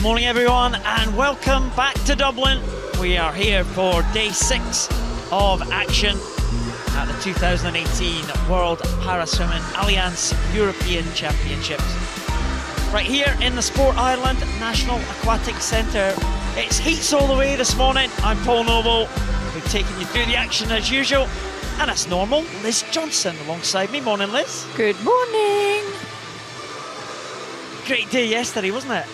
Good morning everyone and welcome back to Dublin. We are here for day 6 of action at the 2018 World Paraswimming Allianz European Championships. Right here in the Sport Ireland National Aquatic Centre. It's heats all the way this morning. I'm Paul Noble. We've taken you through the action as usual. And as normal, Liz Johnson alongside me. Morning, Liz. Good morning. Great day yesterday, wasn't it?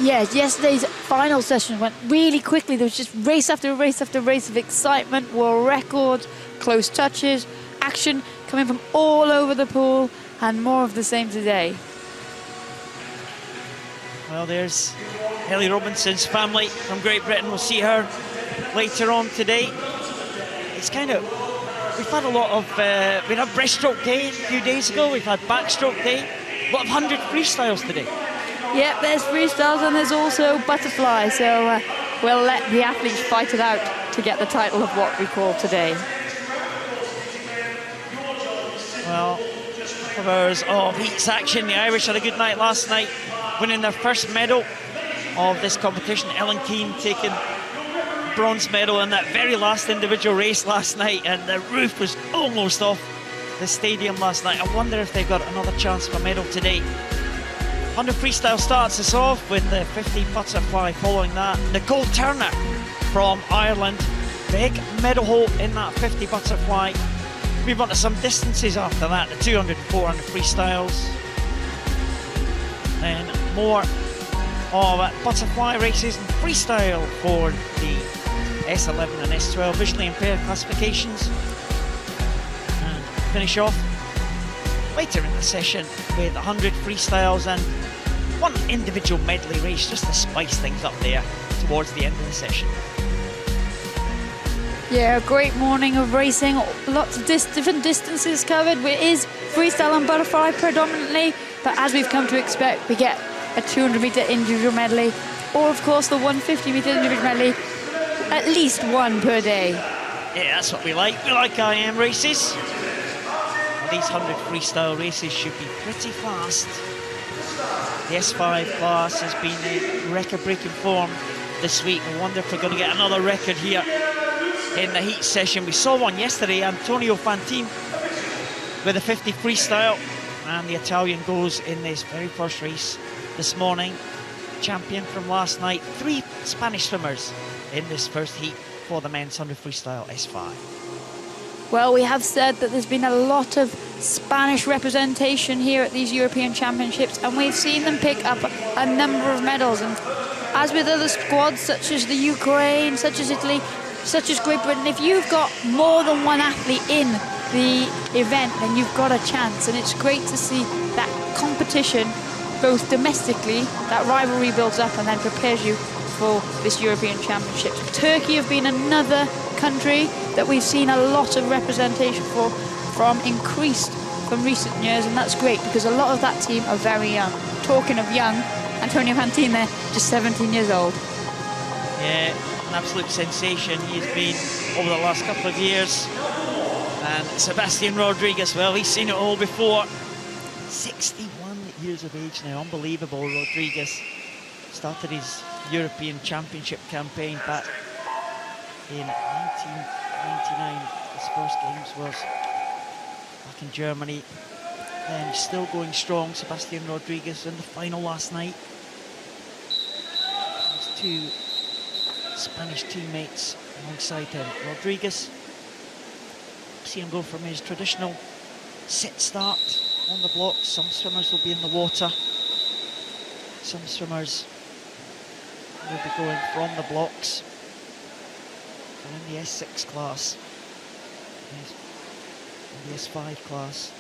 Yes, yesterday's final session went really quickly. There was just race after race after race of excitement, world records, close touches, action coming from all over the pool, and more of the same today. Well, there's Ellie Robinson's family from Great Britain. We'll see her later on today. It's kind of, we've had a lot of, we had breaststroke day a few days ago, we've had backstroke day, a lot of 100 freestyles today. Yep, there's freestyles and there's also butterfly, so we'll let the athletes fight it out to get the title of what we call today. Well, a couple of hours of heats action. The Irish had a good night last night, winning their first medal of this competition. Ellen Keane taking bronze medal in that very last individual race last night, and the roof was almost off the stadium last night. I wonder if they've got another chance for a medal today. 100 freestyle starts us off with the 50 butterfly. Following that, Nicole Turner from Ireland, big medal hope in that 50 butterfly. Move on to some distances after that, the 200 and 400 freestyles. Then more of butterfly races and freestyle for the S11 and S12 visually impaired classifications. And finish off later in the session with 100 freestyles and one individual medley race just to spice things up there towards the end of the session. Yeah, a great morning of racing, lots of different distances covered. It is freestyle and butterfly predominantly, but as we've come to expect, we get a 200-metre individual medley, or of course the 150-metre individual medley, at least one per day. Yeah, that's what we like. We like IM races. These 100 freestyle races should be pretty fast. The S5 class has been in record-breaking form this week. I wonder if we're going to get another record here in the heat session. We saw one yesterday, Antonio Fantini with a 50 freestyle, and the Italian goes in this very first race this morning. Champion from last night. 3 Spanish swimmers in this first heat for the men's 100 freestyle S5. Well, we have said that there's been a lot of Spanish representation here at these European Championships, and we've seen them pick up a number of medals. And as with other squads, such as the Ukraine, such as Italy, such as Great Britain, if you've got more than one athlete in the event, then you've got a chance. And it's great to see that competition, both domestically, that rivalry builds up and then prepares you for this European Championship. Turkey have been another country that we've seen a lot of representation from increased from recent years, and that's great because a lot of that team are very young. Talking of young, Antonio Fantini there, just 17 years old. Yeah, an absolute sensation he has been over the last couple of years. And Sebastian Rodriguez, well, he's seen it all before. 61 years of age now, unbelievable. Rodriguez started his European Championship campaign back in 1999. His first games was back in Germany. And still going strong, Sebastian Rodriguez in the final last night. His 2 Spanish teammates alongside him. Rodriguez, see him go from his traditional sit start on the blocks. Some swimmers will be in the water. Some swimmers will be going from the blocks. And in the S6 class, in the S5 class,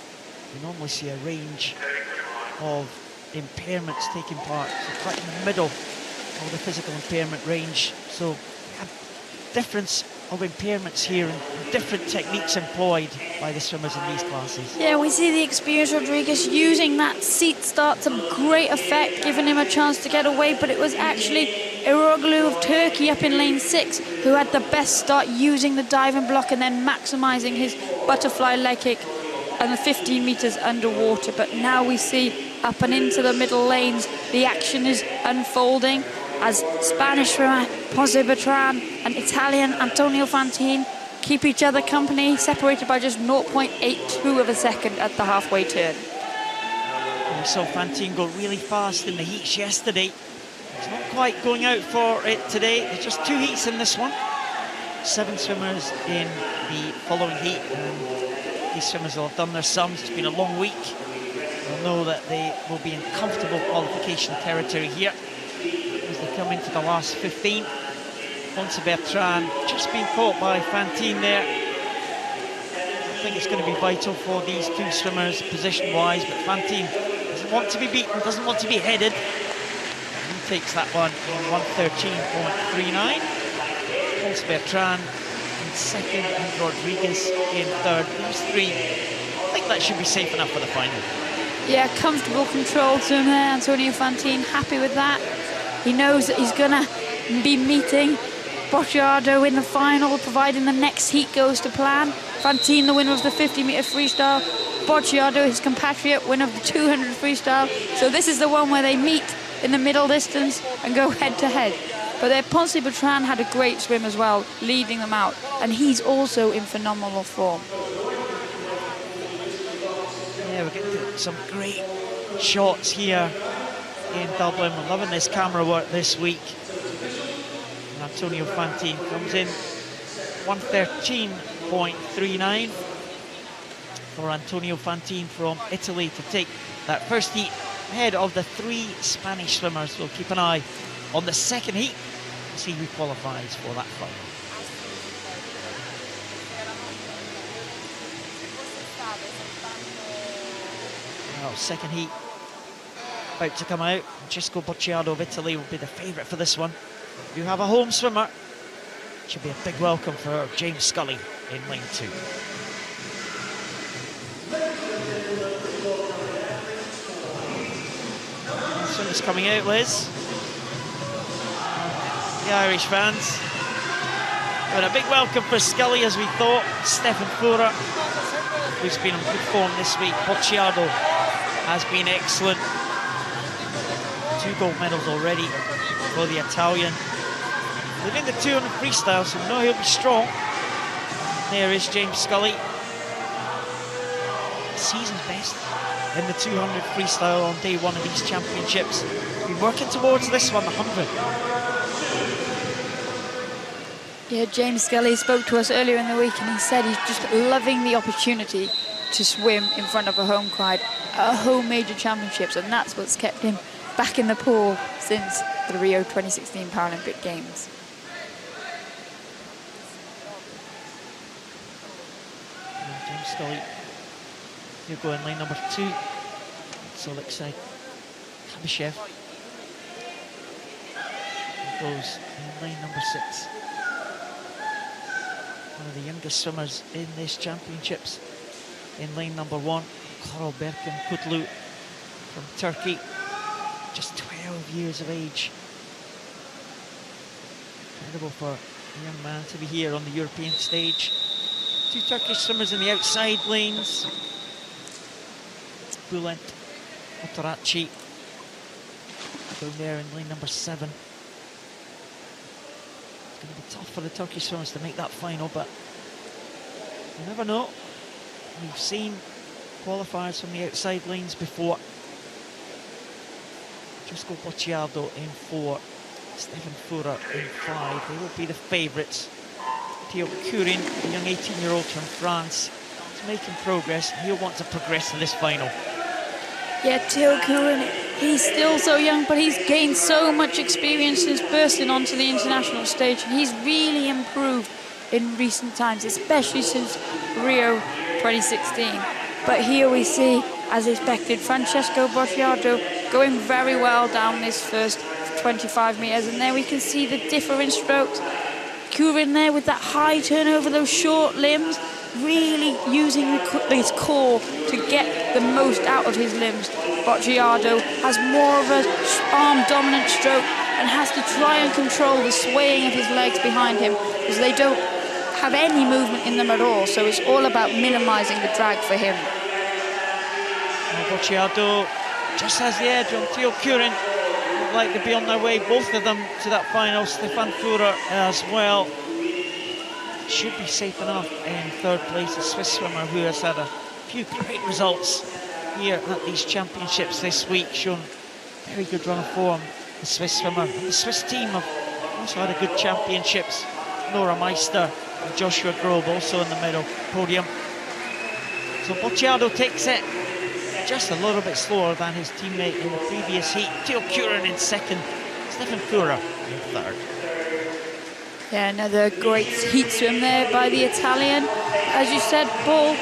you normally see a range of impairments taking part. So right in the middle of the physical impairment range. So we have difference of impairments here and different techniques employed by the swimmers in these classes. Yeah, we see the experienced Rodriguez using that seat start to great effect, giving him a chance to get away, but it was actually Eroglu of Turkey up in lane 6 who had the best start using the diving block and then maximising his butterfly leg kick and the 15 metres underwater. But now we see up and into the middle lanes, the action is unfolding. as Spanish swimmer Ponce Bertran and Italian Antonio Fantini keep each other company, separated by just 0.82 of a second at the halfway turn. We saw Fantini go really fast in the heats yesterday. It's not quite going out for it today. There's just 2 heats in this one. 7 swimmers in the following heat, and these swimmers will have done their sums. It's been a long week. They'll know that they will be in comfortable qualification territory here as they come into the last 15. Ponce Bertran just been caught by Fantini there. I think it's going to be vital for these 2 swimmers position-wise, but Fantini doesn't want to be beaten, doesn't want to be headed. He takes that one in 1:13.39. Ponce Bertran in second and Rodriguez in third. These 3, I think that should be safe enough for the final. Yeah, comfortable control to him there, Antonio Fantini, happy with that. He knows that he's going to be meeting Bocciardo in the final, providing the next heat goes to plan. Fantini, the winner of the 50-metre freestyle. Bocciardo, his compatriot, winner of the 200 freestyle. So this is the one where they meet in the middle distance and go head-to-head. But their Ponce Bertran had a great swim as well, leading them out. And he's also in phenomenal form. Yeah, we're getting some great shots here in Dublin. We're loving this camera work this week. Antonio Fantini comes in 1:13.39 for Antonio Fantini from Italy to take that first heat ahead of the 3 Spanish swimmers. We'll keep an eye on the second heat to see who qualifies for that final. Well, second heat about to come out. Francesco Bocciardo of Italy will be the favourite for this one. You have a home swimmer. Should be a big welcome for James Scully in lane 2. Swimmers coming out, Liz. The Irish fans. But a big welcome for Scully, as we thought. Stefan Fura, who's been in good form this week. Bocciardo has been excellent. 2 gold medals already for the Italian. Within the 200 freestyle, so we know he'll be strong. There is James Scully. Season's best in the 200 freestyle on day 1 of these championships. Been working towards this one, the 100. Yeah, James Scully spoke to us earlier in the week and he said he's just loving the opportunity to swim in front of a home crowd at a home major championships, and that's what's kept him back in the pool since the Rio 2016 Paralympic Games. James Scully, he'll go in lane number 2. So looks like Kabashev goes in lane number 6. One of the youngest swimmers in this championships in lane number 1. Koral Berkin Kutlu from Turkey, just 12 years of age. Incredible for a young man to be here on the European stage. 2 Turkish swimmers in the outside lanes. Bülent Otoraci down there in lane number 7. It's going to be tough for the Turkish swimmers to make that final, but you never know. We've seen qualifiers from the outside lanes before. Francesco Bocciardo in 4, Stefan Fura in 5. They will be the favourites. Theo Courin, the young 18-year-old from France, is making progress. He'll want to progress to this final. Yeah, Theo Courin, he's still so young, but he's gained so much experience since bursting onto the international stage, and he's really improved in recent times, especially since Rio 2016. But here we see, as expected, Francesco Bocciardo going very well down this first 25 metres, and there we can see the different strokes. Courin there with that high turnover, those short limbs, really using his core to get the most out of his limbs. Bocciardo has more of a arm-dominant stroke and has to try and control the swaying of his legs behind him, because they don't have any movement in them at all, so it's all about minimising the drag for him. Bocciardo just has the edge on Theo Courin. look like they'll be on their way, both of them, to that final. Stefan Führer as well. Should be safe enough in third place. A Swiss swimmer who has had a few great results here at these championships this week, shown very good run of form, the Swiss swimmer. And the Swiss team have also had a good championships. Nora Meister and Joshua Grobe also in the middle podium. So Bocciado takes it just a little bit slower than his teammate in the previous heat. Theo Kurin in second, Stefan Führer in third. Yeah, another great heat swim there by the Italian. As you said, Paul,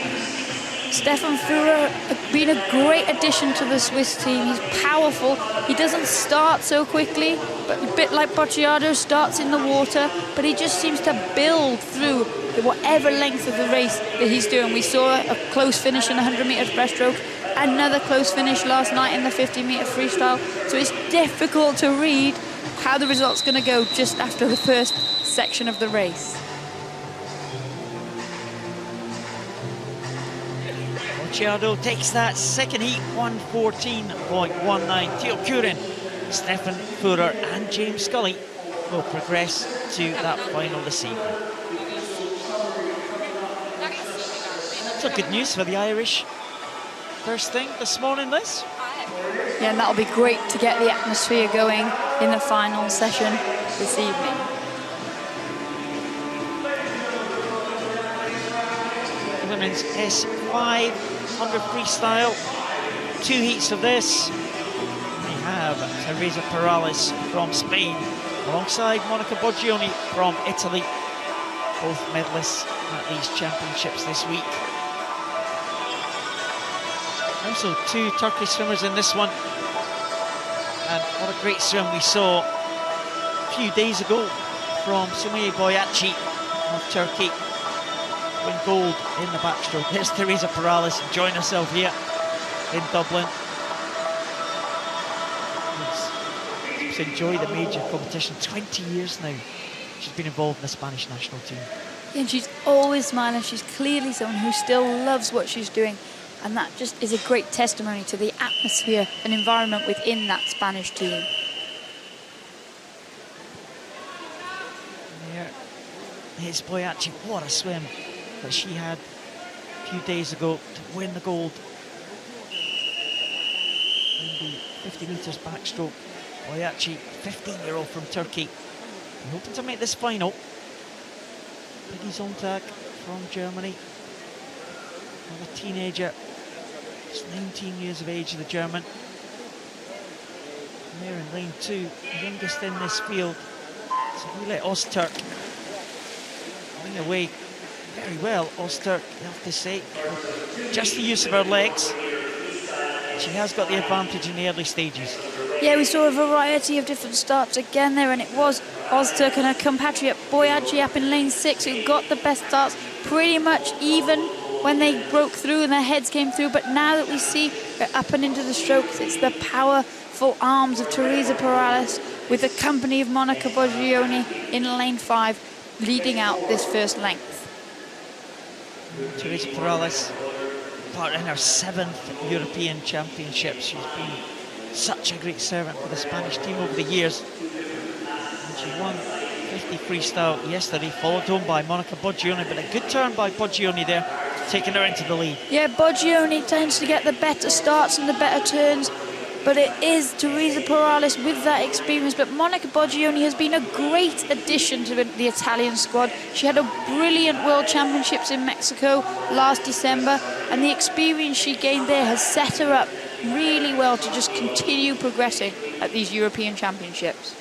Stefan Führer has been a great addition to the Swiss team. He's powerful. He doesn't start so quickly, but a bit like Bocciado, starts in the water, but he just seems to build through whatever length of the race that he's doing. We saw a close finish in the 100 metres breaststroke, another close finish last night in the 50-metre freestyle. So it's difficult to read how the result's going to go just after the first section of the race. Bocciado takes that second heat, 1:14.19. Theo Kurin, Stefan Führer and James Scully will progress to that final this evening. So good news for the Irish. First thing this morning, Liz. Yeah, and that'll be great to get the atmosphere going in the final session this evening. Women's S500 freestyle. 2 heats of this. We have Teresa Perales from Spain alongside Monica Boggioni from Italy. Both medalists at these championships this week. Also 2 Turkish swimmers in this one. And what a great swim we saw a few days ago from Sumaya Boyacci of Turkey. Win gold in the backstroke. There's Teresa Perales enjoying herself here in Dublin. She's enjoyed the major competition. 20 years now she's been involved in the Spanish national team. And she's always smiling. She's clearly someone who still loves what she's doing. And that just is a great testimony to the atmosphere and environment within that Spanish team. There is Boyacci. What a swim that she had a few days ago to win the gold in the 50 metres backstroke. Boyacci, 15-year-old from Turkey, hoping to make this final. Peggy Zontag from Germany, another teenager, just 19 years of age, the German. And there in lane 2, the youngest in this field, Sevilla Ozturk, going away very well. Ozturk, I have to say, just the use of her legs. She has got the advantage in the early stages. Yeah, we saw a variety of different starts again there, and it was Ozturk and her compatriot Boyacci up in lane 6 who got the best starts, pretty much even when they broke through and their heads came through. But now that we see her up and into the strokes, it's the powerful arms of Teresa Perales with the company of Monica Boggioni in lane 5 leading out this first length. Teresa Perales, part in her 7th European Championships. She's been such a great servant for the Spanish team over the years. And she won 50 freestyle yesterday, followed home by Monica Boggioni, but a good turn by Boggioni there, taking her into the lead. Yeah, Boggioni tends to get the better starts and the better turns, but it is Teresa Perales with that experience. But Monica Boggioni has been a great addition to the Italian squad. She had a brilliant World Championships in Mexico last December, and the experience she gained there has set her up really well to just continue progressing at these European Championships.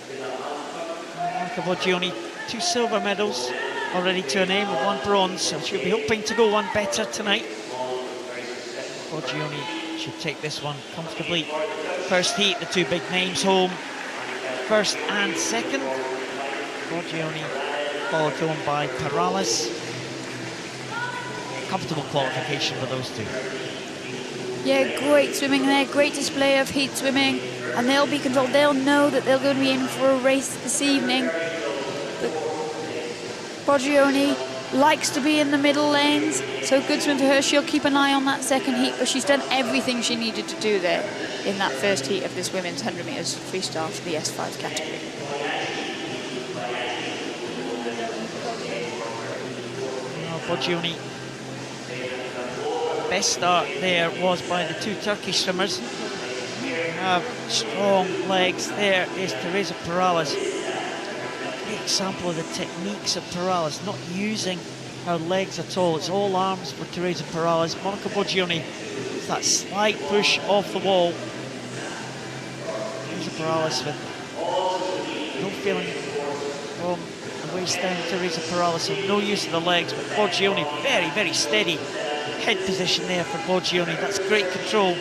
Monica Boggioni, 2 silver medals already to her name, with 1 bronze, so she'll be hoping to go one better tonight. Boggioni should take this one comfortably. First heat, the 2 big names home, first and second. Boggioni followed home by Perales. Comfortable qualification for those 2. Yeah, great swimming there, great display of heat swimming, and they'll be controlled. They'll know that they're going to be in for a race this evening. But Boggioni likes to be in the middle lanes, so good swim for her. She'll keep an eye on that second heat, but she's done everything she needed to do there in that first heat of this women's 100 metres freestyle for the S5 category. Bogioni. Best start there was by the two Turkish swimmers. Have strong legs. There is Teresa Perales. Great example of the techniques of Perales, not using her legs at all. It's all arms for Teresa Perales. Monica Bogioni, that slight push off the wall. Teresa Perales with no feeling from the waist down. Teresa Perales, so no use of the legs, but Bogioni, very, very steady head position there for Bogioni. That's great control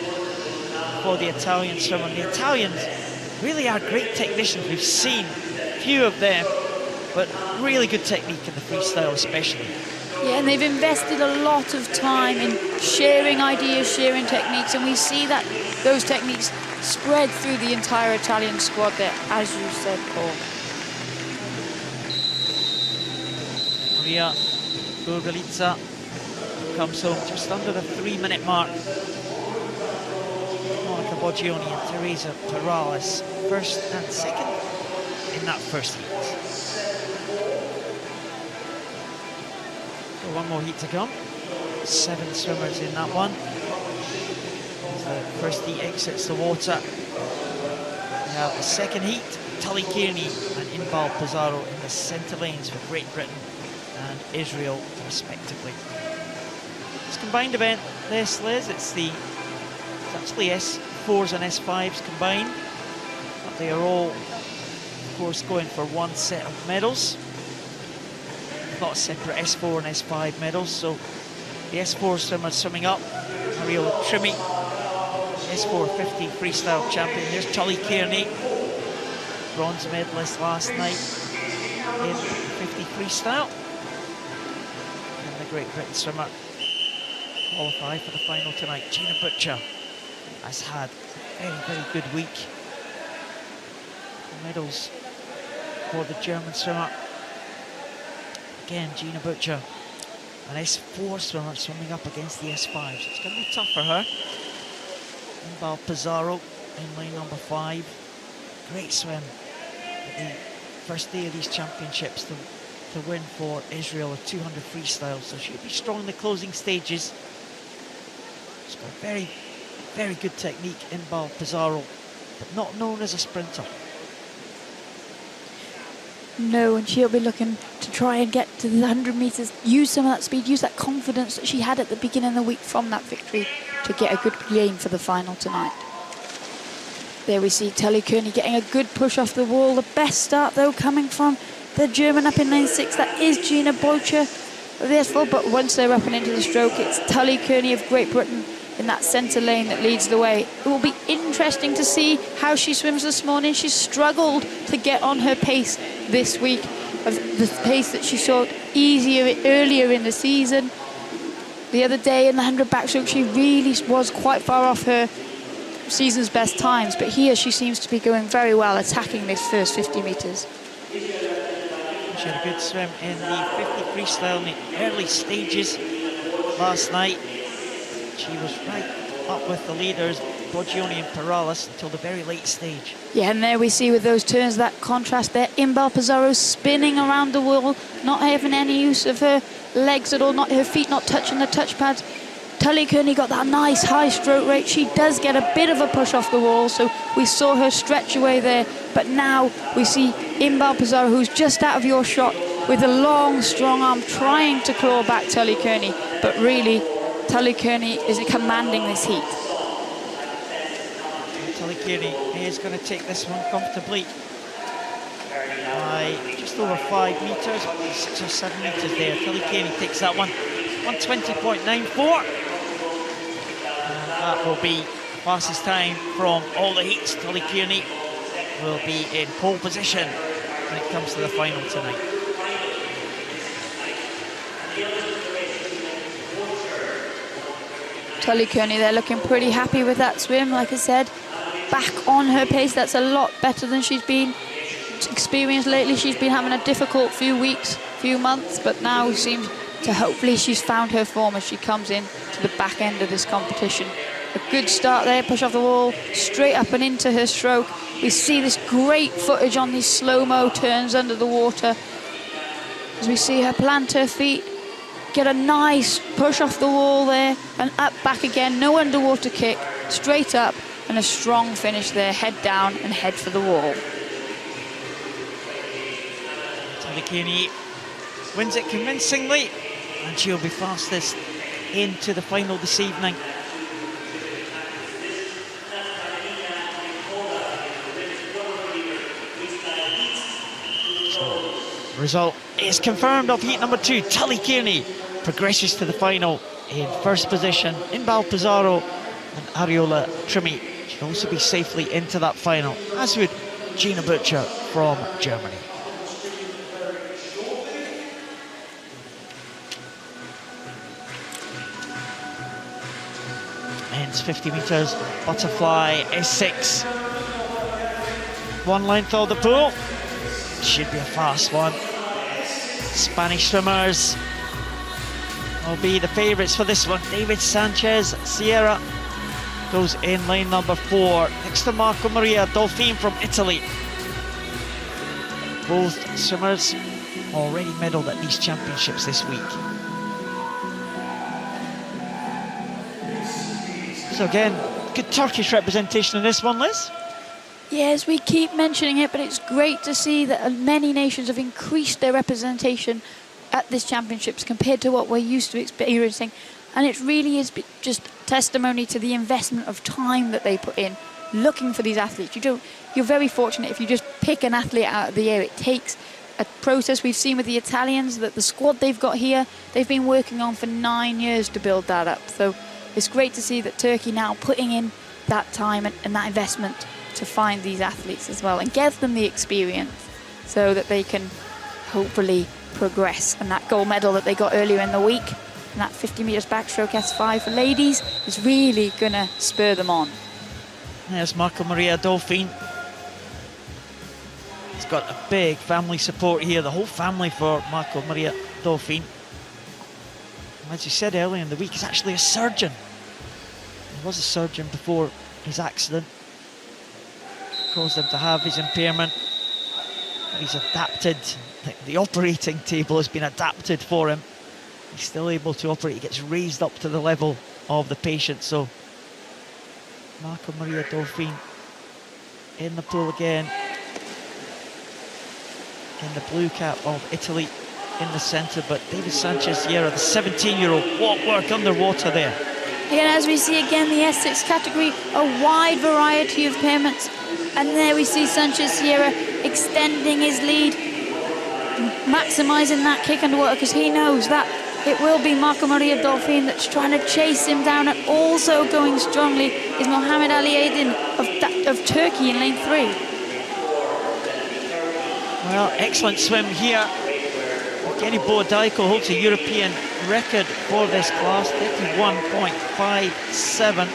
for the Italian swimmer. The Italians really are great technicians. We've seen few of them, but really good technique in the freestyle especially. Yeah, and they've invested a lot of time in sharing ideas, sharing techniques, and we see that those techniques spread through the entire Italian squad there, as you said, Paul. Maria Gurgalitza comes home just under the 3-minute mark. Monica Bogioni and Teresa Perales first and second in that first heat. So one more heat to come. 7 swimmers in that one. As the first heat exits the water. We have the second heat, Tully Kearney and Inbal Pizarro in the centre lanes for Great Britain and Israel respectively. It's a combined event, this, Liz. It's actually S4s and S5s combined, but they are all, of course, going for one set of medals, not separate S4 and S5 medals. So the S4 swimmers swimming up, Ariel Trimmy, S4 50 freestyle champion. Here's Tully Kearney, bronze medalist last night in 50 freestyle. And the Great Britain swimmer qualify for the final tonight. Gina Butcher has had a very, very good week. Medals for the German swimmer. Again, Gina Butcher, an S4 swimmer swimming up against the S5, so it's going to be tough for her. Inbal Pizarro in lane number 5. Great swim at the first day of these championships to win for Israel a 200 freestyle, so she'll be strong in the closing stages. She's got very, very good technique, Inbal Pizarro, but not known as a sprinter. No, and she'll be looking to try and get to the 100 metres, use some of that speed, use that confidence that she had at the beginning of the week from that victory to get a good gain for the final tonight. There we see Tully Kearney getting a good push off the wall. The best start, though, coming from the German up in lane 6. That is Gina Butcher of the S4, but once they're up and into the stroke, it's Tully Kearney of Great Britain in that centre lane that leads the way. It will be interesting to see how she swims this morning. She's struggled to get on her pace this week, of the pace that she saw earlier in the season. The other day in the 100 backstroke, she really was quite far off her season's best times, but here she seems to be going very well, attacking this first 50 metres. She had a good swim in the 50 freestyle in the early stages last night. She was right up with the leaders, Bogioni and Perales, until the very late stage. Yeah, and there we see with those turns, that contrast there. Inbal Pizarro spinning around the wall, not having any use of her legs at all, not her feet not touching the touch pads. Tully Kearney got that nice high stroke rate. She does get a bit of a push off the wall, so we saw her stretch away there. But now we see Inbal Pizarro, who's just out of your shot, with a long, strong arm, trying to claw back Tully Kearney. But really, Tully Kearney is commanding this heat. Tully Kearney is going to take this one comfortably by just over 5 metres, 6 or 7 metres there. Tully Kearney takes that one, 1:20.94. And that will be the fastest time from all the heats. Tully Kearney will be in pole position when it comes to the final tonight. Tully Kearney there looking pretty happy with that swim, like I said. Back on her pace, that's a lot better than she's been experienced lately. She's been having a difficult few weeks, few months, but now seems So hopefully she's found her form as she comes in to the back end of this competition. A good start there, push off the wall, straight up and into her stroke. We see this great footage on these slow-mo turns under the water. As we see her plant her feet, get a nice push off the wall there, and up, back again, no underwater kick, straight up, and a strong finish there, head down and head for the wall. Talikini wins it convincingly, and she'll be fastest into the final this evening. So, result is confirmed of heat number 2. Tully Kearney progresses to the final in first position. Inbal Pizarro and Ariola Trimmy should also be safely into that final, as would Gina Butcher from Germany. Men's 50 metres butterfly S6. One length of the pool. Should be a fast one. Spanish swimmers will be the favourites for this one. David Sanchez Sierra goes in lane number 4, next to Marco Maria Dolfin from Italy. Both swimmers already medalled at these championships this week. So again, good Turkish representation in this one, Liz. Yes, we keep mentioning it, but it's great to see that many nations have increased their representation at these championships compared to what we're used to experiencing. And it really is just testimony to the investment of time that they put in looking for these athletes. You're very fortunate if you just pick an athlete out of the air. It takes a process. We've seen with the Italians that the squad they've got here, they've been working on for 9 years to build that up. So it's great to see that Turkey now putting in that time and that investment to find these athletes as well and give them the experience so that they can hopefully progress. And that gold medal that they got earlier in the week, and that 50 metres backstroke S5 for ladies, is really going to spur them on. There's Marco Maria Dolfin. He's got a big family support here, the whole family for Marco Maria Dolfin. And as you said earlier in the week, he's actually a surgeon. He was a surgeon before his accident. Caused him to have his impairment. But he's adapted. The operating table has been adapted for him. He's still able to operate. He gets raised up to the level of the patient. So Marco Maria Dolfin in the pool again. In the blue cap of Italy in the centre, but David Sanchez Sierra, the 17-year-old, what work underwater there. And as we see again, the S6 category, a wide variety of impairments. And there we see Sanchez Sierra extending his lead, maximising that kick underwater, because he knows that it will be Marco Maria Dolfin that's trying to chase him down. And also going strongly is Mohamed Ali Aydin of Turkey in lane 3. Well, excellent swim here. Evgeny Boadaiko holds a European record for this class, 31.57.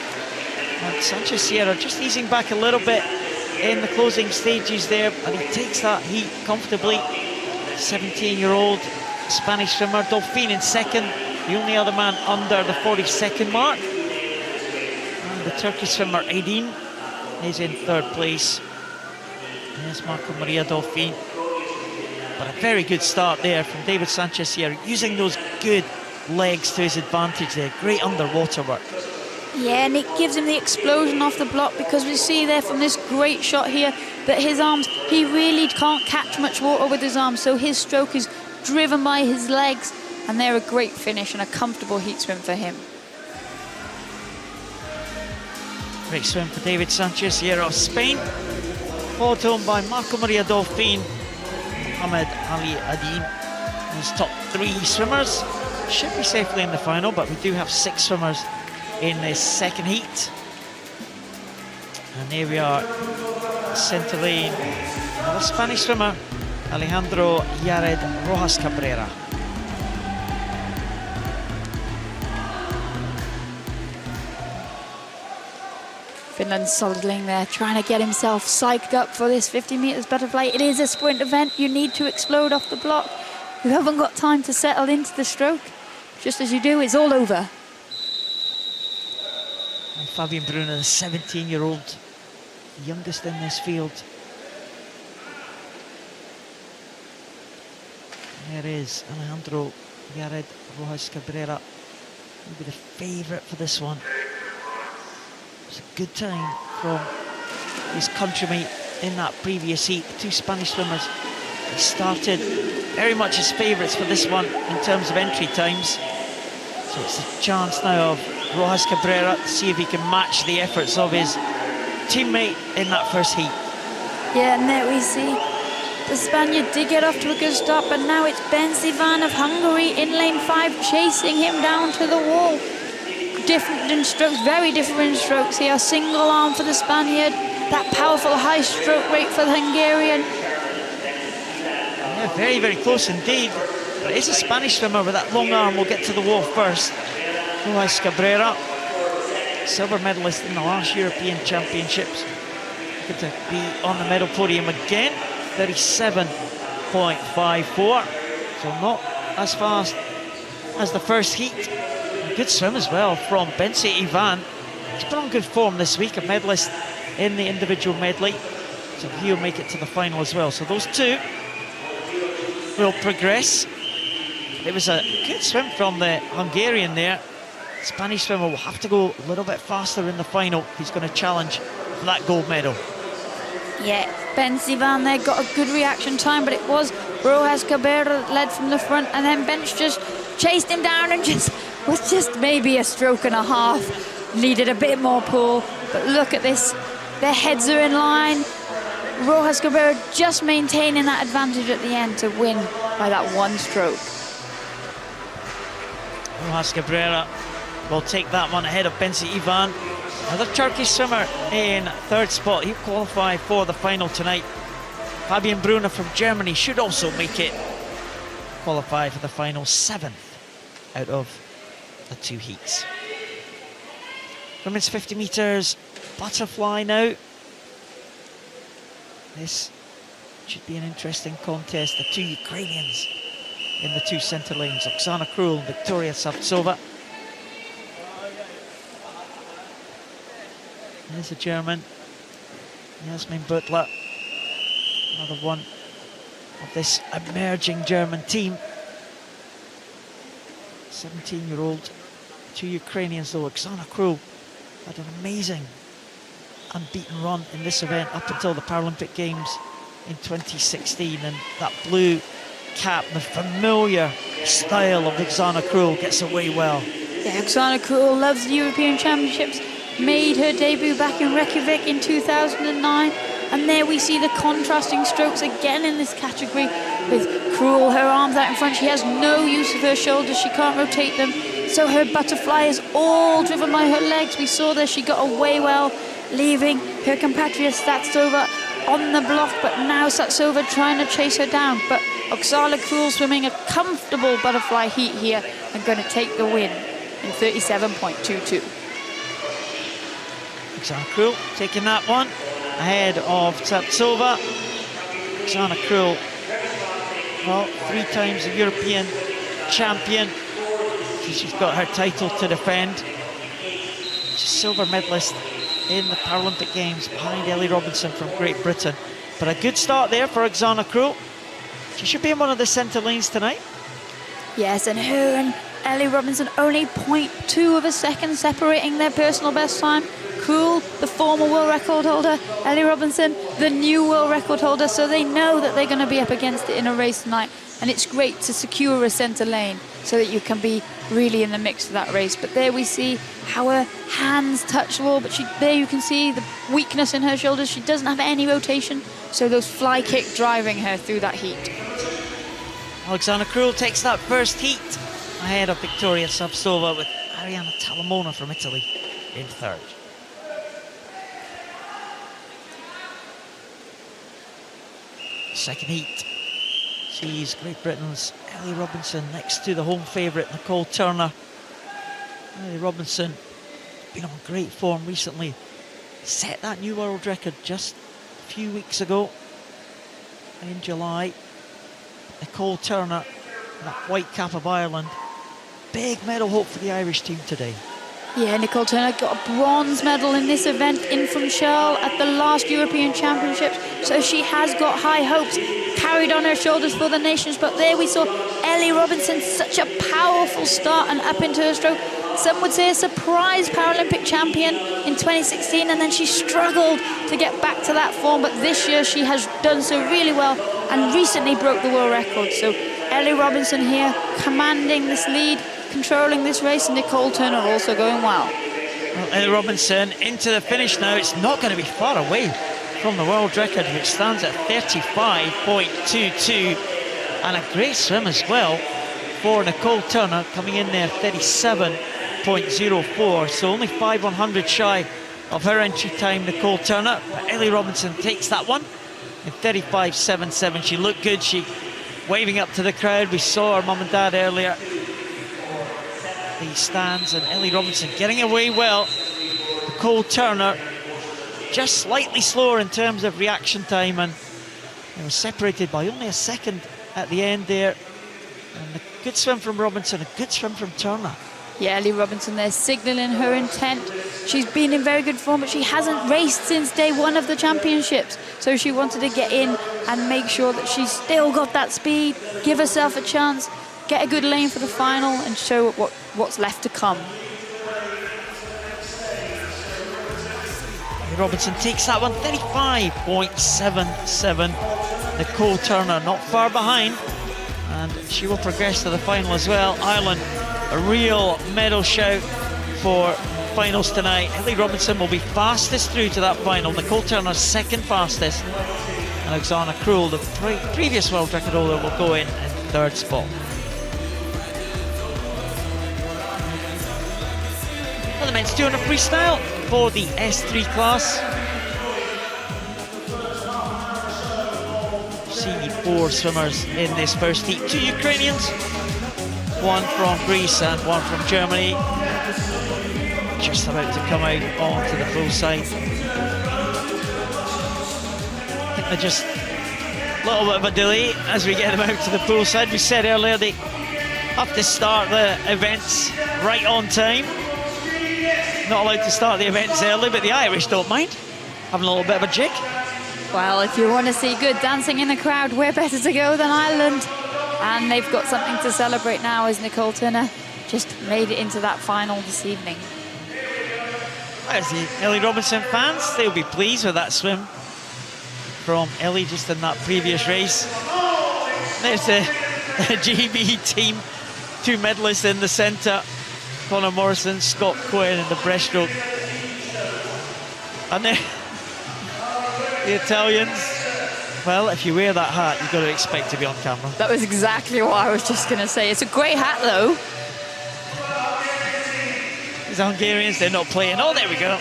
And Sanchez Sierra just easing back a little bit in the closing stages there, and he takes that heat comfortably. 17-year-old Spanish swimmer, Dolfin in second, the only other man under the 40-second mark. And the Turkish swimmer Aydin is in third place. There's Marco Maria Dolfin. But a very good start there from David Sanchez Sierra, using those good legs to his advantage there. Great underwater work. Yeah, and it gives him the explosion off the block, because we see there from this great shot here that his arms, he really can't catch much water with his arms, so his stroke is driven by his legs, and they're a great finish and a comfortable heat swim for him. Great swim for David Sanchez Sierra of Spain, followed home by Marco Maria Dolfin, Mohamed Ali Aydin. These top 3 swimmers should be safely in the final, but we do have 6 swimmers in this second heat. And there we are, centre lane, another Spanish swimmer, Alejandro Yared Rojas Cabrera. Finland's solidling there, trying to get himself psyched up for this 50 metres butterfly. It is a sprint event, you need to explode off the block. You haven't got time to settle into the stroke. Just as you do, it's all over. And Fabian Brunner, the 17-year-old, the youngest in this field. There is Alejandro Yared Rojas Cabrera, maybe the favourite for this one. It's a good time from his countrymen in that previous heat. The two Spanish swimmers, they started very much as favourites for this one in terms of entry times. So it's a chance now of Rojas Cabrera to see if he can match the efforts of his teammate in that first heat. Yeah, and there we see the Spaniard did get off to a good start, but now it's Ben Sivan of Hungary in lane 5 chasing him down to the wall. Different in strokes, very different in strokes here. Single arm for the Spaniard, that powerful high stroke rate for the Hungarian. Yeah, very, very close indeed. But it's a Spanish swimmer with that long arm will get to the wall first. Rojas Cabrera, silver medalist in the last European Championships. Good to be on the medal podium again. 37.54. So not as fast as the first heat. A good swim as well from Bensi Ivan. He's been on good form this week, a medalist in the individual medley. So he'll make it to the final as well. So those two will progress. It was a good swim from the Hungarian there. Spanish swimmer will have to go a little bit faster in the final if he's going to challenge for that gold medal. Yeah, Ben Sivan there got a good reaction time, but it was Rojas Cabrera that led from the front, and then Bench just chased him down and was just maybe a stroke and a half. Needed a bit more pull, but look at this. Their heads are in line. Rojas Cabrera just maintaining that advantage at the end to win by that one stroke. Rojas Cabrera will take that one ahead of Bensi Ivan. Another Turkish swimmer in third spot. He'll qualify for the final tonight. Fabian Brunner from Germany should also make it. Qualify for the final, 7th out of the 2 heats. Women's 50 metres butterfly now. This should be an interesting contest. The 2 Ukrainians in the 2 centre lanes, Oksana Krul and Victoria Savtsova. There's a German, Yasmin Butler, another one of this emerging German team. 17-year-old, 2 Ukrainians though. Oksana Krul had an amazing unbeaten run in this event up until the Paralympic Games in 2016, and that blue cap, the familiar style of Oksana Krul gets away well. Yeah, Oksana Krul loves the European Championships. Made her debut back in Reykjavik in 2009, and there we see the contrasting strokes again in this category with Krul, her arms out in front. She has no use of her shoulders, she can't rotate them, so her butterfly is all driven by her legs. We saw there she got away well, leaving her compatriot Savtsova on the block, but now Savtsova trying to chase her down. But Oksana Krul swimming a comfortable butterfly heat here and going to take the win in 37.22. Oksana Krul taking that one ahead of Savtsova. Oksana Krul, well, 3 times a European champion. She's got her title to defend. She's silver medalist in the Paralympic Games behind Ellie Robinson from Great Britain. But a good start there for Oksana Krul. She should be in one of the centre lanes tonight. Yes, and her and Ellie Robinson only 0.2 of a second separating their personal best time. Krul, the former world record holder, Ellie Robinson, the new world record holder, so they know that they're going to be up against it in a race tonight, and it's great to secure a centre lane so that you can be really in the mix for that race. But there we see how her hands touch the wall, but there you can see the weakness in her shoulders. She doesn't have any rotation, so those fly kicks driving her through that heat. Oksana Krul takes that first heat ahead of Victoria Savtsova, with Arianna Talamona from Italy in third. Second heat sees Great Britain's Ellie Robinson next to the home favourite Nicole Turner. Ellie Robinson been on great form recently, set that new world record just a few weeks ago in July. Nicole Turner that white cap of Ireland. Big medal hope for the Irish team today. Yeah, Nicole Turner got a bronze medal in this event in from Charles at the last European Championships, so she has got high hopes carried on her shoulders for the nations. But there we saw Ellie Robinson, such a powerful start and up into her stroke. Some would say a surprise Paralympic champion in 2016, and then she struggled to get back to that form. But this year she has done so really well and recently broke the world record. So Ellie Robinson here commanding this lead, controlling this race, and Nicole Turner also going well. Well, Ellie Robinson into the finish now. It's not going to be far away from the world record, which stands at 35.22, and a great swim as well for Nicole Turner, coming in there 37.04, so only 5/100 shy of her entry time, Nicole Turner. But Ellie Robinson takes that one in 35.77. She looked good. She waving up to the crowd. We saw her mum and dad earlier. These stands, and Ellie Robinson getting away well. Nicole Turner just slightly slower in terms of reaction time, and they were separated by only a second at the end there. And a good swim from Robinson, a good swim from Turner. Yeah, Ellie Robinson there signalling her intent. She's been in very good form, but she hasn't raced since day one of the championships. So she wanted to get in and make sure that she's still got that speed, give herself a chance, get a good lane for the final, and show what's left to come. Robinson takes that one, 35.77. Nicole Turner not far behind, and she will progress to the final as well. Ireland, a real medal shout for finals tonight. Ellie Robinson will be fastest through to that final. Nicole Turner second fastest, and Alexandra Krul, the previous world record holder, will go in third spot. For the men's 200 freestyle for the S3 class, see 4 swimmers in this first heat. 2 Ukrainians, 1 from Greece and 1 from Germany, just about to come out onto the full side. I think they're just a little bit of a delay as we get them out to the pool side. We said earlier they have to start the events right on time. Not allowed to start the events early, but the Irish don't mind having a little bit of a jig. Well, if you want to see good dancing in the crowd, where better to go than Ireland? And they've got something to celebrate now as Nicole Turner just made it into that final this evening. As the Ellie Robinson fans, they'll be pleased with that swim from Ellie just in that previous race. There's the GB team, 2 medalists in the centre. Conor Morrison, Scott Cohen in the breaststroke. And then the Italians, well, if you wear that hat, you've got to expect to be on camera. That was exactly what I was just going to say. It's a great hat, though. These Hungarians, they're not playing. Oh, there we go.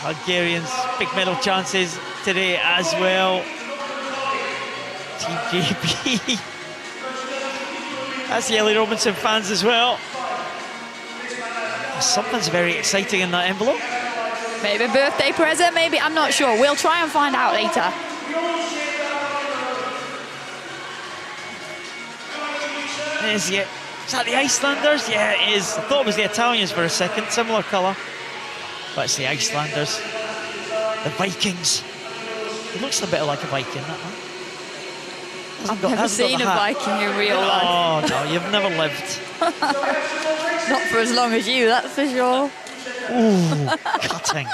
Hungarians, big medal chances today as well. Team GB. That's the Ellie Robinson fans as well. Something's very exciting in that envelope. Maybe a birthday present, maybe, I'm not sure. We'll try and find out later. Is that the Icelanders? Yeah, it is. I thought it was the Italians for a second, similar colour. But it's the Icelanders. The Vikings. It looks a bit like a Viking, that one. I've never seen a Viking in real life. Oh, no, you've never lived. Not for as long as you, that's for sure. Ooh, cutting.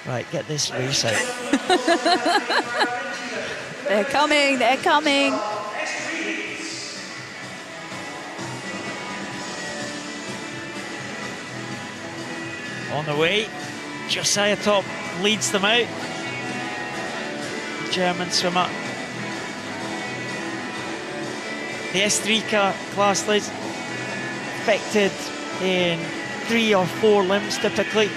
Right, get this race out. They're coming, they're coming. On the way, Josiah Top leads them out. German swimmer. The S3 class leads affected in 3 or 4 limbs typically.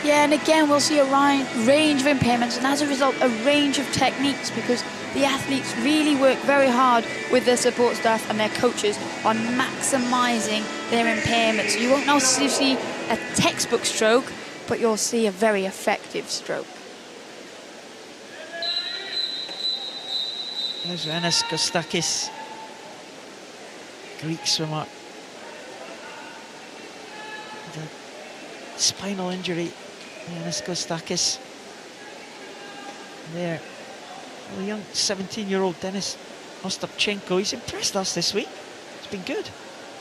Yeah, and again we'll see a range of impairments, and as a result a range of techniques, because the athletes really work very hard with their support staff and their coaches on maximising their impairments. You won't necessarily see a textbook stroke, but you'll see a very effective stroke. There's Enis Kostakis, Greek swimmer. The spinal injury, Enis Kostakis. There, the young 17-year-old Denis Ostapchenko. He's impressed us this week. It's been good.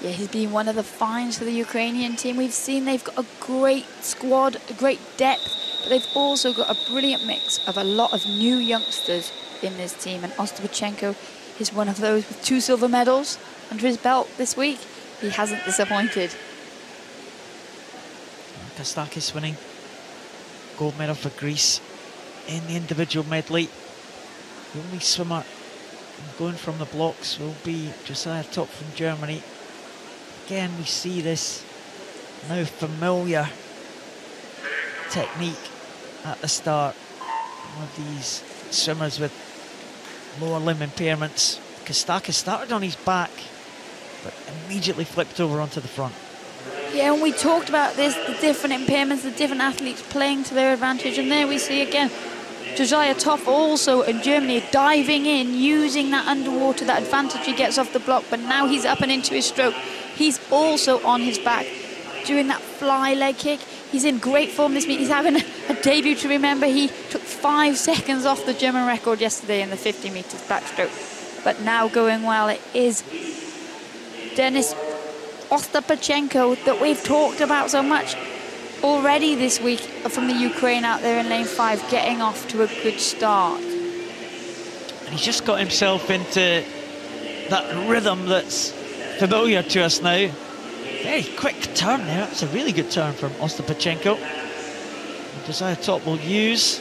Yeah, he's been one of the finds for the Ukrainian team. We've seen they've got a great squad, a great depth, but they've also got a brilliant mix of a lot of new youngsters in this team. And Ostapchenko is one of those with 2 silver medals under his belt this week. He hasn't disappointed. Kostakis winning gold medal for Greece in the individual medley. The only swimmer going from the blocks will be Josiah Top from Germany. Again, we see this now familiar technique at the start. One of these swimmers with lower limb impairments. Kostakis started on his back, but immediately flipped over onto the front. Yeah, and we talked about this, the different impairments, the different athletes playing to their advantage, and there we see again Josiah Toff also in Germany diving in, using that underwater, that advantage he gets off the block, but now he's up and into his stroke. He's also on his back, doing that fly leg kick. He's in great form this meet. He's having a debut to remember. He took 5 seconds off the German record yesterday in the 50 metres backstroke, but now going well. It is Denis Ostapchenko that we've talked about so much already this week from the Ukraine out there in lane 5, getting off to a good start. And he's just got himself into that rhythm that's familiar to us now. Very quick turn there. That's a really good turn from Ostapchenko. Josiah Top will use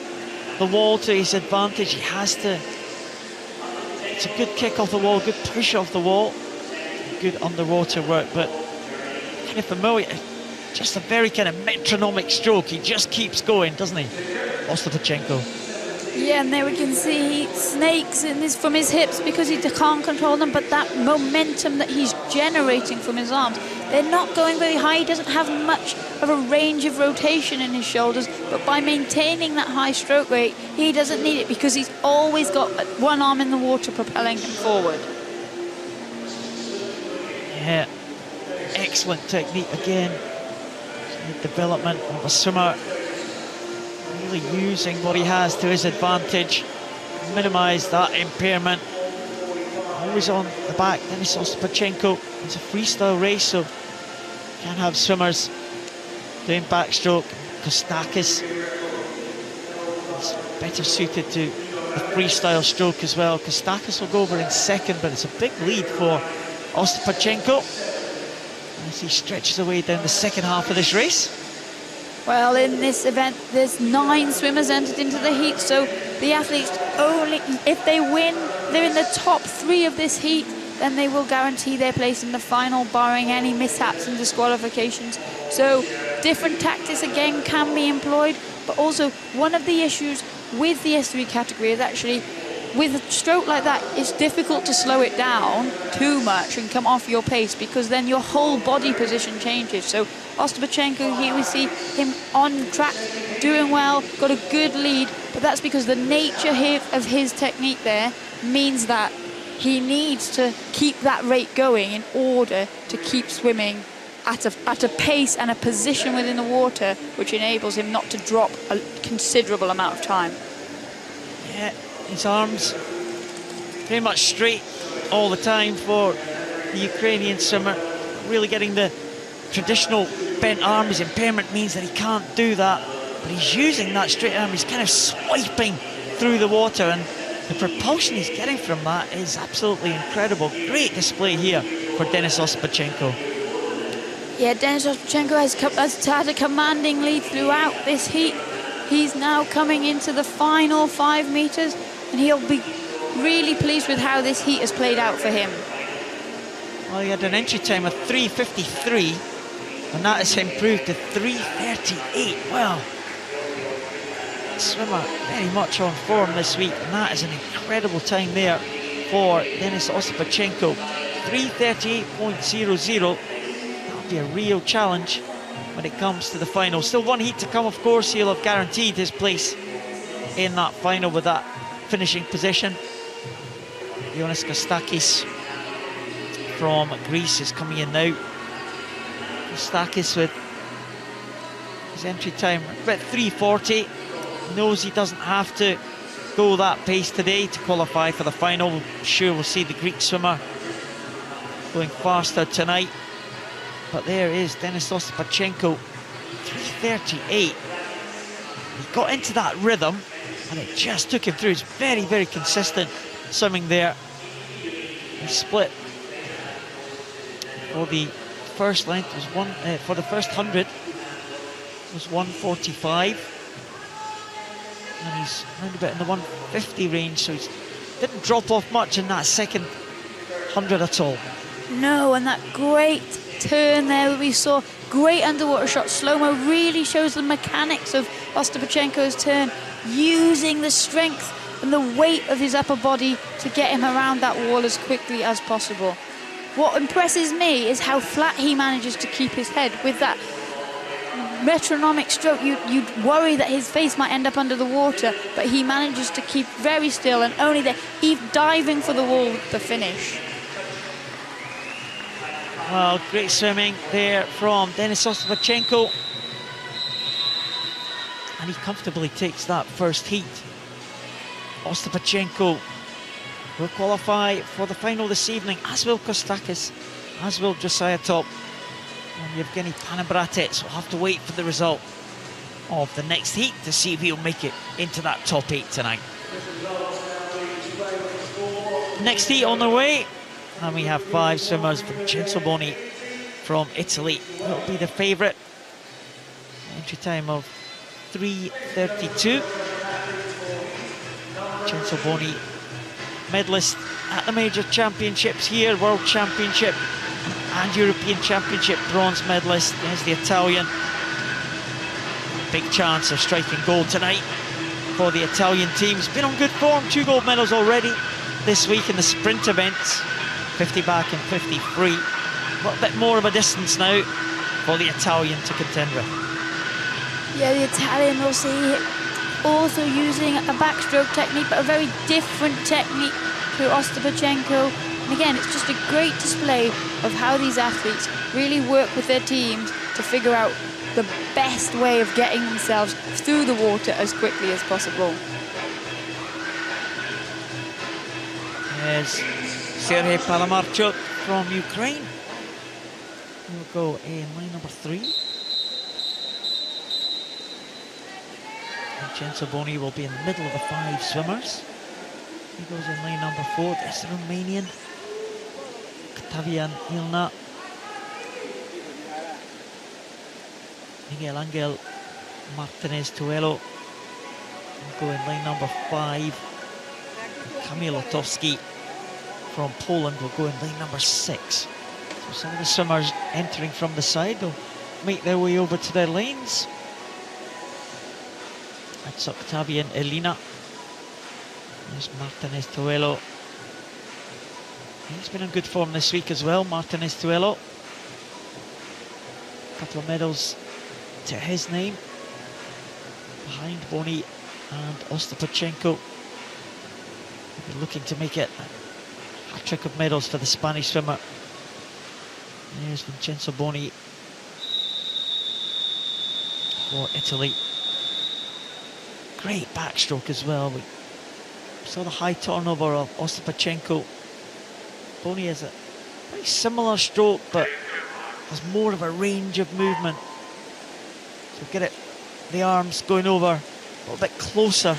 the wall to his advantage. He has to. It's a good kick off the wall, good push off the wall, good underwater work, but kind of familiar. Just a very kind of metronomic stroke. He just keeps going, doesn't he, Ostapchenko? Yeah, and there we can see he snakes in this from his hips because he can't control them, but that momentum that he's generating from his arms, they're not going very high. He doesn't have much of a range of rotation in his shoulders, but by maintaining that high stroke rate, he doesn't need it because he's always got one arm in the water propelling him forward. Yeah, excellent technique again. Development of a swimmer, really using what he has to his advantage, minimise that impairment. Always on the back. Denis Ostapchenko. It's a freestyle race, so can't have swimmers doing backstroke. Kostakis is better suited to the freestyle stroke as well. Kostakis will go over in second, but it's a big lead for Ostapchenko as he stretches away down the second half of this race. Well, in this event, there's 9 swimmers entered into the heat, so the athletes only, if they win, they're in the top 3 of this heat, then they will guarantee their place in the final, barring any mishaps and disqualifications. So different tactics again can be employed, but also one of the issues with the S3 category is actually with a stroke like that, it's difficult to slow it down too much and come off your pace, because then your whole body position changes. So Ostapchenko, here we see him on track, doing well, got a good lead, but that's because the nature here of his technique there means that he needs to keep that rate going in order to keep swimming at a pace and a position within the water which enables him not to drop a considerable amount of time. Yeah, his arms very much straight all the time for the Ukrainian swimmer, really getting the traditional bent arm. His impairment means that he can't do that, but he's using that straight arm. He's kind of swiping through the water, and the propulsion he's getting from that is absolutely incredible. Great display here for Denis Ostapchenko. Yeah, Denis Ostapchenko has had a commanding lead throughout this heat. He's now coming into the final 5 meters, and he'll be really pleased with how this heat has played out for him. Well, he had an entry time of 3:53, and that has improved to 3:38. Well, swimmer very much on form this week, and that is an incredible time there for Denis Ostapchenko. 3:38.00. That'll be a real challenge when it comes to the final. Still one heat to come, of course. He'll have guaranteed his place in that final with that finishing position. Ioannis Kostakis from Greece is coming in now. Kostakis with his entry time about 3:40. Knows he doesn't have to go that pace today to qualify for the final. I'm sure we'll see the Greek swimmer going faster tonight. But there is Denis Ostapachenko, 3:38. He got into that rhythm and it just took him through. It's very, very consistent swimming there. He split for the first length was for the first 100 was 1:45, and he's around about in the 1:50 range, so he didn't drop off much in that second 100 at all. No, and that great turn there that we saw, great underwater shot. Slow-mo really shows the mechanics of Ostapachenko's turn, using the strength and the weight of his upper body to get him around that wall as quickly as possible. What impresses me is how flat he manages to keep his head with that metronomic stroke. You'd worry that his face might end up under the water, but he manages to keep very still and only there, diving for the wall with the finish. Well, great swimming there from Denis Ostapachenko, and he comfortably takes that first heat. Ostapachenko will qualify for the final this evening, as will Kostakis, as will Josiah Top and Yevgeny Panabratets. We'll have to wait for the result of the next heat to see if he'll make it into that top 8 tonight. Next heat on the way, and we have 5 swimmers. Vincenzo Boni from Italy will be the favourite. Entry time of 3:32. Vincenzo Boni, medalist at the major championships here, World Championship and European Championship bronze medalist. There's the Italian. Big chance of striking gold tonight for the Italian team. He's been on good form, 2 gold medals already this week in the sprint events, 50 back and 50 free. A little bit more of a distance now for the Italian to contend with. Yeah, the Italian, we'll see, also using a backstroke technique, but a very different technique to Ostapachenko. And again, it's just a great display of how these athletes really work with their teams to figure out the best way of getting themselves through the water as quickly as possible. There's Sergei Palamarchuk from Ukraine. He'll go in line number 3. Vincenzo Boni will be in the middle of the 5 swimmers. He goes in line number 4. There's the Romanian, Octavian Ilna. Miguel Angel Martinez Tuelo will go in line number 5. Kamil Otowski from Poland will go in line number 6. So some of the swimmers entering from the side will make their way over to their lanes. That's Octavian Elina. There's Martinez Tuelo. He's been in good form this week as well, Martinez Tuelo. A couple of medals to his name, behind Boni and Ostapachenko. We're looking to make it a hat-trick of medals for the Spanish swimmer. There's Vincenzo Boni for Italy. Great backstroke as well. We saw the high turnover of Ostapachenko. Boni has a very similar stroke, but has more of a range of movement. So get it, the arms going over a little bit closer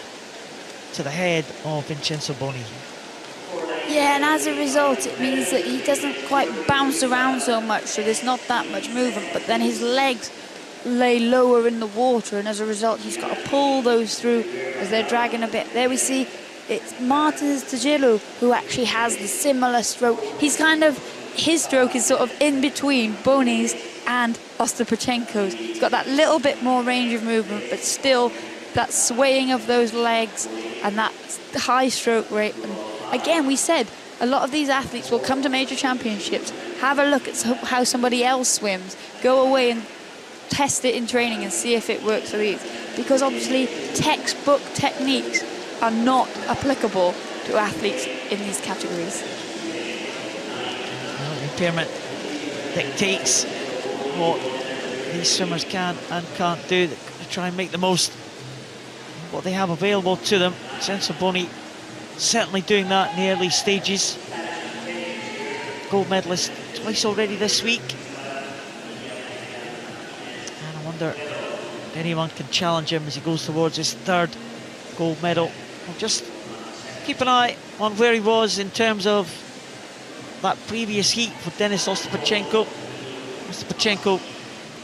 to the head of Vincenzo Boni. Yeah, and as a result, it means that he doesn't quite bounce around so much, so there's not that much movement, but then his legs lay lower in the water, and as a result, he's got to pull those through as they're dragging a bit. There we see it's Martins Tagelu who actually has the similar stroke. His stroke is sort of in between Boni's and Ostapachenko's. He's got that little bit more range of movement, but still that swaying of those legs and that high stroke rate. And again, we said a lot of these athletes will come to major championships, have a look at how somebody else swims, go away and test it in training and see if it works for these. Because obviously textbook techniques are not applicable to athletes in these categories. Well, impairment dictates what these swimmers can and can't do. They try and make the most of what they have available to them. Vincenzo Boni certainly doing that in the early stages. Gold medalist twice already this week. And I wonder if anyone can challenge him as he goes towards his third gold medal. We'll just keep an eye on where he was in terms of that previous heat for Denis Ostapchenko. Ostapchenko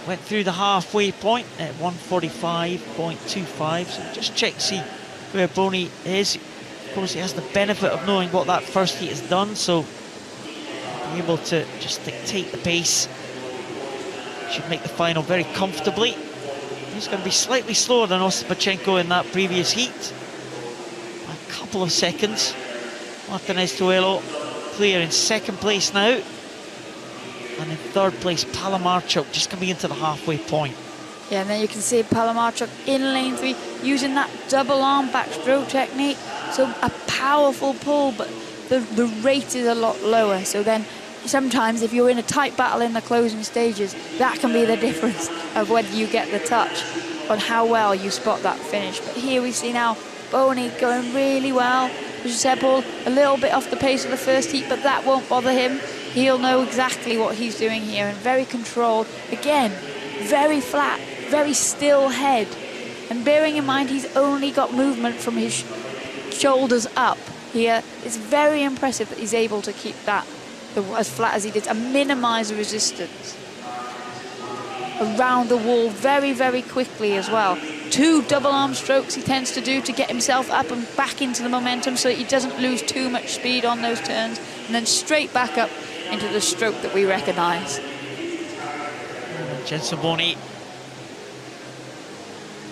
went through the halfway point at 1:45.25. So just check to see where Boni is. Of course, he has the benefit of knowing what that first heat has done, so be able to just dictate the pace. Should make the final very comfortably. He's going to be slightly slower than Ostapchenko in that previous heat. A couple of seconds. Martinez Tuelo clear in second place now. And in third place, Palamarchuk just coming into the halfway point. Yeah, and then you can see Palamarchuk in lane 3 using that double arm backstroke technique. So a powerful pull, but the rate is a lot lower. So then sometimes if you're in a tight battle in the closing stages, that can be the difference of whether you get the touch on how well you spot that finish. But here we see now Boni going really well. As you said, Paul, a little bit off the pace of the first heat, but that won't bother him. He'll know exactly what he's doing here, and very controlled. Again, very flat, very still head. And bearing in mind he's only got movement from his shoulders up here, it's very impressive that he's able to keep that as flat as he did and minimize the resistance around the wall very, very quickly as well. 2 double arm strokes he tends to do to get himself up and back into the momentum so that he doesn't lose too much speed on those turns, and then straight back up into the stroke that we recognize. Vincenzo Boni,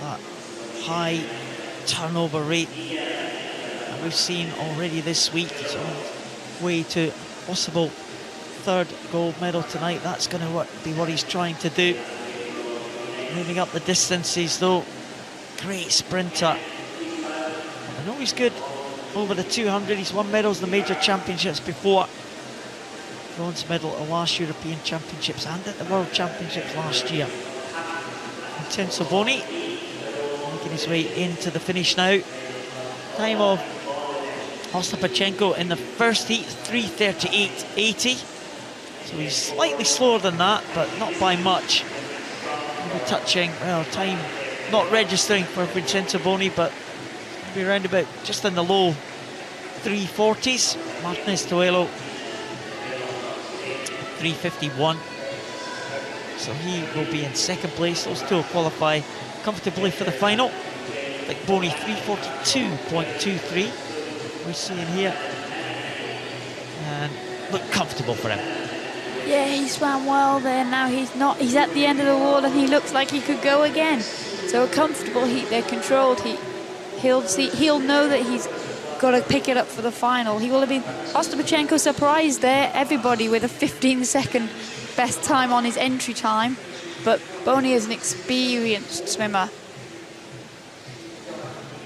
that high turnover rate that we've seen already this week, is on way to possible third gold medal tonight. That's going to be what he's trying to do. Moving up the distances though, great sprinter. I know he's good over the 200. He's won medals in the major championships before. Bronze medal at last European Championships and at the World Championships last year. Vincenzo Boni making his way into the finish now. Time of Ostapchenko in the first heat, 3:38.80. So he's slightly slower than that, but not by much. Maybe touching, well, time not registering for Vincenzo Boni, but maybe around about just in the low 340s. Martinez Tuelo 3:51. So he will be in second place. Those two will qualify comfortably for the final. Like Boni 3:42.23. We're seeing here, and look comfortable for him. Yeah, he swam well there. Now he's at the end of the wall and he looks like he could go again. So a comfortable heat there, controlled heat. He'll know that he's got to pick it up for the final. He will have been Ostapchenko surprised there, everybody with a 15-second best time on his entry time, but Boni is an experienced swimmer.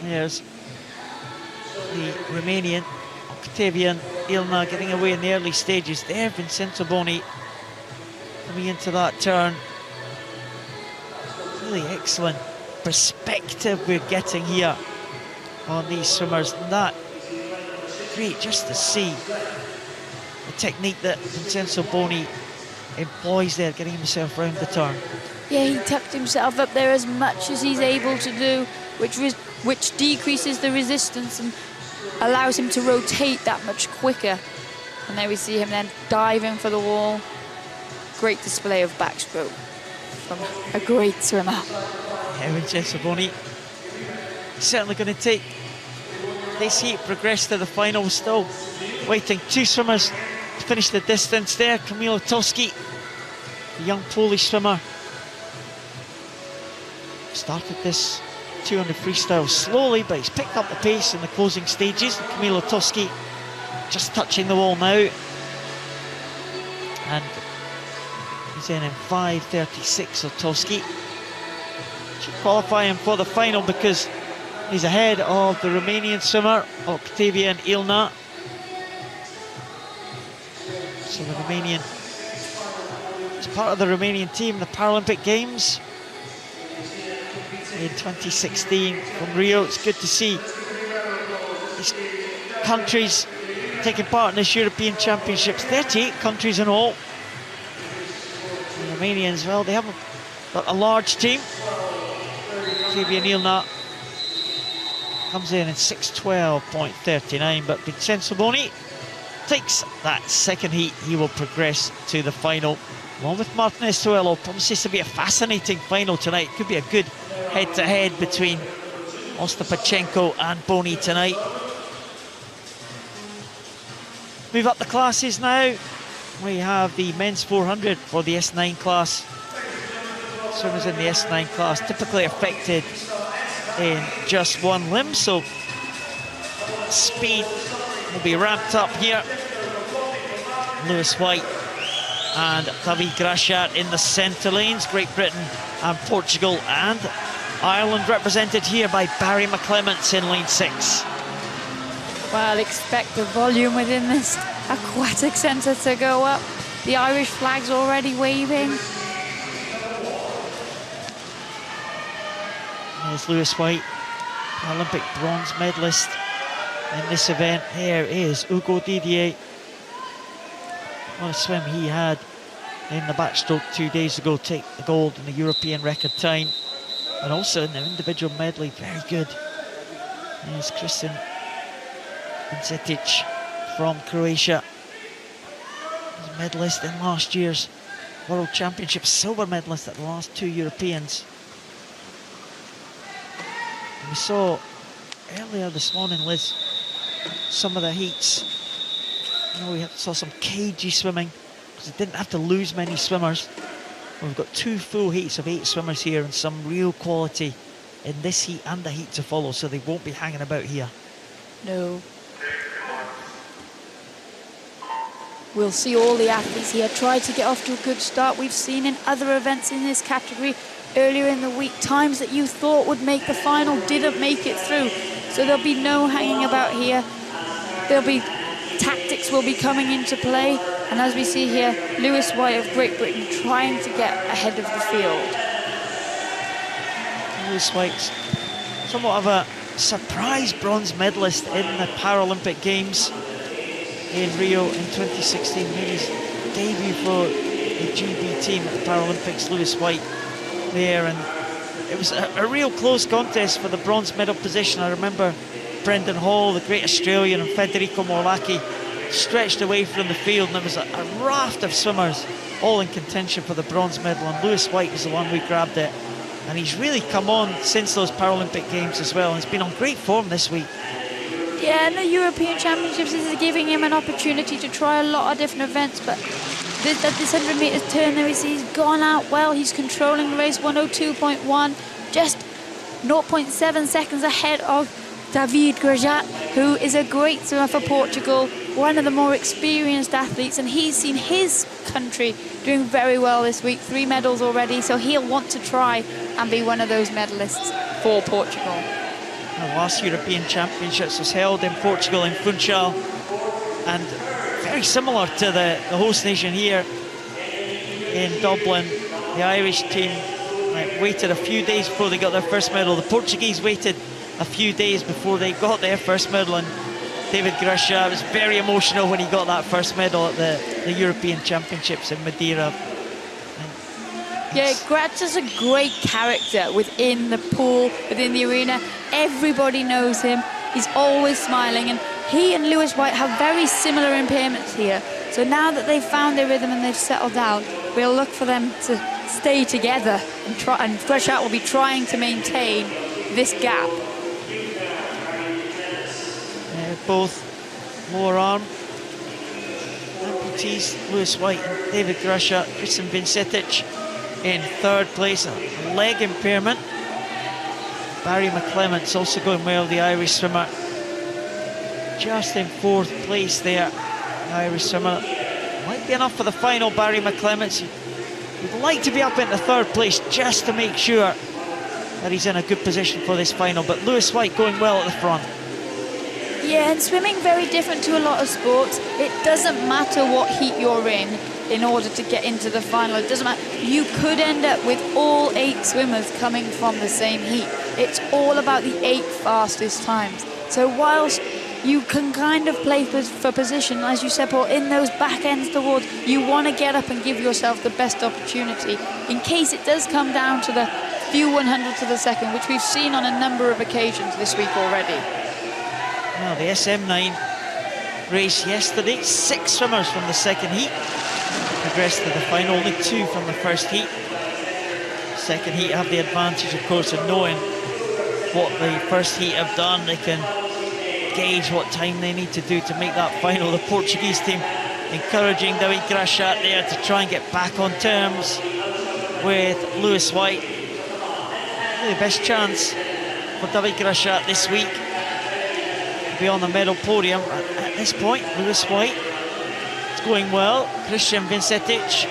There's the Romanian Octavian Ilna getting away in the early stages there. Vincenzo Boni coming into that turn. Really excellent perspective we're getting here on these swimmers. And that great just to see the technique that Vincenzo Boni employs there, getting himself round the turn. Yeah, he tucked himself up there as much as he's able to do, which decreases the resistance and allows him to rotate that much quicker. And there we see him then diving for the wall. Great display of backstroke from a great swimmer. Yeah, Vincenzo Boni certainly going to take this heat, progress to the final. Still waiting 2 swimmers to finish the distance there. Kamil Toski, the young Polish swimmer, started this 200 freestyle slowly, but he's picked up the pace in the closing stages. Kamil Toski just touching the wall now, and he's in 5:36. So Toski should qualify him for the final because he's ahead of the Romanian swimmer Octavian Ilna. So the Romanian, as part of the Romanian team, the Paralympic Games in 2016 from Rio. It's good to see these countries taking part in this European Championships. 38 countries in all. And Romanians, well, they haven't got a large team. Fabian Ilna comes in 6:12.39, but Vincenzo Boni takes that second heat. He will progress to the final, along with Martinez Toello. Promises to be a fascinating final tonight. Could be a good head-to-head between Ostapachenko and Boni tonight. Move up the classes now. We have the men's 400 for the S9 class. Swimmers in the S9 class typically affected in just one limb, so speed will be ramped up here. Lewis White and David Grachat in the centre lanes. Great Britain and Portugal and Ireland represented here by Barry McClements in lane 6. Well, expect the volume within this aquatic centre to go up. The Irish flag's already waving. There's Lewis White, Olympic bronze medalist in this event. Here is Hugo Didier. What a swim he had in the backstroke 2 days ago. Take the gold in the European record time. And also in the individual medley, very good. There's Christian Vincetic from Croatia. He's a medalist in last year's World Championships, silver medalist at the last 2 Europeans. And we saw earlier this morning, Liz, some of the heats. You know, we saw some cagey swimming because they didn't have to lose many swimmers. We've got 2 full heats of 8 swimmers here and some real quality in this heat and the heat to follow, so they won't be hanging about here. No. We'll see all the athletes here try to get off to a good start. We've seen in other events in this category earlier in the week, times that you thought would make the final didn't make it through. So there'll be no hanging about here. Tactics will be coming into play. And as we see here, Lewis White of Great Britain trying to get ahead of the field. Lewis White's somewhat of a surprise bronze medalist in the Paralympic Games in Rio in 2016. Made his debut for the GB team at the Paralympics. Lewis White there, and it was a real close contest for the bronze medal position. I remember Brendan Hall, the great Australian, and Federico Morlacchi stretched away from the field, and there was a raft of swimmers all in contention for the bronze medal, and Lewis White was the one who grabbed it. And he's really come on since those Paralympic Games as well, and he's been on great form this week. Yeah, and the European Championships is giving him an opportunity to try a lot of different events, but at this 100 metres turn there, he's gone out well. He's controlling the race, 102.1, just 0.7 seconds ahead of David Grachat, who is a great swimmer for Portugal, one of the more experienced athletes, and he's seen his country doing very well this week, 3 medals already, so he'll want to try and be one of those medalists for Portugal. The last European Championships was held in Portugal in Funchal, and very similar to the host nation here in Dublin. The Irish team waited a few days before they got their first medal. The Portuguese waited a few days before they got their first medal, and David Grachat was very emotional when he got that first medal at the European Championships in Madeira. Yeah, Grachat's a great character within the pool, within the arena. Everybody knows him. He's always smiling, and he and Lewis White have very similar impairments here. So now that they've found their rhythm and they've settled down, we'll look for them to stay together and try. And Grachat will be trying to maintain this gap. Both lower arm amputees, Lewis White and David Grachat. Christian Vincetic in 3rd place, a leg impairment. Barry McClements also going well, the Irish swimmer. Just in 4th place there, the Irish swimmer. Might be enough for the final, Barry McClements. He'd like to be up into 3rd place just to make sure that he's in a good position for this final, but Lewis White going well at the front. Yeah, and swimming very different to a lot of sports. It doesn't matter what heat you're in order to get into the final. It doesn't matter. You could end up with all 8 swimmers coming from the same heat. It's all about the 8 fastest times. So whilst you can kind of play for position, as you said, Paul, in those back ends towards, you want to get up and give yourself the best opportunity in case it does come down to the few 100ths of a second, which we've seen on a number of occasions this week already. Well, the SM9 race yesterday, 6 swimmers from the second heat progressed to the final, only 2 from the first heat. Second heat have the advantage, of course, of knowing what the first heat have done. They can gauge what time they need to do to make that final. The Portuguese team encouraging David Grachat there to try and get back on terms with Lewis White. Really the best chance for David Grachat this week to be on the medal podium. At this point, Lewis White, it's going well. Christian Vincetic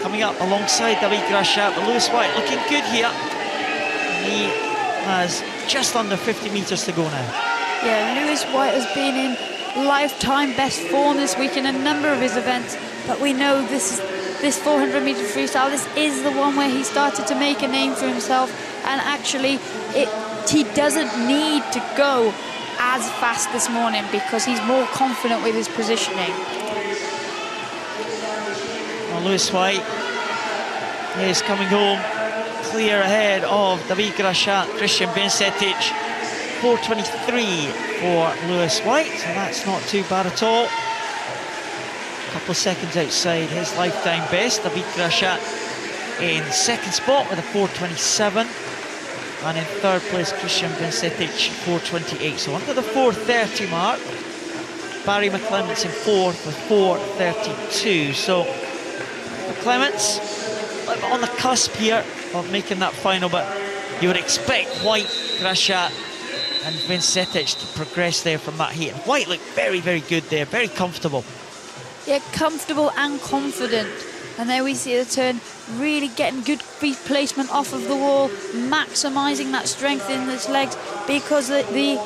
coming up alongside David Grachat, but Lewis White looking good here. He has just under 50 metres to go now. Yeah, Lewis White has been in lifetime best form this week in a number of his events, but we know this 400-metre freestyle, this is the one where he started to make a name for himself, and actually he doesn't need to go as fast this morning because he's more confident with his positioning. Well, Lewis White is coming home clear ahead of David Grachat, Christian Vincetic. 4:23 for Lewis White, so that's not too bad at all. A couple of seconds outside his lifetime best. David Grachat in second spot with a 4:27, and in third place Christian Vincetic 4:28. So under the 4:30 mark. Barry McClements in fourth with 4:32. So McClements on the cusp here of making that final, but you would expect White, Grachat and Vincetic to progress there from that heat. And White looked very, very good there, very comfortable. Yeah, comfortable and confident. And there we see the turn, really getting good feet placement off of the wall, maximising that strength in his legs, because the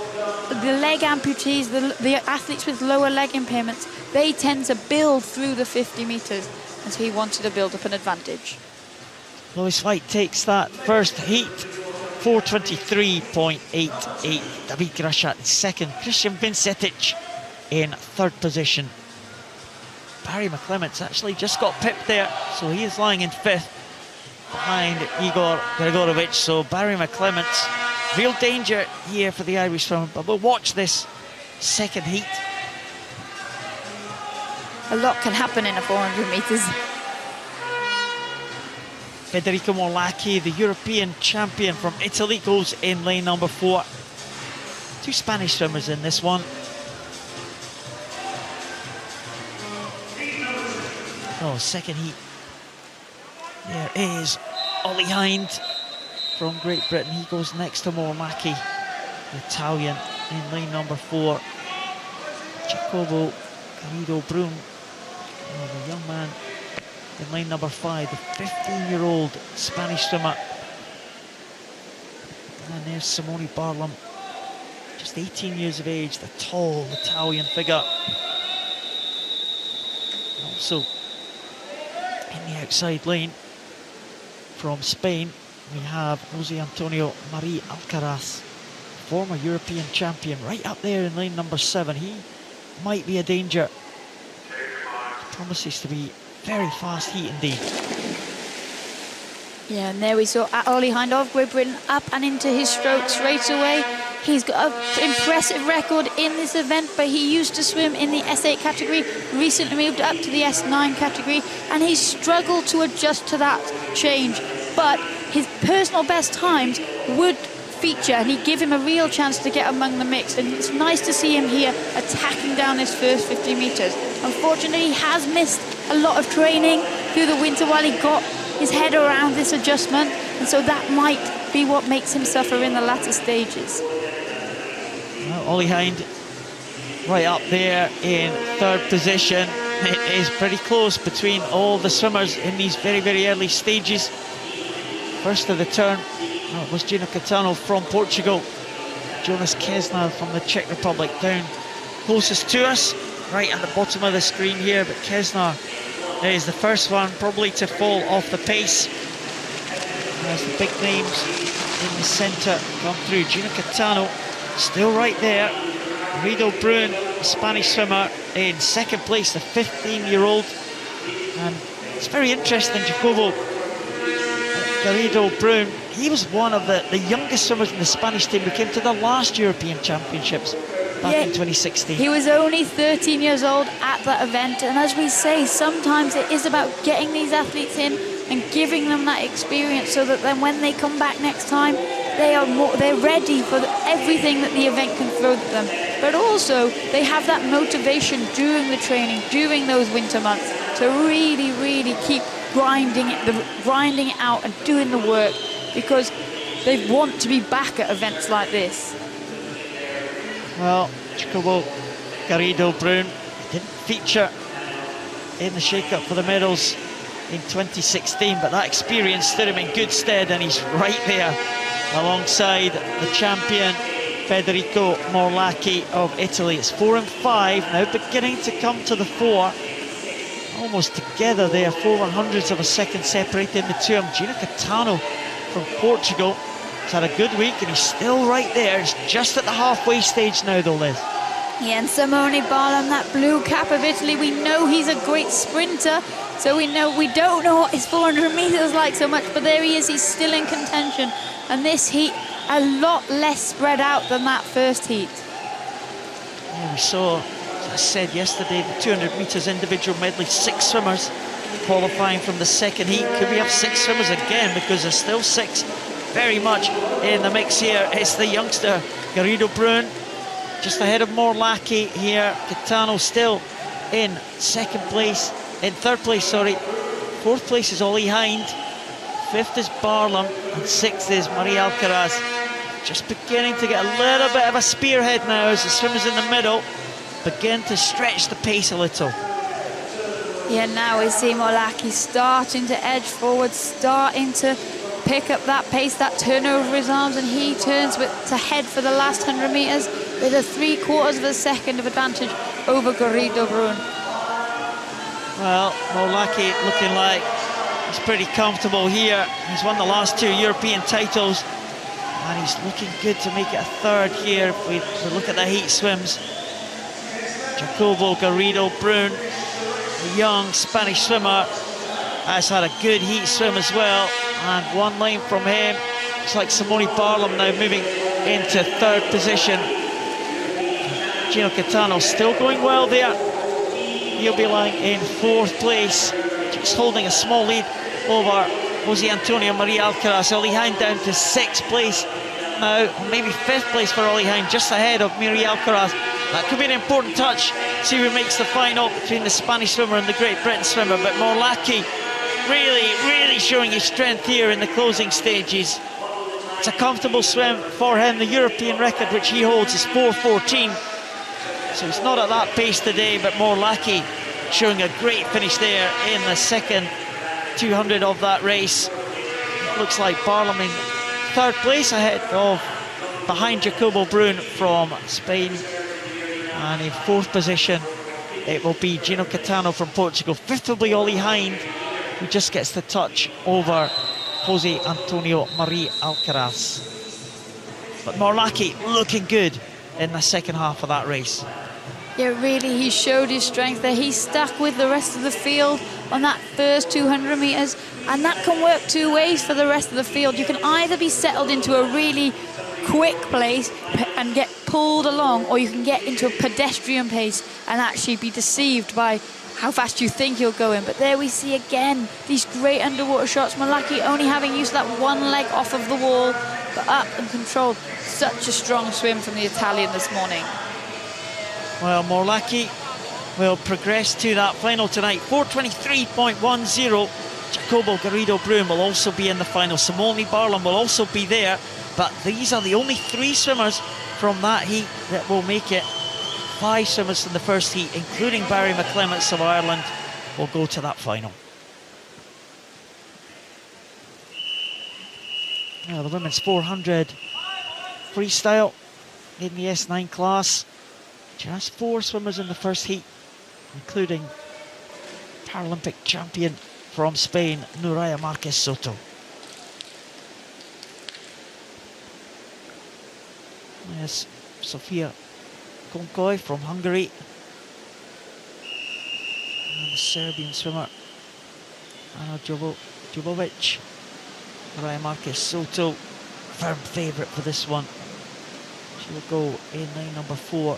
leg amputees, the athletes with lower leg impairments, they tend to build through the 50 metres, and so he wanted to build up an advantage. Lewis White takes that first heat, 4:23.88. David Grachat in second, Christian Vincetic in third position. Barry McClements actually just got pipped there, so he is lying in fifth behind Igor Grigorovic. So Barry McClements, real danger here for the Irish swimmer, but we'll watch this second heat. A lot can happen in a 400 metres. Federico Morlacchi, the European champion from Italy, goes in lane number 4. 2 Spanish swimmers in this one. Oh, second heat. There is Ollie Hind from Great Britain. He goes next to Morlacchi, the Italian, in lane number 4. Jacobo Garrido Brum, the young man, in lane number 5, the 15-year-old Spanish swimmer. And there's Simone Barlam, just 18 years of age, the tall Italian figure. And also in the outside lane from Spain, we have Jose Antonio Marie Alcaraz, former European champion, right up there in lane number 7. He might be a danger. He promises to be very fast heat indeed. Yeah, and there we saw Ollie Hind of Great Britain up and into his stroke straight away. He's got an impressive record in this event, but he used to swim in the S8 category, recently moved up to the S9 category, and he's struggled to adjust to that change. But his personal best times would feature, and he'd give him a real chance to get among the mix. And it's nice to see him here attacking down his first 50 metres. Unfortunately, he has missed a lot of training through the winter while he got his head around this adjustment, and so that might be what makes him suffer in the latter stages. Well, Ollie Hind right up there in third position. It is pretty close between all the swimmers in these very, very early stages. First of the turn was Gino Catano from Portugal. Jonas Kesner from the Czech Republic down closest to us, right at the bottom of the screen here. But Kesner is the first one probably to fall off the pace. As the big names in the centre come through. Gino Catano still right there. Guido Brun, the Spanish swimmer, in second place, the 15-year-old. And it's very interesting, Jacobo Garrido Brun, he was one of the youngest swimmers in the Spanish team who came to the last European Championships back in 2016. He was only 13 years old at that event, and as we say, sometimes it is about getting these athletes in and giving them that experience so that then when they come back next time, they're ready for everything that the event can throw at them. But also, they have that motivation during the training, during those winter months, to really, really keep grinding it out and doing the work, because they want to be back at events like this. Well, Jacobo Garrido Brun didn't feature in the shake-up for the medals in 2016, but that experience stood him in good stead, and he's right there alongside the champion Federico Morlacchi of Italy. It's 4 and 5 now, beginning to come to the 4. Almost together there, 4/100ths of a second separating the two of them. Gino Catano from Portugal has had a good week, and he's still right there. It's just at the halfway stage now, though, Liz. Yeah, and Simone Barlam, that blue cap of Italy, we know he's a great sprinter, so we don't know what his 400 metres like so much, but there he is, he's still in contention. And this heat, a lot less spread out than that first heat. Yeah, we saw, as I said yesterday, the 200 metres individual medley, 6 swimmers qualifying from the second heat. Could we have 6 swimmers again, because there's still 6 very much in the mix here. It's the youngster Garrido Brun, just ahead of Morlacchi here. Catano still in third place, sorry. Fourth place is Ollie Hind. Fifth is Barlam, and sixth is Marie Alcaraz. Just beginning to get a little bit of a spearhead now as the swimmers in the middle begin to stretch the pace a little. Yeah, now we see Morlacchi starting to edge forward, starting to pick up that pace, that turn over his arms, and he turns to head for the last 100 metres with a 3/4 of a second of advantage over Garrido Brun. Well, Morlacchi looking like he's pretty comfortable here. He's won the last 2 European titles, and he's looking good to make it a third here if we look at the heat swims. Jacobo Garrido Brun, the young Spanish swimmer, has had a good heat swim as well, and one lane from him. It's like Simone Barlam now moving into third position. Gino Catano still going well there. He'll be lying in fourth place, just holding a small lead over Jose Antonio Maria Alcaraz. Ollie Hind down to 6th place now, or maybe 5th place for Ollie Hind, just ahead of Maria Alcaraz. That could be an important touch, see who makes the final between the Spanish swimmer and the Great Britain swimmer. But Morlacchi really showing his strength here in the closing stages. It's a comfortable swim for him. The European record which he holds is 4:14. So he's not at that pace today, but Morlacchi showing a great finish there in the second 200 of that race. It looks like Barlam in third place behind Jacobo Brun from Spain. And in fourth position, it will be Gino Catano from Portugal. Fifth will be Ollie Hind, who just gets the touch over Jose Antonio Maria Alcaraz. But Morlacchi looking good in the second half of that race. Yeah, really, he showed his strength there. He stuck with the rest of the field on that first 200 metres, and that can work 2 ways for the rest of the field. You can either be settled into a really quick place and get pulled along, or you can get into a pedestrian pace and actually be deceived by how fast you think you're going. But there we see again these great underwater shots. Morlacchi only having used that one leg off of the wall, but up and controlled. Such a strong swim from the Italian this morning. Well, Morlacchi will progress to that final tonight. 4:23.10. Jacobo Garrido Brun will also be in the final. Simone Barlam will also be there. But these are the only 3 swimmers from that heat that will make it. 5 swimmers from the first heat, including Barry McClements of Ireland, will go to that final. Now the women's 400 freestyle. in the S9 class. Just 4 swimmers in the first heat, including Paralympic champion from Spain, Nuria Marquez Soto. Yes, Sofia Konkoy from Hungary. And the Serbian swimmer, Ana Jovovic. Nuria Marquez Soto, firm favourite for this one. She will go in lane number 4.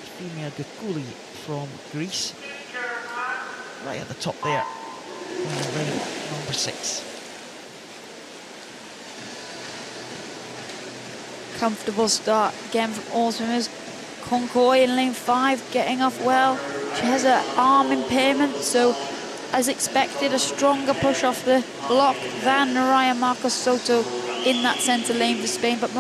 Efimia Gukuli from Greece. Right at the top there. And lane number 6. Comfortable start again from all swimmers. Konkoy in lane 5 getting off well. She has an arm impairment, so as expected, a stronger push off the block than Nuria Marquez Soto in that centre lane for Spain. But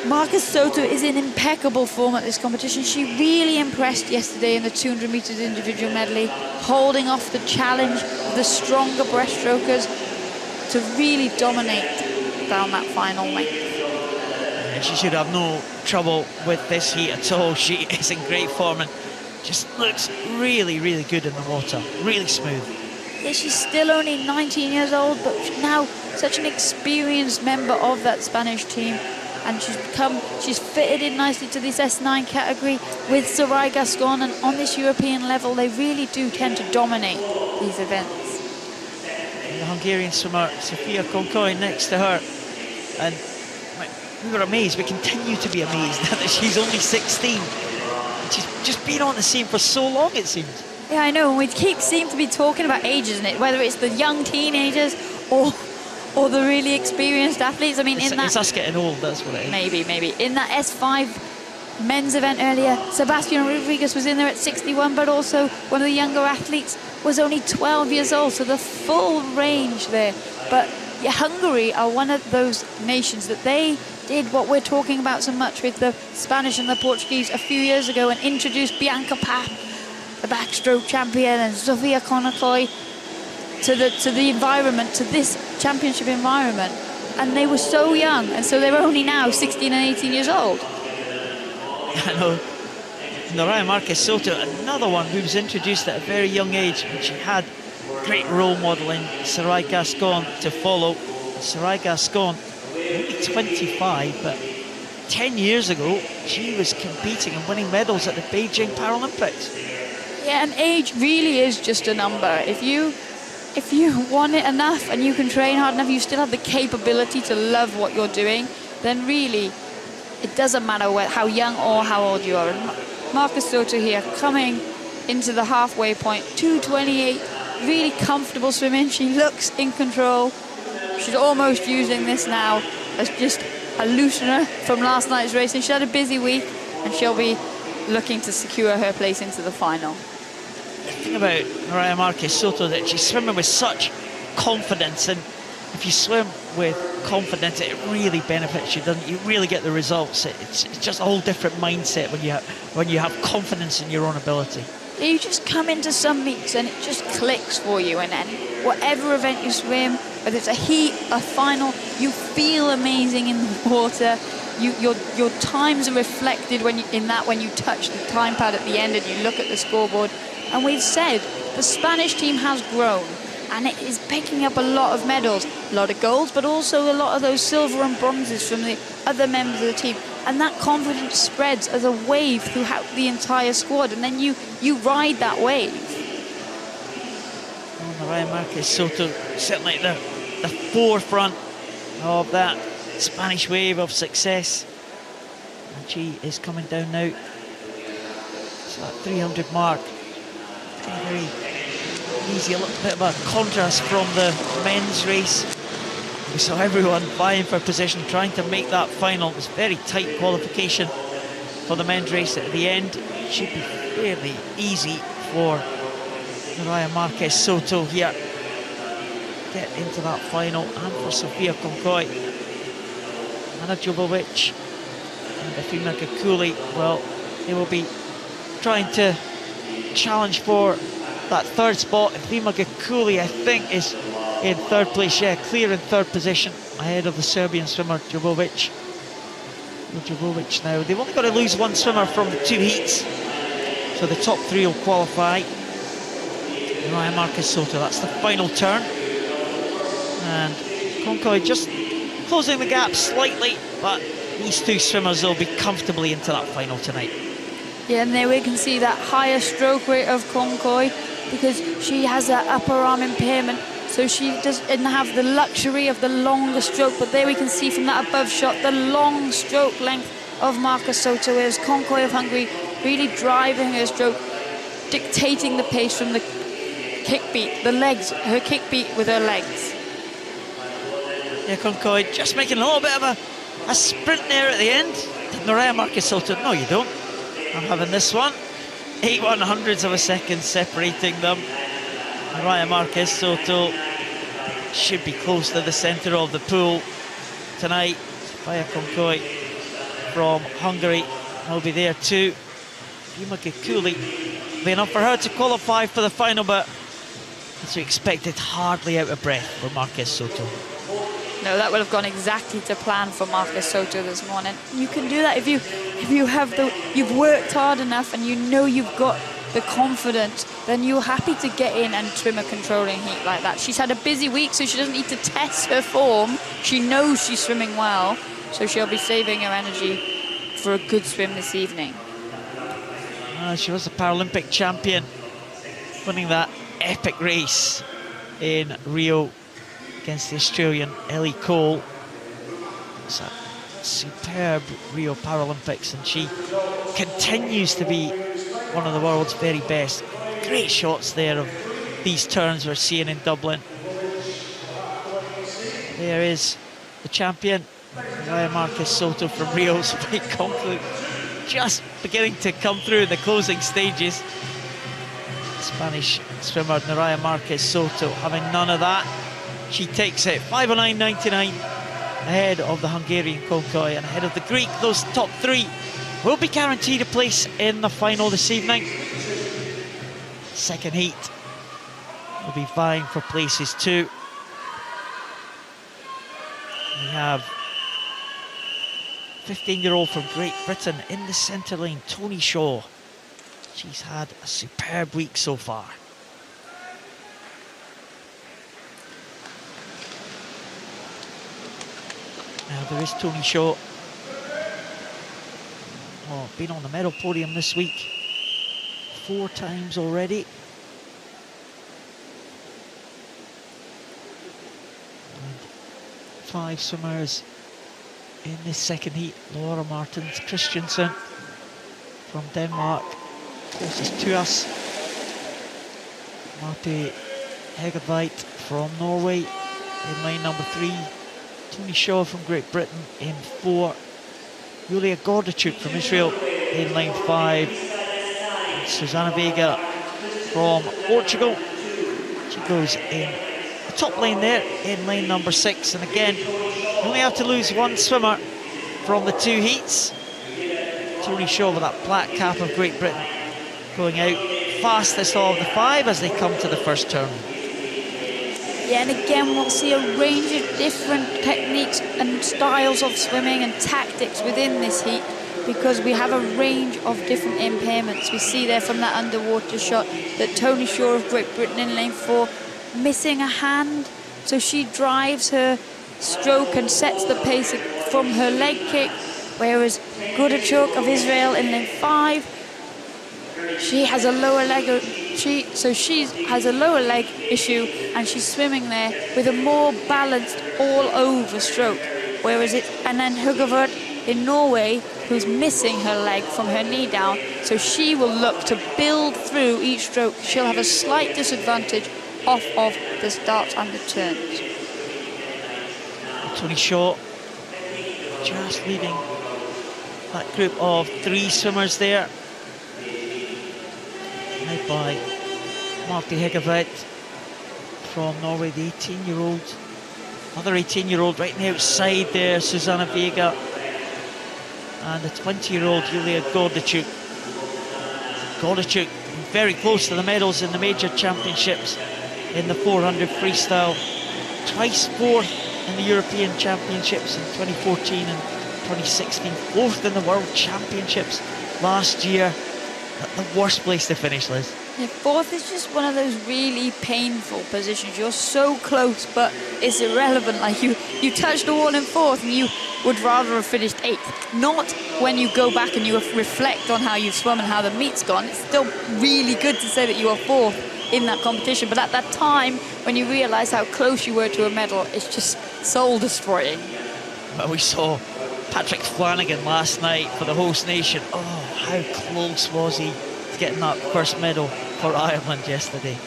Marquez Soto is in impeccable form at this competition. She really impressed yesterday in the 200 metres individual medley, holding off the challenge of the stronger breaststrokers to really dominate down that final length. And she should have no trouble with this heat at all. She is in great form and just looks really, really good in the water. Really smooth. Yeah, she's still only 19 years old, but now such an experienced member of that Spanish team. And she's fitted in nicely to this S9 category with Sarai Gascon, and on this European level, they really do tend to dominate these events. And the Hungarian swimmer, Sofia Konkoy, next to her. And we were amazed, we continue to be amazed that she's only 16. And she's just been on the scene for so long, it seems. Yeah, I know, and we seem to be talking about ages, isn't it? Whether it's the young teenagers or the really experienced athletes. I mean, it's us getting old, that's what it is. Maybe. In that S5 men's event earlier, Sebastian Rodriguez was in there at 61, but also one of the younger athletes was only 12 years old, so the full range there. But yeah, Hungary are one of those nations that they did what we're talking about so much with the Spanish and the Portuguese a few years ago, and introduced Bianca Papp, the backstroke champion, and Sofia Konkoy to the environment, to this championship environment. And they were so young, and so they're only now 16 and 18 years old. I know. Nuria Marquez Soto, another one who was introduced at a very young age, and she had great role modelling, Sarai Gascon, to follow. Sarai Gascon, only 25, but 10 years ago, she was competing and winning medals at the Beijing Paralympics. Yeah, and age really is just a number. If you want it enough and you can train hard enough, you still have the capability to love what you're doing, then really it doesn't matter how young or how old you are. And Marquez Soto here coming into the halfway point, 2:28, really comfortable swimming. She looks in control. She's almost using this now as just a loosener from last night's racing. She had a busy week, and she'll be looking to secure her place into the final. The thing about Nuria Marquez Soto, that she's swimming with such confidence, and if you swim with confidence, it really benefits you, doesn't it? You really get the results. It's just a whole different mindset when you have confidence in your own ability. You just come into some meets and it just clicks for you, and then whatever event you swim, whether it's a heat, a final, you feel amazing in the water. Your times are reflected when you touch the time pad at the end and you look at the scoreboard. And we've said the Spanish team has grown, and it is picking up a lot of medals, a lot of golds, but also a lot of those silver and bronzes from the other members of the team. And that confidence spreads as a wave throughout the entire squad, and then you ride that wave. Well, Nuria Marquez Soto certainly at the forefront of that Spanish wave of success. And she is coming down now. So that 300 mark. Very easy, a little bit of a contrast from the men's race. We saw everyone vying for position, trying to make that final. It was very tight qualification for the men's race at the end. It should be fairly easy for Nuria Marquez Soto here. Get into that final, and for Sofia Konkoy, Ana Jovovic and Efimia Gukuli, well, they will be trying to challenge for that third spot. Efimia Gukuli, I think, is in third place, clear in third position, ahead of the Serbian swimmer Jovovic. Djokovic now. They've only got to lose one swimmer from the 2 heats, so the top 3 will qualify. Ryan Marcus Soto, that's the final turn. And Concoy just closing the gap slightly, but these 2 swimmers will be comfortably into that final tonight. Yeah, and there we can see that higher stroke rate of Concoy because she has that upper arm impairment, so she doesn't have the luxury of the longer stroke. But there we can see from that above shot the long stroke length of Marcus Soto, whereas Concoy of Hungary really driving her stroke, dictating the pace from the kick beat, the legs, her kick beat with her legs. Yeah, Concoy just making a little bit of a sprint there at the end. Naraya Marcus Soto, no you don't. I'm having this one. 8/100ths of a second separating them. Naraya Marcus Soto should be close to the centre of the pool tonight. Sophia Concoy from Hungary will be there too. Yuma Kekuli be enough for her to qualify for the final, but as we expected, hardly out of breath for Marcus Soto. No, that would have gone exactly to plan for Marcus Soto this morning. You can do that if you have you've worked hard enough and you know you've got the confidence, then you're happy to get in and swim a controlling heat like that. She's had a busy week, so she doesn't need to test her form. She knows she's swimming well, so she'll be saving her energy for a good swim this evening. She was a Paralympic champion, winning that epic race in Rio against the Australian Ellie Cole. It's a superb Rio Paralympics, and she continues to be one of the world's very best. Great shots there of these turns we're seeing in Dublin. There is the champion, Ryan Marcus Soto from Rio's big conclude, just beginning to come through in the closing stages. Spanish swimmer Naraya Marcus Soto having none of that. She takes it 5:09.99 ahead of the Hungarian Concoy and ahead of the Greek. Those top 3 will be guaranteed a place in the final this evening. Second heat will be vying for places too. We have 15-year-old from Great Britain in the centre lane, Tony Shaw. She's had a superb week so far. Now there is Tony Shaw. Oh, been on the medal podium this week 4 times already. And 5 swimmers in this second heat. Laura Martins Christensen from Denmark, closest to us. Marte Hegertveit from Norway in lane number 3. Tony Shaw from Great Britain in 4. Julia Gordachuk from Israel in lane 5. And Susana Vega from Portugal. She goes in the top lane there in lane number 6. And again, you only have to lose one swimmer from the 2 heats. Tony Shaw with that black cap of Great Britain going out fastest of the 5 as they come to the first turn. Yeah, and again we'll see a range of different techniques and styles of swimming and tactics within this heat because we have a range of different impairments. We see there from that underwater shot that Tony Shaw of Great Britain in lane 4 missing a hand, so she drives her stroke and sets the pace from her leg kick, whereas Gordachuk of Israel in lane 5, she has a lower leg. She has a lower leg issue, and she's swimming there with a more balanced all-over stroke. Whereas and then Hugavert in Norway, who's missing her leg from her knee down, so she will look to build through each stroke. She'll have a slight disadvantage off of the starts and the turns. Tony Shaw just leading that group of 3 swimmers there, led by Marte Hegertveit from Norway, the 18-year-old. Other 18-year-old right on the outside there, Susana Vega, and the 20-year-old Julia Gordachuk. Gordachuk very close to the medals in the major championships in the 400 freestyle, twice 4th in the European Championships in 2014 and 2016, 4th in the World Championships last year. The worst place to finish, Liz. Yeah, 4th is just one of those really painful positions. You're so close, but it's irrelevant. Like you touched the wall in 4th, and you would rather have finished 8th. Not when you go back and you reflect on how you've swum and how the meet's gone. It's still really good to say that you were 4th in that competition. But at that time, when you realise how close you were to a medal, it's just soul-destroying. Well, we saw Patrick Flanagan last night for the host nation. Oh, how close was he to getting that first medal for Ireland yesterday?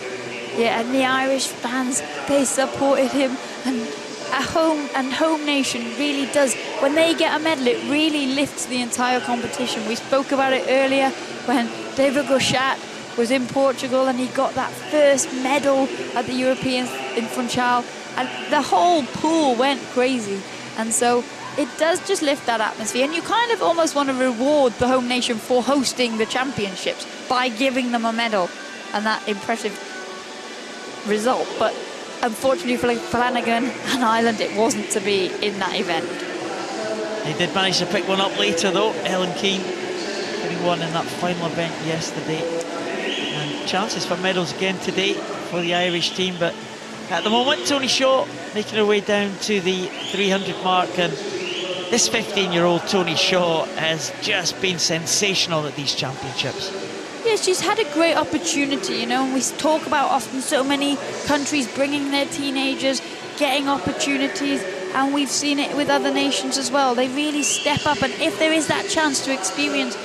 Yeah, and the Irish fans, they supported him, and home nation really does. When they get a medal, it really lifts the entire competition. We spoke about it earlier when David Gochat was in Portugal and he got that first medal at the Europeans in Funchal, and the whole pool went crazy. And so it does just lift that atmosphere, and you kind of almost want to reward the home nation for hosting the championships by giving them a medal and that impressive result. But unfortunately for Flanagan and Ireland, it wasn't to be in that event. He did manage to pick one up later though, Ellen Keane getting one in that final event yesterday. And chances for medals again today for the Irish team, but at the moment Tony Shaw making her way down to the 300 mark, and this 15-year-old Tony Shaw has just been sensational at these championships. Yeah, she's had a great opportunity, you know, and we talk about often so many countries bringing their teenagers, getting opportunities, and we've seen it with other nations as well. They really step up, and if there is that chance to experience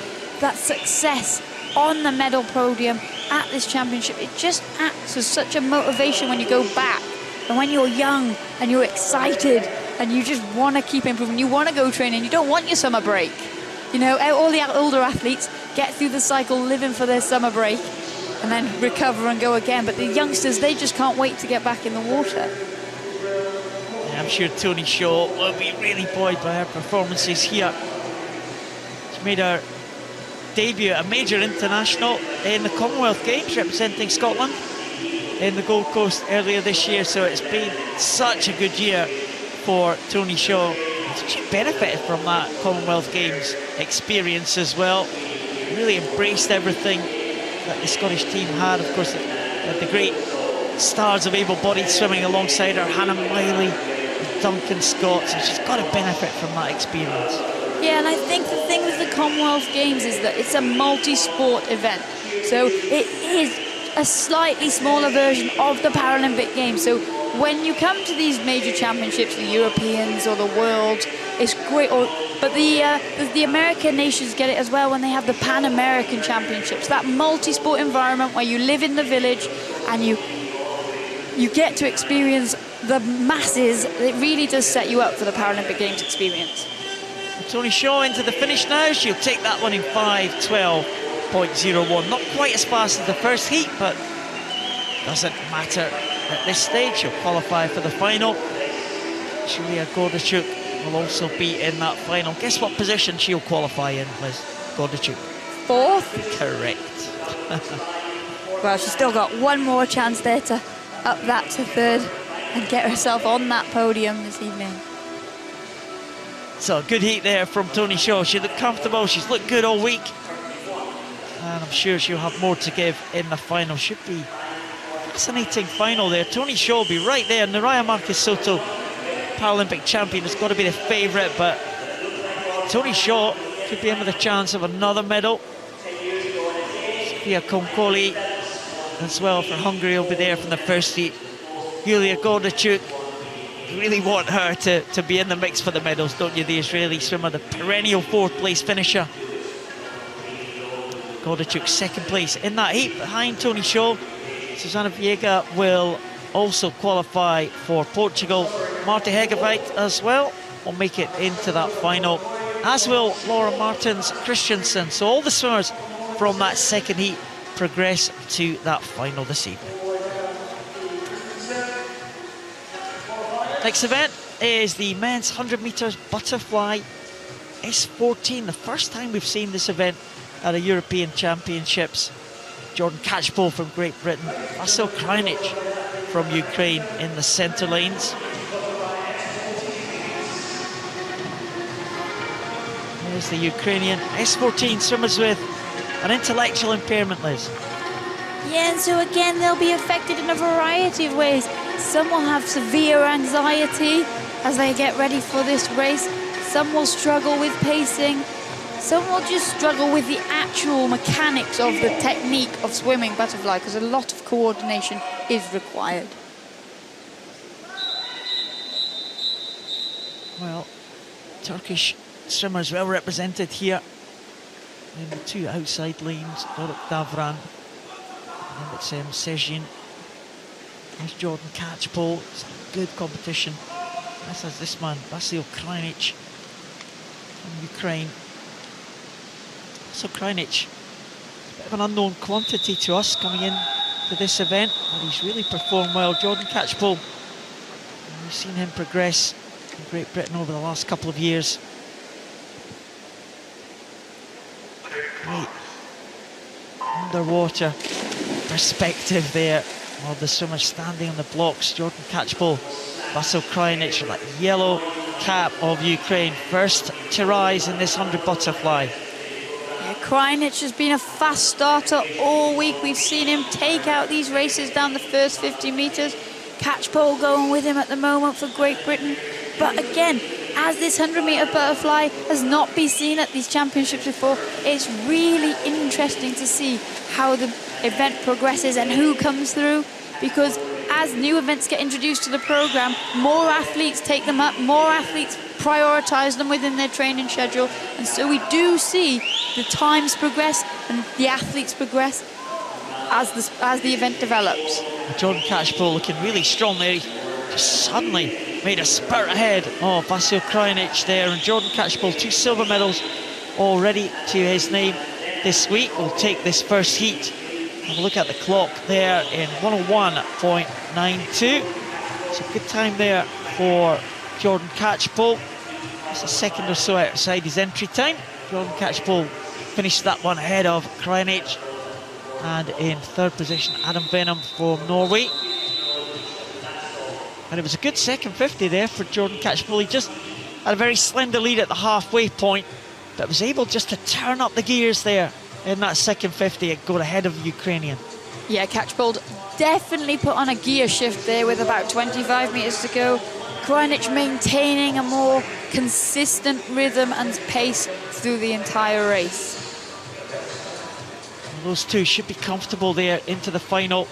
that success on the medal podium at this championship, it just acts as such a motivation when you go back. And when you're young and you're excited and you just want to keep improving, you want to go training, you don't want your summer break. You know, all the older athletes get through the cycle living for their summer break and then recover and go again. But the youngsters, they just can't wait to get back in the water. Yeah, I'm sure Tony Shaw will be really buoyed by her performances here. She made her debut at a major international in the Commonwealth Games representing Scotland in the Gold Coast earlier this year. So it's been such a good year for Tony Shaw. She benefited from that Commonwealth Games experience as well. Really embraced everything that the Scottish team had. Of course, the great stars of able-bodied swimming alongside her, Hannah Miley, Duncan Scott. So she's got to benefit from that experience. Yeah, and I think the thing with the Commonwealth Games is that it's a multi-sport event. So it is a slightly smaller version of the Paralympic Games. So when you come to these major championships, the Europeans or the Worlds, it's great. But the American nations get it as well when they have the Pan American Championships. That multi-sport environment where you live in the village and you get to experience the masses. It really does set you up for the Paralympic Games experience. Tony Shaw into the finish now. She'll take that one in 5:12.01. Not quite as fast as the first heat, but doesn't matter at this stage. She'll qualify for the final. Julia Gordachuk will also be in that final. Guess what position she'll qualify in, Liz? Gordachuk. 4th? Correct. Well, she's still got one more chance there to up that to 3rd and get herself on that podium this evening. So a good heat there from Tony Shaw. She looked comfortable. She's looked good all week. And I'm sure she'll have more to give in the final. Should be a fascinating final there. Tony Shaw will be right there. Naraya Marcus Soto, Paralympic champion, has got to be the favourite. But Tony Shaw could be in with a chance of another medal. Sophia Konkoli as well for Hungary will be there from the first heat. Julia Gordachuk. You really want her to be in the mix for the medals, don't you? The Israeli swimmer, the perennial 4th place finisher. Gordachuk 2nd place in that heat behind Tony Shaw. Susanna Viega will also qualify for Portugal. Marta Hegeveit as well will make it into that final, as will Laura Martins Christensen. So all the swimmers from that 2nd heat progress to that final this evening. Next event is the men's 100 metres butterfly S14. The first time we've seen this event at the European Championships. Jordan Catchpole from Great Britain, Vasil Krajnic from Ukraine in the centre lanes. There's the Ukrainian S14 swimmers with an intellectual impairment, Liz. Yeah, and so again, they'll be affected in a variety of ways. Some will have severe anxiety as they get ready for this race. Some will struggle with pacing. Some will just struggle with the actual mechanics of the technique of swimming butterfly, because a lot of coordination is required. Well, Turkish swimmers well represented here in the two outside lanes. Doruk Davran, and it's Sejin. There's Jordan Catchpole. It's a good competition. As is this man, Vasil Krajnic from Ukraine. So Krajnic, a bit of an unknown quantity to us coming in to this event, but he's really performed well. Jordan Catchpole, we've seen him progress in Great Britain over the last couple of years. Great underwater perspective there of the swimmers standing on the blocks. Jordan Catchpole, Vasil Krajnic, that yellow cap of Ukraine, first to rise in this 100 butterfly. Yeah, Krajnic has been a fast starter all week. We've seen him take out these races down the first 50 metres. Catchpole going with him at the moment for Great Britain. But again, as this 100-metre butterfly has not been seen at these championships before, it's really interesting to see how the event progresses and who comes through, because as new events get introduced to the programme, more athletes take them up, more athletes prioritise them within their training schedule, and so we do see the times progress and the athletes progress as the event develops. Jordan Catchpole looking really strong there. He just suddenly made a spurt ahead. Oh, Vasil Krajnic there, and Jordan Catchpole, 2 silver medals already to his name this week. Will take this first heat. Have a look at the clock there in 101.92. It's a good time there for Jordan Catchpole. It's a second or so outside his entry time. Jordan Catchpole finished that one ahead of Krajnic. And in third position, Adam Venom from Norway. And it was a good second 50 there for Jordan Catchpole. He just had a very slender lead at the halfway point, but was able just to turn up the gears there in that second 50 and go ahead of the Ukrainian. Yeah, Catchpole definitely put on a gear shift there with about 25 metres to go. Krajnic maintaining a more consistent rhythm and pace through the entire race. Well, those two should be comfortable there into the final.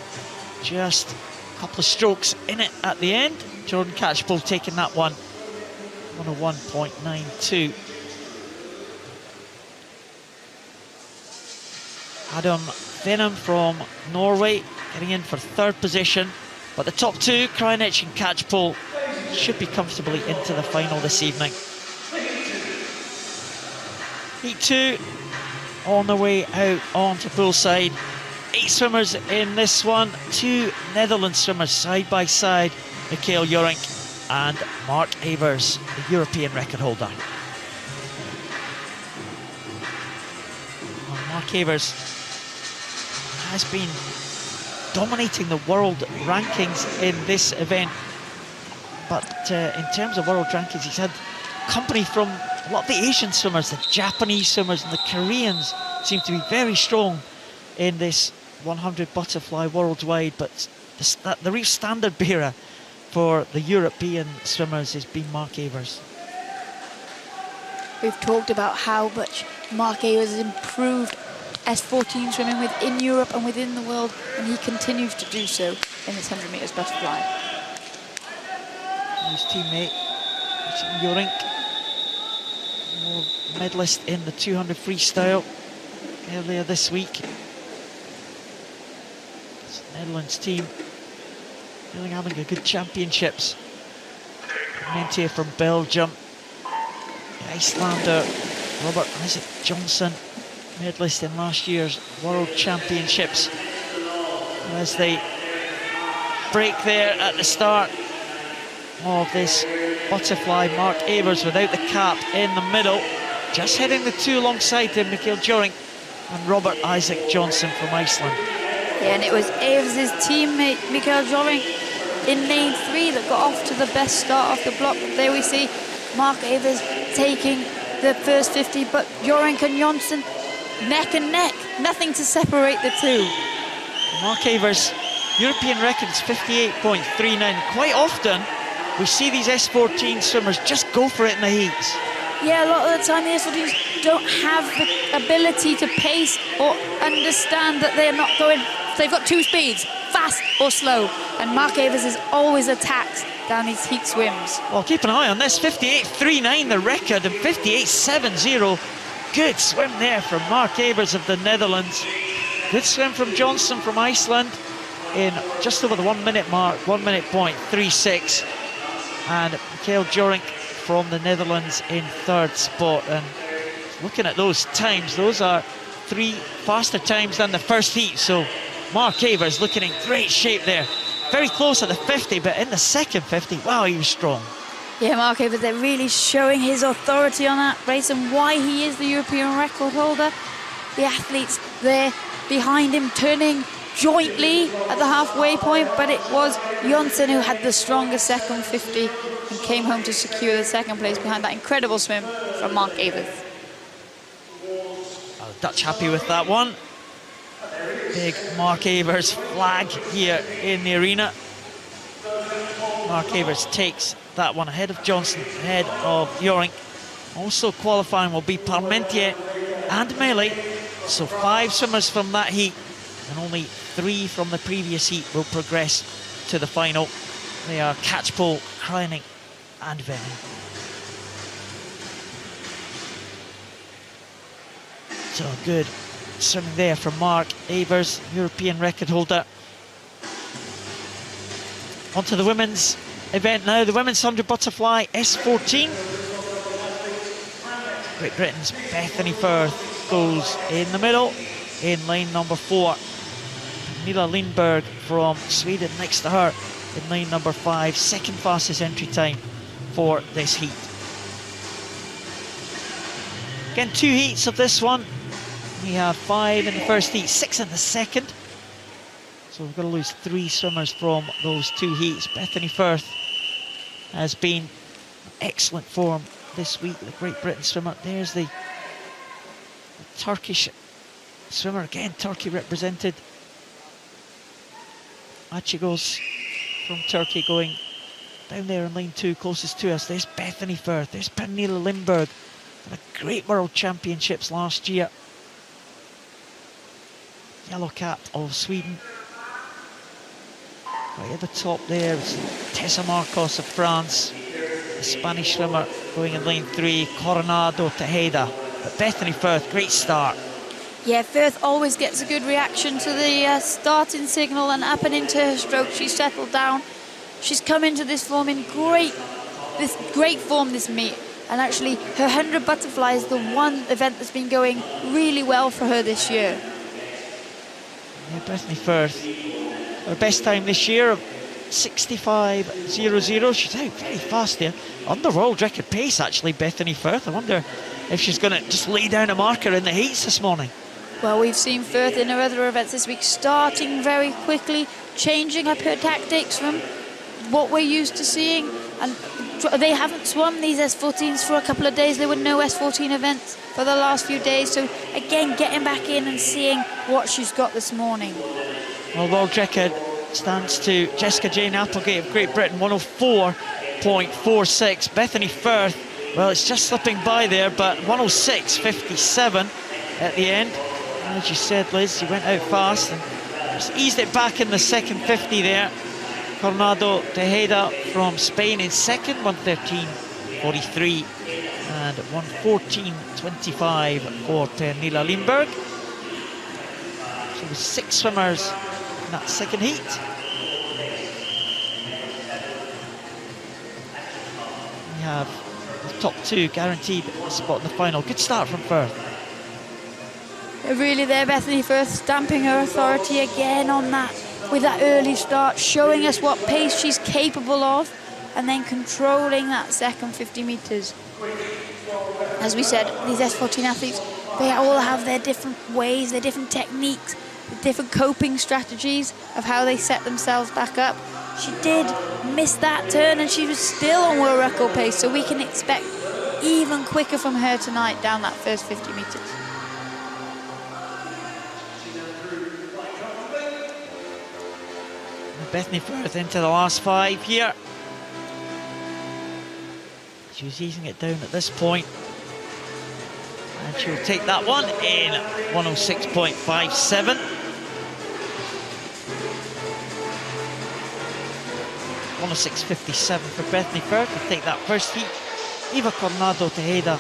Just a couple of strokes in it at the end. Jordan Catchpole taking that one, 101.92. Adam Venom from Norway getting in for third position, but the top two, Krajnic and Catchpole, should be comfortably into the final this evening. Heat 2 on the way out onto poolside. 8 swimmers in this one, 2 Netherlands swimmers side by side, Mikhail Jurink and Mark Evers, the European record holder. Well, Mark Evers has been dominating the world rankings in this event, but in terms of world rankings, he's had company from a lot of the Asian swimmers. The Japanese swimmers and the Koreans seem to be very strong in this 100 butterfly worldwide, but the real standard bearer for the European swimmers has been Mark Evers. We've talked about how much Mark Evers has improved S14 swimming within Europe and within the world, and he continues to do so in this 100 metres butterfly. His teammate, Jurink, medalist in the 200 freestyle earlier this week. It's the Netherlands team really having a good championships. Mentia from Belgium, the Icelander Robert Isaac Johnson, medalist in last year's World Championships. As they break there at the start of this butterfly, Mark Evers without the cap in the middle, just heading the two alongside him, Mikhail Jurink and Robert Isaac Johnson from Iceland. Yeah, and it was Evers' teammate Mikhail Jurink in lane 3 that got off to the best start off the block. There we see Mark Evers taking the first 50, but Jorink and Jonsson neck and neck, nothing to separate the two. Mark Evers' European record is 58.39. Quite often we see these S14 swimmers just go for it in the heats. Yeah, a lot of the time the S14s don't have the ability to pace or understand that they're not going, they've got two speeds, fast or slow, and Mark Evers is always attacked down these heat swims. Well, keep an eye on this, 58.39 the record and 58.70. Good swim there from Mark Evers of the Netherlands. Good swim from Jonsson from Iceland in just over the 1 minute mark, 1 minute point 36. And Mikael Jorink from the Netherlands in third spot. And looking at those times, those are 3 faster times than the first heat. So Mark Evers looking in great shape there. Very close at the 50, but in the second 50, wow, he was strong. Yeah, Mark Evers, they're really showing his authority on that race and why he is the European record holder. The athletes there behind him turning jointly at the halfway point, but it was Jonsson who had the strongest second 50 and came home to secure the second place behind that incredible swim from Mark Evers. The Dutch happy with that one. Big Mark Evers flag here in the arena. Mark Evers takes that one ahead of Jonsson, ahead of Jorink. Also qualifying will be Parmentier and Melee. So 5 swimmers from that heat and only 3 from the previous heat will progress to the final. They are Catchpole, Kreining and Venning. So good swimming there from Mark Evers, European record holder. On to the women's event now, the women's 100 butterfly S14. Great Britain's Bethany Firth goes in the middle, in lane number 4. Nila Lindberg from Sweden next to her in lane number 5, second fastest entry time for this heat. Again, 2 heats of this one. We have 5 in the first heat, 6 in the second. So we've got to lose 3 swimmers from those 2 heats. Bethany Firth has been in excellent form this week, the Great Britain swimmer. There's the Turkish swimmer, again, Turkey represented. Achigos from Turkey going down there in lane 2, closest to us. There's Bethany Firth, there's Pernilla Lindberg. Had a great World Championships last year. Yellow cap of Sweden. Right at the top there is Tessa Marcos of France. The Spanish swimmer going in lane 3, Coronado Tejeda. But Bethany Firth, great start. Yeah, Firth always gets a good reaction to the starting signal and up and into her stroke. She's settled down. She's come into this form in great form this meet. And actually, her 100 butterfly is the one event that's been going really well for her this year. Yeah, Bethany Firth, her best time this year of 65.00. She's out very fast there. Under world record pace, actually, Bethany Firth. I wonder if she's going to just lay down a marker in the heats this morning. Well, we've seen Firth in her other events this week starting very quickly, changing up her tactics from what we're used to seeing. And they haven't swum these S14s for a couple of days. There were no S14 events for the last few days. So again, getting back in and seeing what she's got this morning. Well, world record stands to Jessica Jane Applegate of Great Britain, 104.46. Bethany Firth, well, it's just slipping by there, but 106.57 at the end. And as you said, Liz, he went out fast and just eased it back in the second 50 there. Coronado Tejeda from Spain in second, 113.43 and 114.25 for Pernilla Lindberg. So with 6 swimmers in that second heat. We have the top 2 guaranteed a spot in the final. Good start from Firth. Really there, Bethany Firth stamping her authority again on that, with that early start, showing us what pace she's capable of, and then controlling that second 50 metres. As we said, these S14 athletes, they all have their different ways, their different techniques, different coping strategies of how they set themselves back up. She did miss that turn and she was still on world record pace, so we can expect even quicker from her tonight down that first 50 metres. Bethany Firth into the last 5 here. She's easing it down at this point. And she'll take that one in 106.57. 106.57 for Bethany Firth to take that first heat. Eva Coronado Tejeda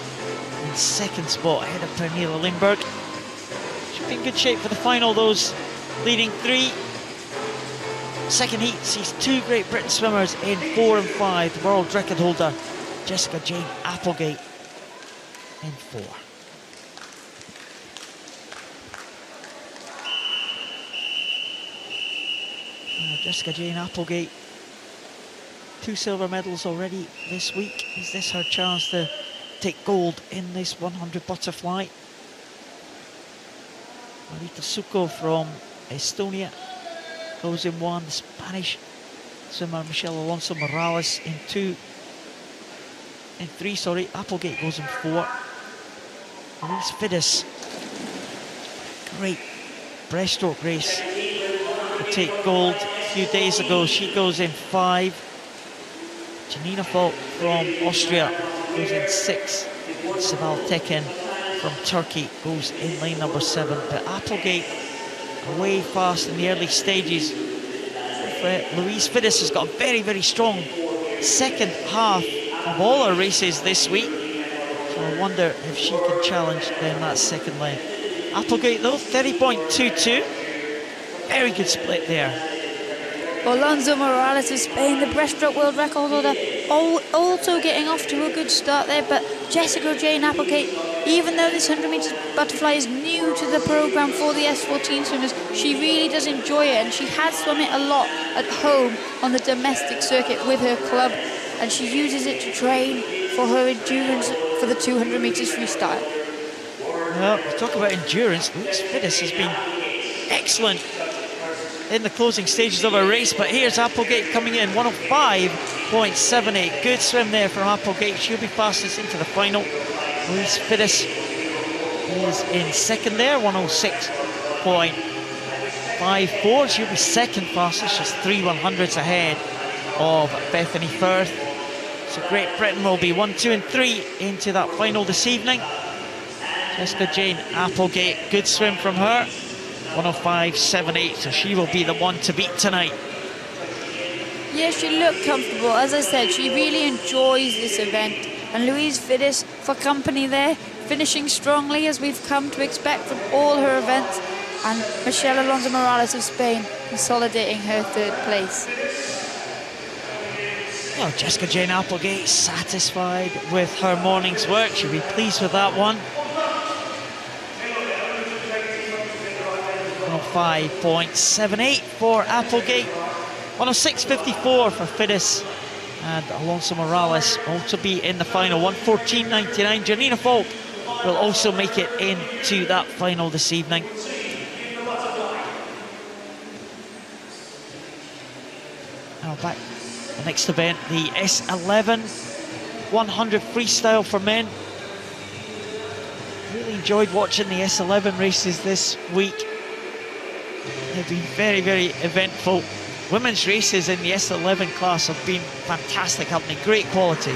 in second spot ahead of Pernilla Lindberg. Should be in good shape for the final, those leading three. Second heat sees two Great Britain swimmers in 4 and 5. The world record holder Jessica Jane Applegate in 4. Jessica Jane Applegate, 2 silver medals already this week. Is this her chance to take gold in this 100 butterfly? Marita Suko from Estonia goes in 1. The Spanish swimmer Michelle Alonso Morales in 3. Applegate goes in 4. Louise Fides, great breaststroke race to take gold a few days ago. She goes in 5. Janina Falk from Austria goes in 6. Sibel Tekin from Turkey goes in lane number 7. But Applegate away fast in the early stages. Louise Fides has got a very, very strong second half of all her races this week. So I wonder if she can challenge then that second lane. Applegate though, 30.22. Very good split there. Alonso Morales of Spain, the breaststroke world record holder, also getting off to a good start there. But Jessica Jane Applegate, even though this 100 metres butterfly is new to the programme for the S14 swimmers, she really does enjoy it, and she has swum it a lot at home on the domestic circuit with her club, and she uses it to train for her endurance for the 200 metres freestyle. Well, talk about endurance. Louise Fides has been excellent in the closing stages of her race, but here's Applegate coming in, 105.78. Good swim there from Applegate. She'll be fastest into the final. Louise Fides is in second there, 106.54. She'll be second fastest, just 3 100ths ahead of Bethany Firth. So Great Britain will be 1, 2 and 3 into that final this evening. Jessica Jane Applegate, good swim from her, 105.78, so she will be the one to beat tonight. Yeah, she looked comfortable. As I said, she really enjoys this event. And Louise Fides for company there, finishing strongly as we've come to expect from all her events. And Michelle Alonso Morales of Spain consolidating her 3rd place. Well, Jessica Jane Applegate satisfied with her morning's work. She'll be pleased with that one. 105.78 for Applegate. 106.54 for Fides. And Alonso Morales also be in the final. 114.99. Janina Falk will also make it into that final this evening. Now back the next event, the S11 100 freestyle for men. Really enjoyed watching the S11 races this week. They've been very, very eventful. Women's races in the S11 class have been fantastic, haven't they? Great quality.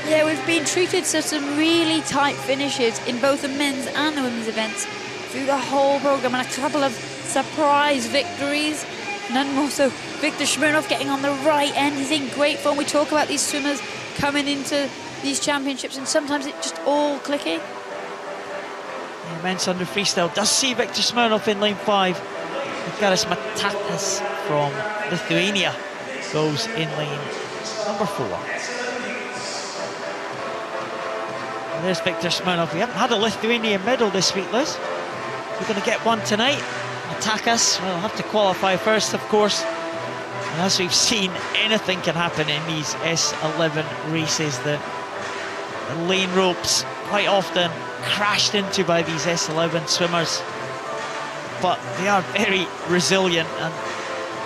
Yeah, we've been treated to some really tight finishes in both the men's and the women's events through the whole programme, and a couple of surprise victories. None more so Viktor Smirnov getting on the right end. He's in great form. We talk about these swimmers coming into these championships and sometimes it's just all clicking. The men's 100 freestyle does see Viktor Smirnov in lane 5. Garis Matakas from Lithuania goes in lane number 4. And there's Viktor Smirnov. We haven't had a Lithuanian medal this week, Liz. We're going to get one tonight. Matakas will have to qualify first, of course. And as we've seen, anything can happen in these S11 races. The lane ropes quite often crashed into by these S11 swimmers. But they are very resilient, and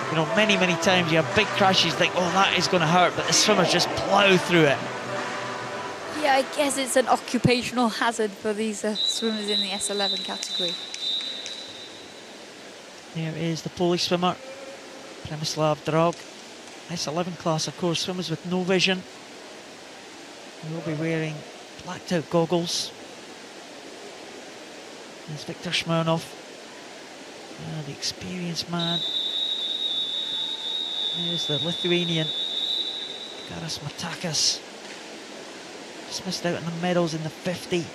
you know, many times you have big crashes, think, oh, that is going to hurt, but the swimmers just plough through it. Yeah, I guess it's an occupational hazard for these swimmers in the S11 category. There is the Polish swimmer, Przemysław Drog. S11 class, of course, swimmers with no vision. He will be wearing blacked out goggles. There's Viktor Smirnov, the experienced man. There's the Lithuanian, Garas Matakas. Just missed out on the medals in the 50.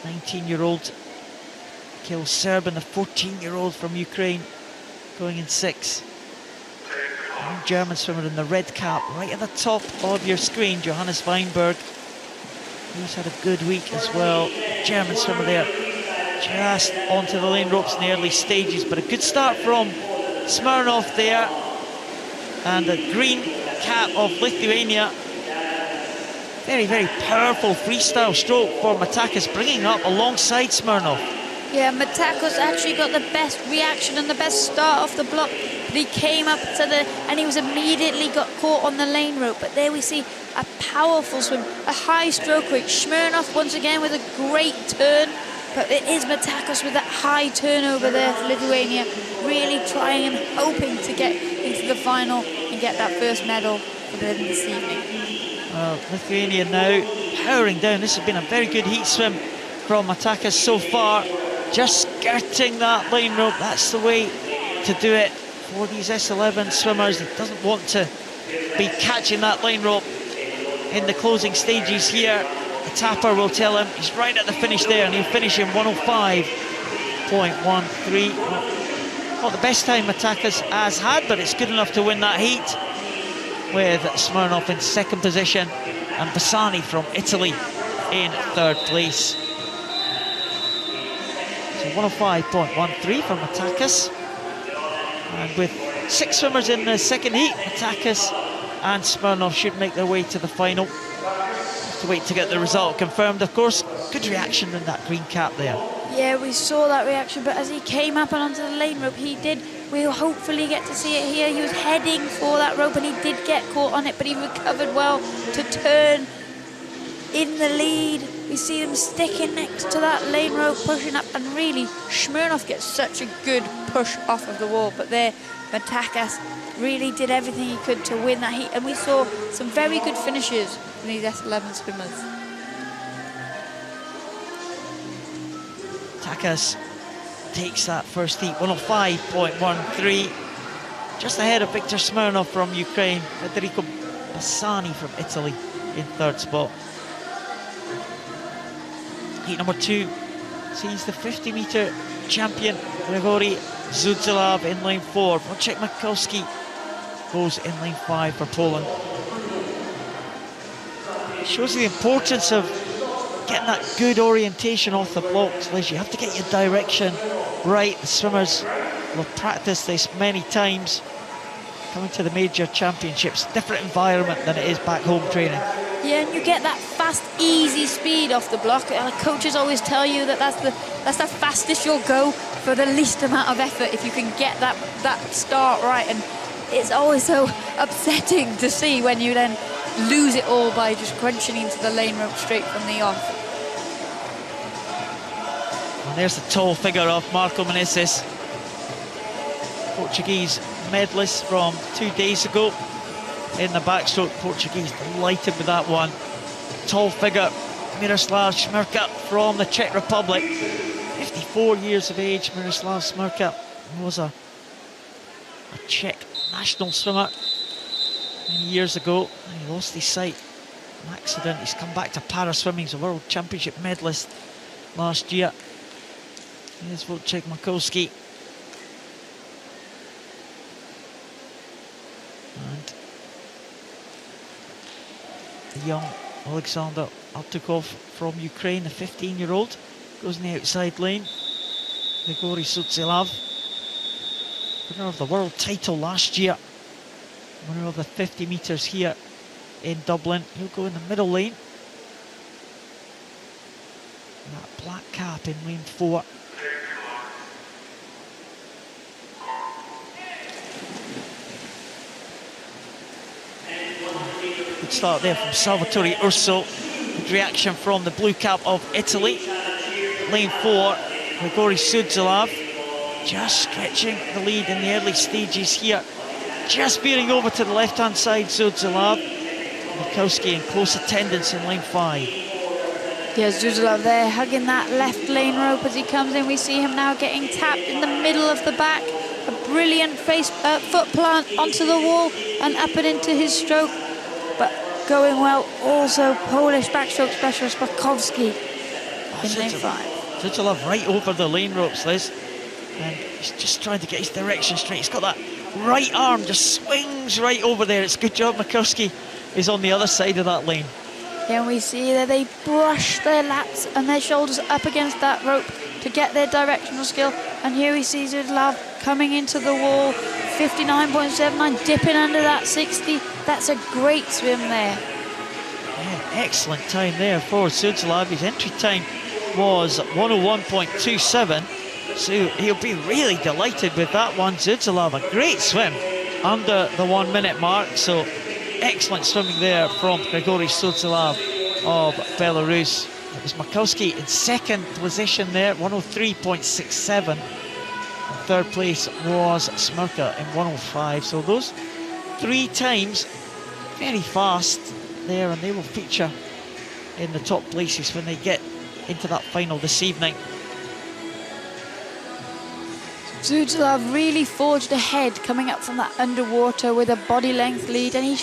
19-year-old Kirill Serbin, the 14-year-old from Ukraine, going in 6. And German swimmer in the red cap, right at the top of your screen, Johannes Weinberg. He's had a good week as well. German swimmer there, just onto the lane ropes in the early stages, but a good start from Smirnov there. And the green cap of Lithuania. Very, very powerful freestyle stroke for Matakas, bringing up alongside Smirnov. Yeah, Matakas actually got the best reaction and the best start off the block. But he came up to and he was immediately got caught on the lane rope. But there we see a powerful swim, a high stroke rate. Smirnov once again with a great turn. But it is Matakas with that high turnover there for Lithuania, really trying and hoping to get into the final and get that first medal for them this evening. Well, Lithuania now powering down. This has been a very good heat swim from Matakas so far. Just skirting that lane rope. That's the way to do it for these S11 swimmers. He doesn't want to be catching that lane rope in the closing stages here. The tapper will tell him he's right at the finish there, and he'll finish in 105.13. Not the best time Matakas has had, but it's good enough to win that heat, with Smirnov in second position and Bassani from Italy in third place. So 105.13 for Matakas. And with 6 swimmers in the second heat, Matakas and Smirnov should make their way to the final. Have to wait to get the result confirmed, of course. Good reaction in that green cap there. Yeah, we saw that reaction, but as he came up and onto the lane rope, we'll hopefully get to see it here. He was heading for that rope and he did get caught on it, but he recovered well to turn in the lead. We see him sticking next to that lane rope, pushing up, and really, Smirnov gets such a good push off of the wall, but there, Matakas really did everything he could to win that heat, and we saw some very good finishes from these S11 swimmers. Matakas takes that first heat, 105.13, just ahead of Viktor Smirnov from Ukraine, Federico Bassani from Italy in third spot. Heat number 2 sees the 50-metre champion Grigory Zudzilav in lane 4. Wojciech Makowski goes in lane 5 for Poland. It shows you the importance of getting that good orientation off the blocks, Liz. You have to get your direction right. The swimmers will practice this many times. Coming to the major championships, different environment than it is back home training. Yeah, and you get that fast, easy speed off the block. And the coaches always tell you that that's the fastest you'll go for the least amount of effort if you can get that start right. And it's always so upsetting to see when you then lose it all by just crunching into the lane rope straight from the off. And there's the tall figure of Marco Menezes, Portuguese medalist from 2 days ago in the backstroke. Portuguese delighted with that one. Tall figure, Miroslav Šmirka from the Czech Republic. 54 years of age, Miroslav Šmirka was a Czech national swimmer many years ago. He lost his sight in an accident. He's come back to para-swimming. He's a world championship medalist last year. Here's Wojciech Makowski. And the young Alexander Artukov from Ukraine, the 15-year-old, goes in the outside lane. Grigory Zudzilav, winner of the world title last year, winner of the 50 metres here in Dublin. He'll go in the middle lane. That black cap in lane 4. Good start there from Salvatore Urso, Good reaction from the blue cap of Italy. Lane 4, Grigori Sudzilov, just stretching the lead in the early stages here. Just veering over to the left-hand side, Sudzilov. Mikowski in close attendance in lane 5. Yeah, Zuzulov there hugging that left lane rope as he comes in. We see him now getting tapped in the middle of the back. A brilliant foot plant onto the wall and up and into his stroke. But going well, also Polish backstroke specialist Bakowski in lane 5. Zuzulov right over the lane ropes, Liz. And he's just trying to get his direction straight. He's got that right arm, just swings right over there. It's a good job Mikowski is on the other side of that lane. Yeah, and we see that they brush their lats and their shoulders up against that rope to get their directional skill. And here we see Zuzulov coming into the wall, 59.79, dipping under that 60. That's a great swim there. Yeah, excellent time there for Zuzulov. His entry time was 101.27, so he'll be really delighted with that one. Zuzulov, a great swim under the 1 minute mark, so excellent swimming there from Grigori Sudzilov of Belarus. It was Makowski in second position there, 103.67. And third place was Smirka in 105. So those 3 times very fast there, and they will feature in the top places when they get into that final this evening. Zuzulov really forged ahead coming up from that underwater with a body length lead, and he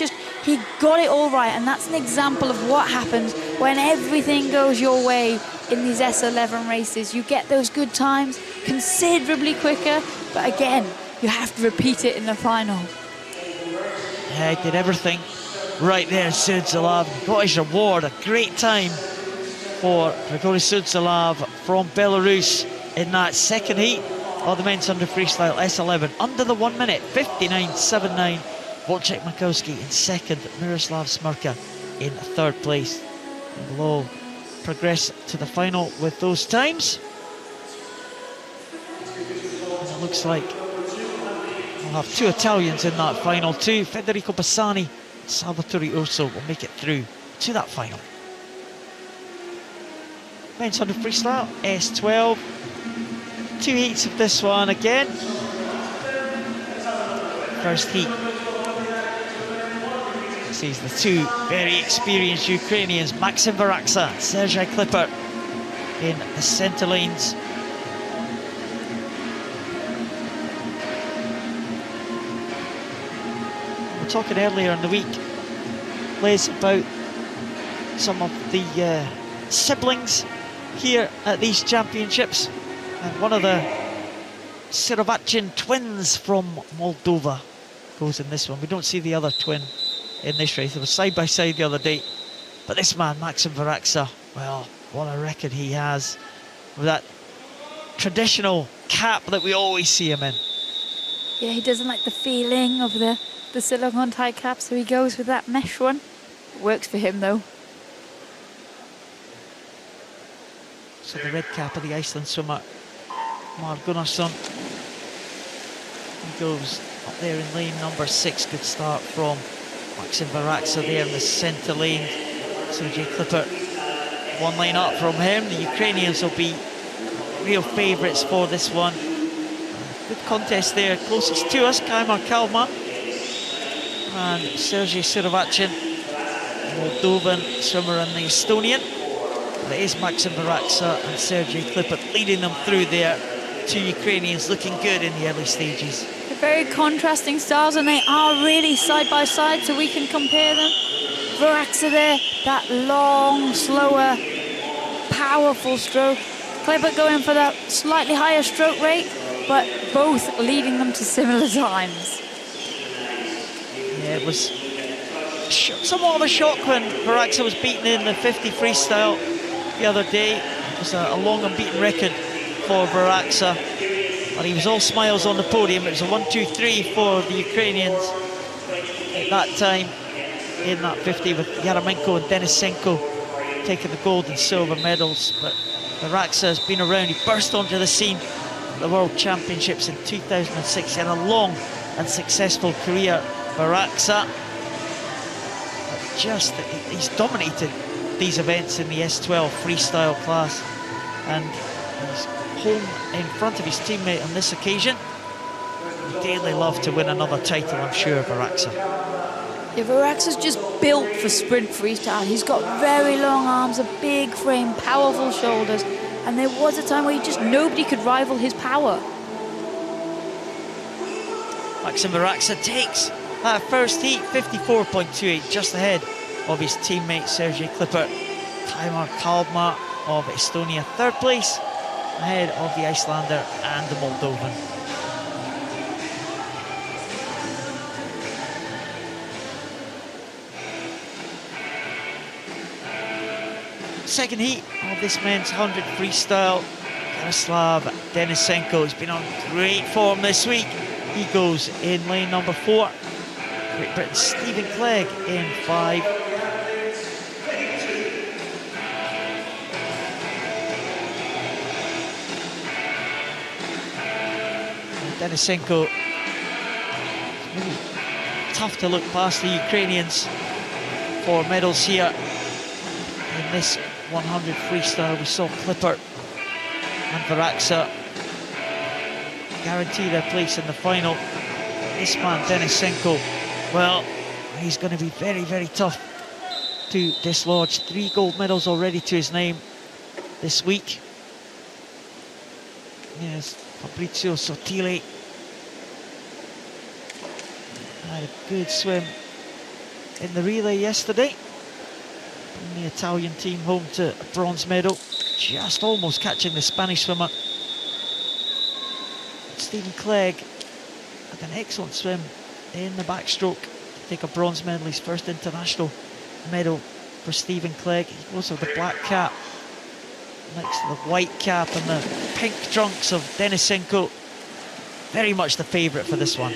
got it all right. And that's an example of what happens when everything goes your way in these S11 races. You get those good times considerably quicker, but again, you have to repeat it in the final. Yeah, he did everything right there, Sudzilov. Got his reward, a great time for Grigori Sudzilov from Belarus in that second heat of the men's under freestyle S11, under the 1 minute, 59.79. Wojciech Makowski in second, Miroslav Smirka in third place. And we'll progress to the final with those times. And it looks like we'll have 2 Italians in that final too. Federico Bassani, Salvatore Urso will make it through to that final. Men's under freestyle S12. 2 heats of this one again. First heat sees the 2 very experienced Ukrainians, Maxim Varaksa, Sergei Klipper in the centre lanes. We were talking earlier in the week, Liz, about some of the siblings here at these championships. And one of the Sirovachin twins from Moldova goes in this one. We don't see the other twin in this race. They were side by side the other day. But this man, Maxim Varaksa, well, what a record he has with that traditional cap that we always see him in. Yeah, he doesn't like the feeling of the silicone tie cap, so he goes with that mesh one. Works for him though. So the red cap of the Iceland swimmer, Mar Gunnarsson, he goes up there in lane number 6. Good start from Maxim Varaksa there in the centre lane. Sergei Klipper 1 lane up from him. The Ukrainians will be real favourites for this one. Good contest there. Closest to us, Kaimar Kalma and Sergei Sirovachin, Moldovan swimmer and the Estonian. But it is Maxim Varaksa and Sergei Klipper leading them through there. 2 Ukrainians looking good in the early stages. They're very contrasting styles, and they are really side by side, so we can compare them. Varaksa there, that long, slower, powerful stroke. Klipper going for that slightly higher stroke rate, but both leading them to similar times. Yeah, it was somewhat of a shock when Varaksa was beaten in the 50 freestyle the other day. It was a long unbeaten record for Varaksa, but he was all smiles on the podium. It was a 1-2-3 for the Ukrainians at that time in that 50, with Yaramenko and Denisenko taking the gold and silver medals. But Varaksa has been around. He burst onto the scene at the World Championships in 2006. He had a long and successful career, Varaksa. But just, he's dominated these events in the S12 freestyle class, and he's home in front of his teammate on this occasion. He'd dearly love to win another title, I'm sure, Varaxa. Yeah, Varaxa's just built for sprint freestyle. He's got very long arms, a big frame, powerful shoulders, and there was a time where nobody could rival his power. Maxim Varaxa takes that first heat, 54.28, just ahead of his teammate Sergei Klippert. Taimar Kalmar of Estonia, third place, ahead of the Icelander and the Moldovan. Second heat of this men's 100 freestyle, Yaroslav Denisenko has been on great form this week. He goes in lane number 4. Great Britain's Stephen Clegg in 5. Denisenko, really tough to look past the Ukrainians for medals here in this 100 freestyle. We saw Klippert and Varaxa guarantee their place in the final. This man, Denisenko, well, he's going to be very, very tough to dislodge. 3 gold medals already to his name this week. Yes, Fabrizio Sottile had a good swim in the relay yesterday. The Italian team home to a bronze medal, just almost catching the Spanish swimmer. Stephen Clegg had an excellent swim in the backstroke to take a bronze medal, his first international medal for Stephen Clegg. He goes with the black cap next to the white cap and the pink trunks of Denisenko. Very much the favourite for this one.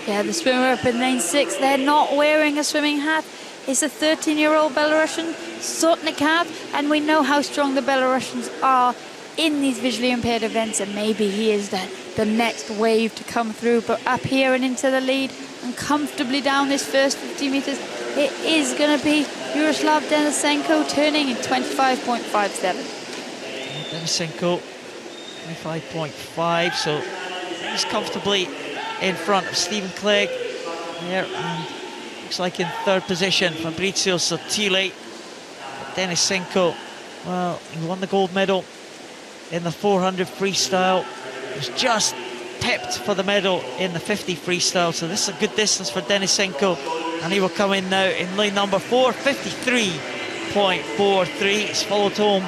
Yeah, the swimmer up in lane 6, they're not wearing a swimming hat. It's a 13-year-old Belarusian, Sotnikov, and we know how strong the Belarusians are in these visually impaired events, and maybe he is the next wave to come through. But up here and into the lead and comfortably down this first 50 metres, it is going to be Yaroslav Denisenko turning in 25.57. Denisenko, 25.5, so he's comfortably in front of Stephen Clegg there, and looks like in third position Fabrizio Sottile. Denisenko, well, he won the gold medal in the 400 freestyle. He was just pipped for the medal in the 50 freestyle, so this is a good distance for Denisenko, and he will come in now in lane number 4, 53.43. It's followed home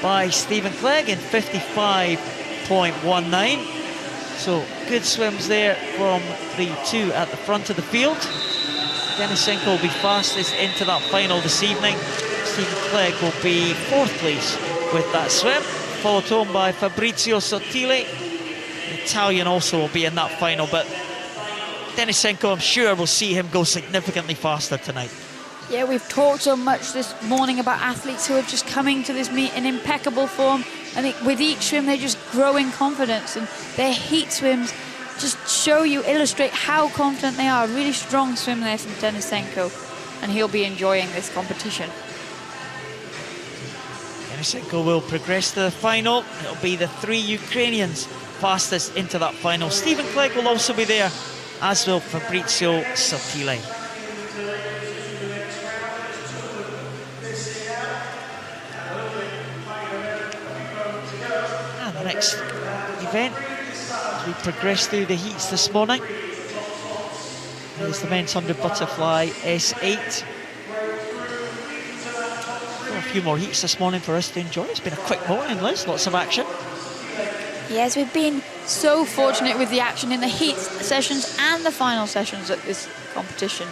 by Stephen Clegg in 55.19. So good swims there from the 2 at the front of the field. Denisenko will be fastest into that final this evening. Stephen Clegg will be 4th place with that swim, followed home by Fabrizio Sottile. The Italian also will be in that final, but Denisenko, I'm sure we'll see him go significantly faster tonight. Yeah, we've talked so much this morning about athletes who are just coming to this meet in impeccable form, and with each swim they just grow in confidence, and their heat swims just illustrate how confident they are. A really strong swim there from Denisenko, and he'll be enjoying this competition. Denisenko will progress to the final. It'll be the 3 Ukrainians fastest into that final. Stephen Clegg will also be there, as will Fabrizio Sottile. And the next event, as we progress through the heats this morning, is the men's 100 butterfly S8. A few more heats this morning for us to enjoy. It's been a quick morning, Liz, lots of action. Yes, we've been so fortunate with the action in the heat sessions and the final sessions at this competition.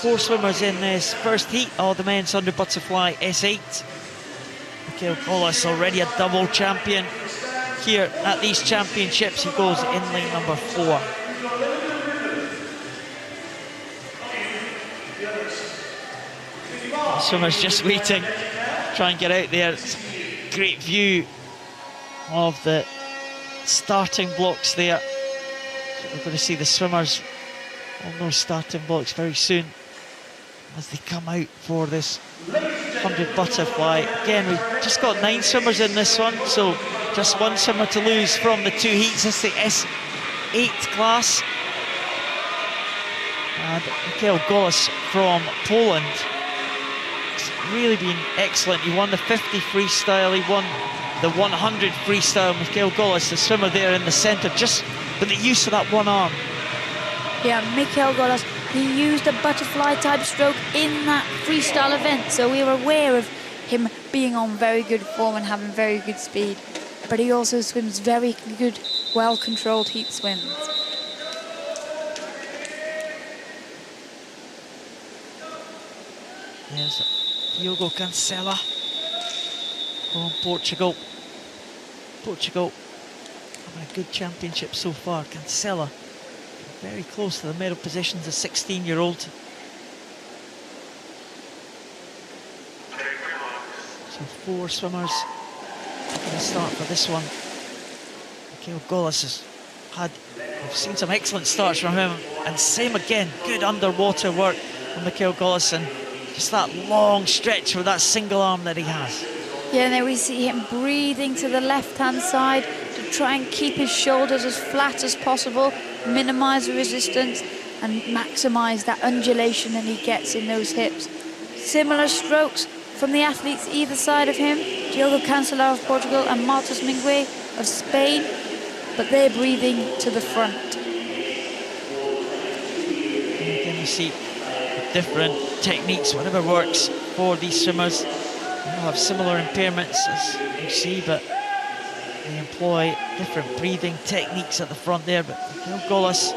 4 swimmers in this first heat are the men's 100 butterfly S8. Mikhail Golas, already a double champion here at these championships. He goes in lane number 4. The swimmers just waiting, try and get out there. It's a great view of the starting blocks there. So we're going to see the swimmers on those starting blocks very soon. as they come out for this 100 butterfly. Again, we've just got 9 swimmers in this one, so just 1 swimmer to lose from the 2 heats. It's the S8 class. And Michael Golas from Poland. It's really been excellent. He won the 50 freestyle, he won the 100 freestyle. Michael Golas, the swimmer there in the centre, just with the use of that one arm. Yeah, Michael Golas, he used a butterfly type stroke in that freestyle event, so we were aware of him being on very good form and having very good speed. But he also swims very good, well-controlled heat swims. There's Diogo Cancela from Portugal. Portugal having a good championship so far. Cancela very close to the medal positions, a 16-year-old. So 4 swimmers going to start for this one. Michael Golas has had, we've seen some excellent starts from him, and same again, good underwater work from Michael Golas, and just that long stretch with that single arm that he has. Yeah, and then we see him breathing to the left-hand side to try and keep his shoulders as flat as possible, minimise the resistance and maximise that undulation that he gets in those hips. Similar strokes from the athletes either side of him, Diogo Cancela of Portugal and Martos Minguet of Spain, but they're breathing to the front. And again, you see different techniques, whatever works for these swimmers. They all have similar impairments, as you see, but they employ different breathing techniques at the front there. But Michael Golas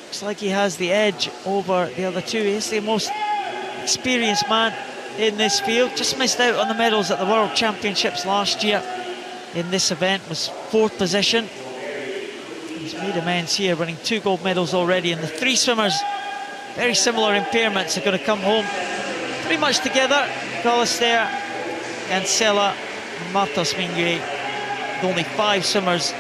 looks like he has the edge over the other 2. He's the most experienced man in this field. Just missed out on the medals at the World Championships last year in this event, was 4th position. He's made amends here, winning 2 gold medals already, and the 3 swimmers, very similar impairments, are going to come home pretty much together. Golas there, Cancela and Martos Minguet. With only 5 swimmers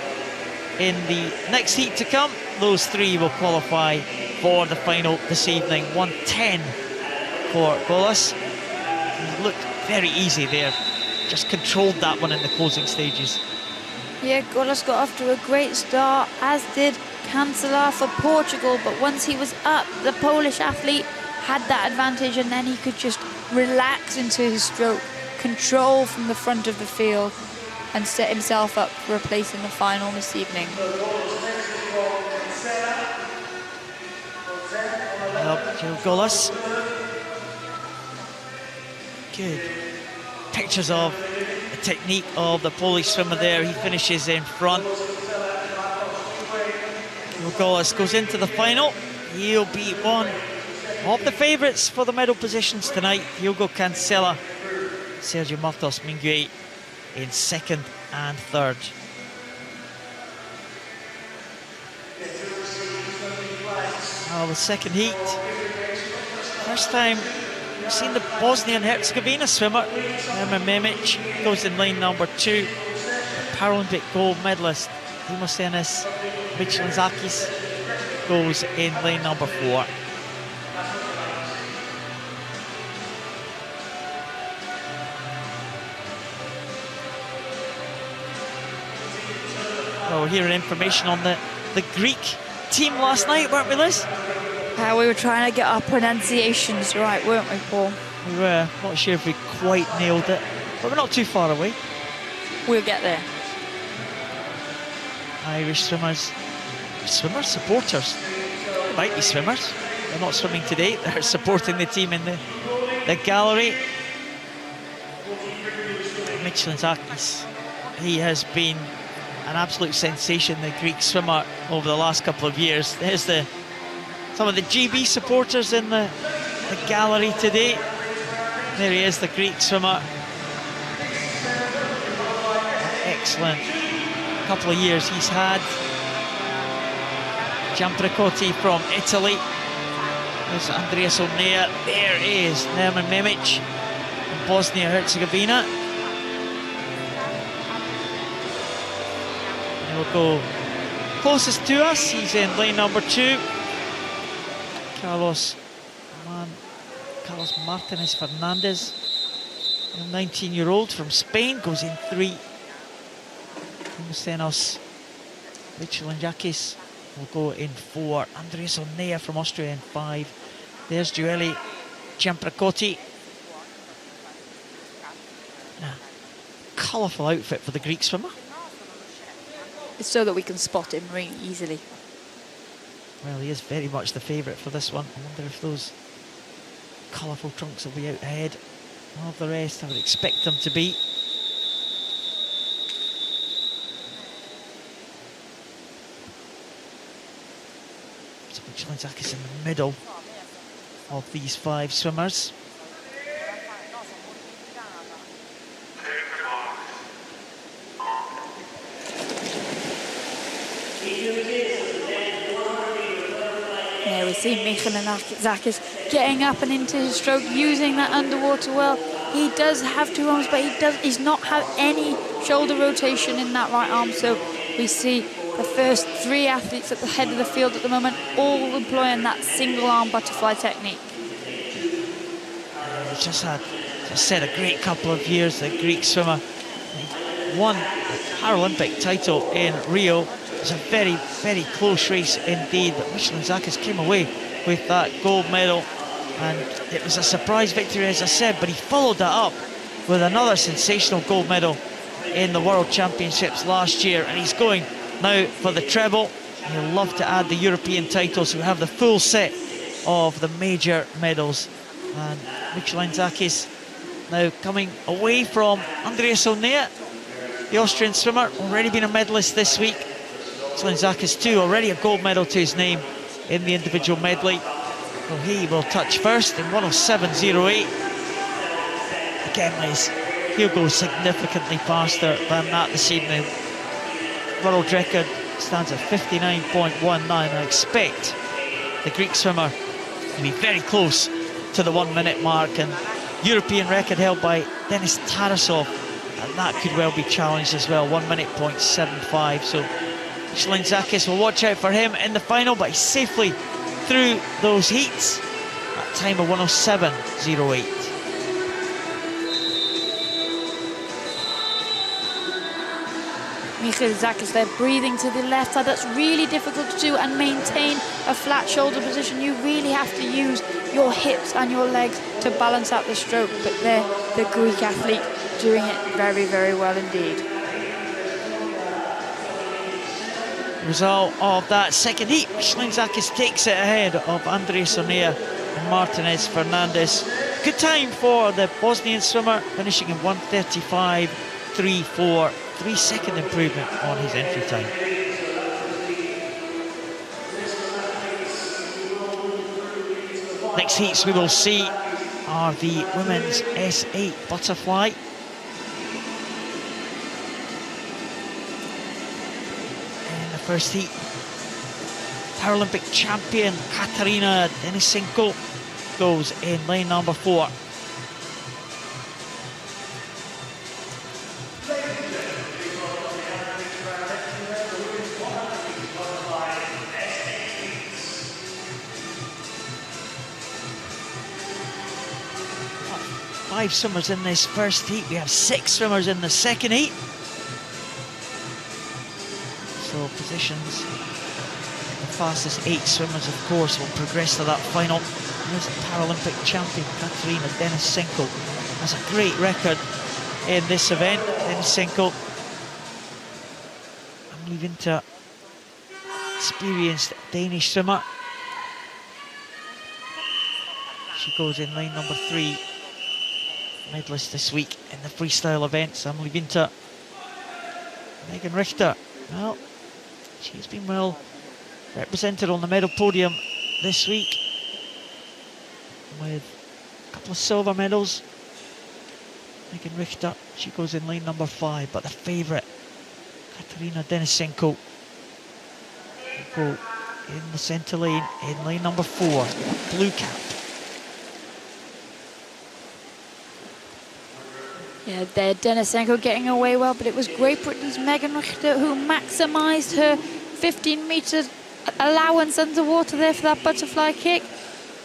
in the next heat to come. Those 3 will qualify for the final this evening. 1:10 for Golas. He looked very easy there. Just controlled that one in the closing stages. Yeah, Golas got off to a great start, as did Cancela for Portugal, but once he was up, the Polish athlete had that advantage, and then he could just relax into his stroke, control from the front of the field, and set himself up for a place in the final this evening. Well, Michael Golas. Good pictures of the technique of the Polish swimmer there. He finishes in front. Michael Golas goes into the final. He'll be one of the favourites for the medal positions tonight. Diogo Cancela, Sergio Martos Minguet in 2nd and 3rd. Now the second heat. First time we've seen the Bosnia and Herzegovina swimmer, Herman Memic, goes in lane number 2. The Paralympic gold medalist, Timosenis Michlinzakis, goes in lane number 4. Well, we're hearing information on the Greek team last night, weren't we, Liz? We were trying to get our pronunciations right, weren't we, Paul? We were. Not sure if we quite nailed it, but we're not too far away. We'll get there. Irish swimmers. Swimmers? Supporters? They might be swimmers. They're not swimming today. They're supporting the team in the gallery. Michlinzakis. He has been an absolute sensation, the Greek swimmer, over the last couple of years. There's some of the GB supporters in the gallery today. There he is, the Greek swimmer. Excellent couple of years he's had. Giamprecotti from Italy. There's Andreas Olnea. There is Herman Memic from Bosnia-Herzegovina. He'll go closest to us. He's in lane number 2. Carlos Carlos Martinez Fernandez, the 19-year-old from Spain, goes in 3. Stenos Michelinjakis will go in 4. Andreas Onea from Austria in 5. There's Giueli Giampracotti. Colourful outfit for the Greek swimmer. It's so that we can spot him really easily. Well, he is very much the favourite for this one. I wonder if those colourful trunks will be out ahead of the rest. I would expect them to be. So Michelinjakis in the middle of these 5 swimmers. Yeah, we see Michelinjakis getting up and into his stroke, using that underwater well. He does have 2 arms, but he's not have any shoulder rotation in that right arm. So we see the first 3 athletes at the head of the field at the moment, all employing that single arm butterfly technique. He's just had, as I said, a great couple of years. The Greek swimmer won the Paralympic title in Rio. It was a very, very close race indeed, but Michelinjakis came away with that gold medal, and it was a surprise victory, as I said, but he followed that up with another sensational gold medal in the World Championships last year, and he's going now for the treble. He'll love to add the European titles, so we have the full set of the major medals. And Michelinjakis now coming away from Andreas Onea, the Austrian swimmer, already been a medalist this week. Michelinjakis too, already a gold medal to his name in the individual medley. Well, he will touch first in 1:07.08. Again, he'll go significantly faster than that this evening. World record stands at 59.19. I expect the Greek swimmer to be very close to the 1 minute mark, and European record held by Denis Tarasov, and that could well be challenged as well, 1 minute 0.75. So Michelinjakis will watch out for him in the final, but he's safely through those heats at a time of 1:07.08. Michelinjakis there breathing to the left side. That's really difficult to do and maintain a flat shoulder position. You really have to use your hips and your legs to balance out the stroke, but there the Greek athlete doing it very, very well indeed. Result of that second heat, Michelinjakis takes it ahead of Andreas Onea and Martinez Fernandez. Good time for the Bosnian swimmer, finishing in 1:35.34, 3-second improvement on his entry time. Next heats we will see are the women's S8 butterfly. First heat, Paralympic champion Katarina Denisenko goes in lane number 4. Five swimmers in this first heat. We have 6 swimmers in the second heat. So positions, the fastest 8 swimmers, of course, will progress to that final. Here's the Paralympic champion, Katarina Denisenko. Has a great record in this event. Denisenko, I'm leaving to experienced Danish swimmer. She goes in lane number 3. Medalist this week in the freestyle events. I'm leaving to Megan Richter. Well, she's been well represented on the medal podium this week with a couple of silver medals. Megan Richter, she goes in lane number 5, but the favourite, Katarina Denisenko, will go in the centre lane in lane number 4, blue cap. Yeah, there Denisenko getting away well, but it was Great Britain's Megan Richter who maximised her 15-metre allowance underwater there for that butterfly kick.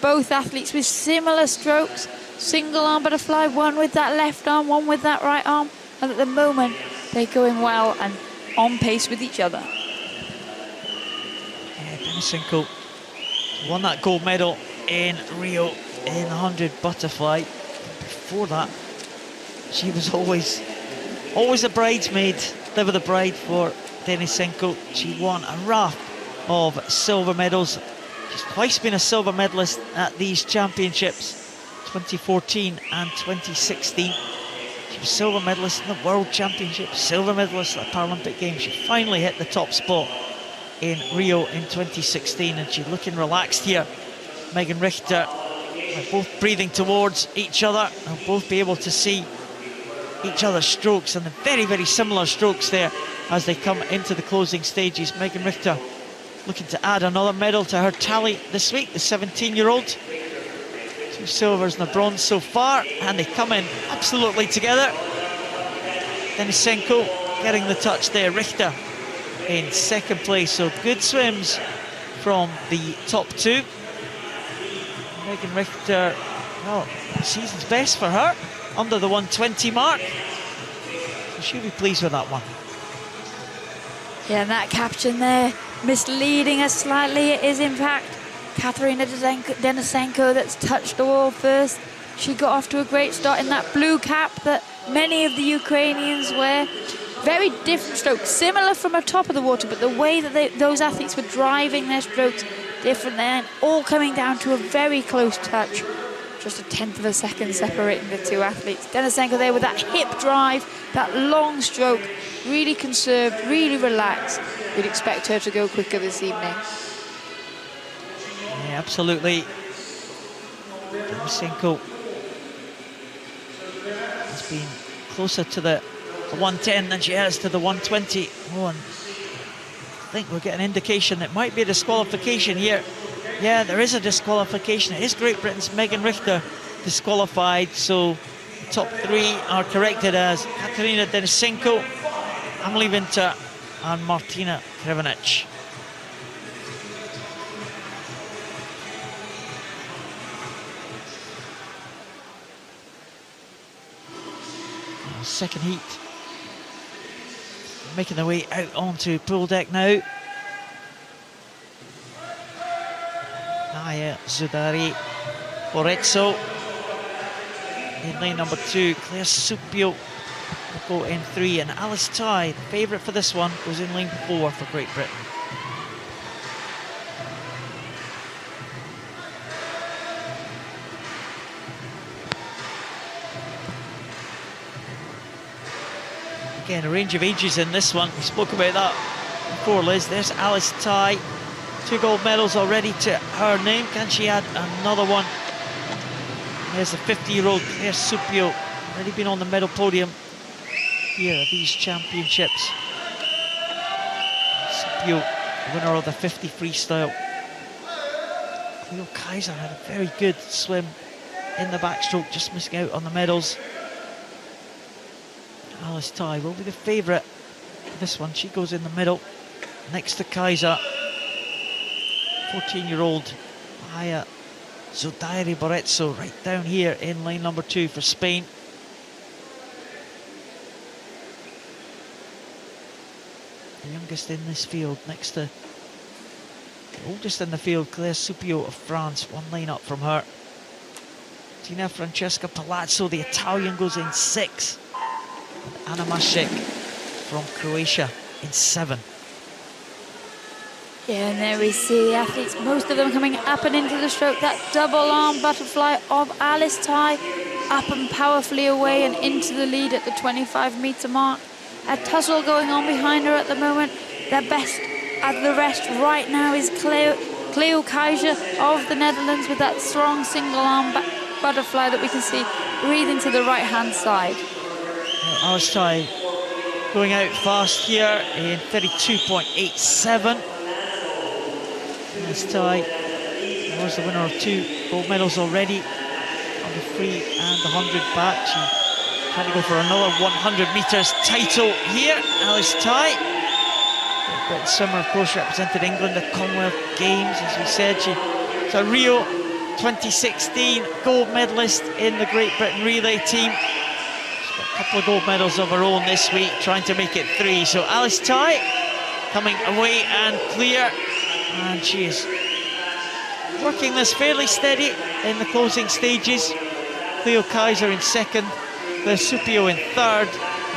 Both athletes with similar strokes. Single arm butterfly, one with that left arm, one with that right arm. And at the moment, they're going well and on pace with each other. Yeah, Denisenko won that gold medal in Rio in the 100 butterfly. Before that, she was always a bridesmaid, live with a bride for Denisenko. She won a raft of silver medals. She's twice been a silver medalist at these championships, 2014 and 2016. She was silver medalist in the World Championships, silver medalist at the Paralympic Games. She finally hit the top spot in Rio in 2016, and she's looking relaxed here. Megan Richter, they're both breathing towards each other. They'll both be able to see each other's strokes, and the very similar strokes there as they come into the closing stages. Megan Richter looking to add another medal to her tally this week, the 17-year-old. 2 silvers and a bronze so far, and they come in absolutely together. Denisenko getting the touch there, Richter in second place, so good swims from the top 2. Megan Richter, well, season's best for her, under the 120 mark, so she'll be pleased with that one. Yeah, and that caption there, misleading us slightly. It is, in fact, Katerina Denisenko that's touched the wall first. She got off to a great start in that blue cap that many of the Ukrainians wear. Very different strokes, similar from the top of the water, but the way that those athletes were driving their strokes different there, and all coming down to a very close touch. Just a 1/10 of a second separating the two athletes. Denisenko there with that hip drive, that long stroke, really conserved, really relaxed. We'd expect her to go quicker this evening. Yeah, absolutely. Denisenko has been closer to the 110 than she has to the 120. Oh, and I think we're getting an indication that might be a disqualification here. Yeah, there is a disqualification. It is Great Britain's Megan Richter disqualified, so the top 3 are corrected as Katerina Denisenko, Amelie Winter and Martina Krivanic. Second heat, making their way out onto pool deck now. Naya Zudari Borezzo in lane number 2. Claire Supio will go in 3, and Alice Ty, the favourite for this one, goes in lane 4 for Great Britain. Again, a range of ages in this one. We spoke about that before, Liz. There's Alice Ty, 2 gold medals already to her name. Can she add another one? There's the 50-year-old Claire Supio, already been on the medal podium here at these championships. Supio, winner of the 50 freestyle. Cleo Kaiser had a very good swim in the backstroke, just missing out on the medals. Alice Ty will be the favourite for this one. She goes in the middle next to Kaiser. 14-year-old Naya Zudari Borezzo right down here in lane number 2 for Spain. The youngest in this field, next to the oldest in the field, Claire Supio of France, 1 lane up from her. Tina Francesca Palazzo, the Italian, goes in 6. Anna Maszek from Croatia in 7. Yeah, and there we see the athletes, most of them coming up and into the stroke. That double arm butterfly of Alice Ty, up and powerfully away and into the lead at the 25-metre mark. A tussle going on behind her at the moment. The best at the rest right now is Cleo Kaiser of the Netherlands with that strong single arm butterfly that we can see breathing to the right-hand side. Alice Ty going out fast here in 32.87. Alice Ty was the winner of 2 gold medals already on the free and the 100 back. She trying to go for another 100 metres title here. Alice Ty, British swimmer, of course, represented England at Commonwealth Games, as we said. She's a Rio 2016 gold medalist in the Great Britain relay team. She's got a couple of gold medals of her own this week, trying to make it 3. So Alice Ty coming away and clear, and she is working this fairly steady in the closing stages. Cleo Kaiser in second, Claire Supio in third,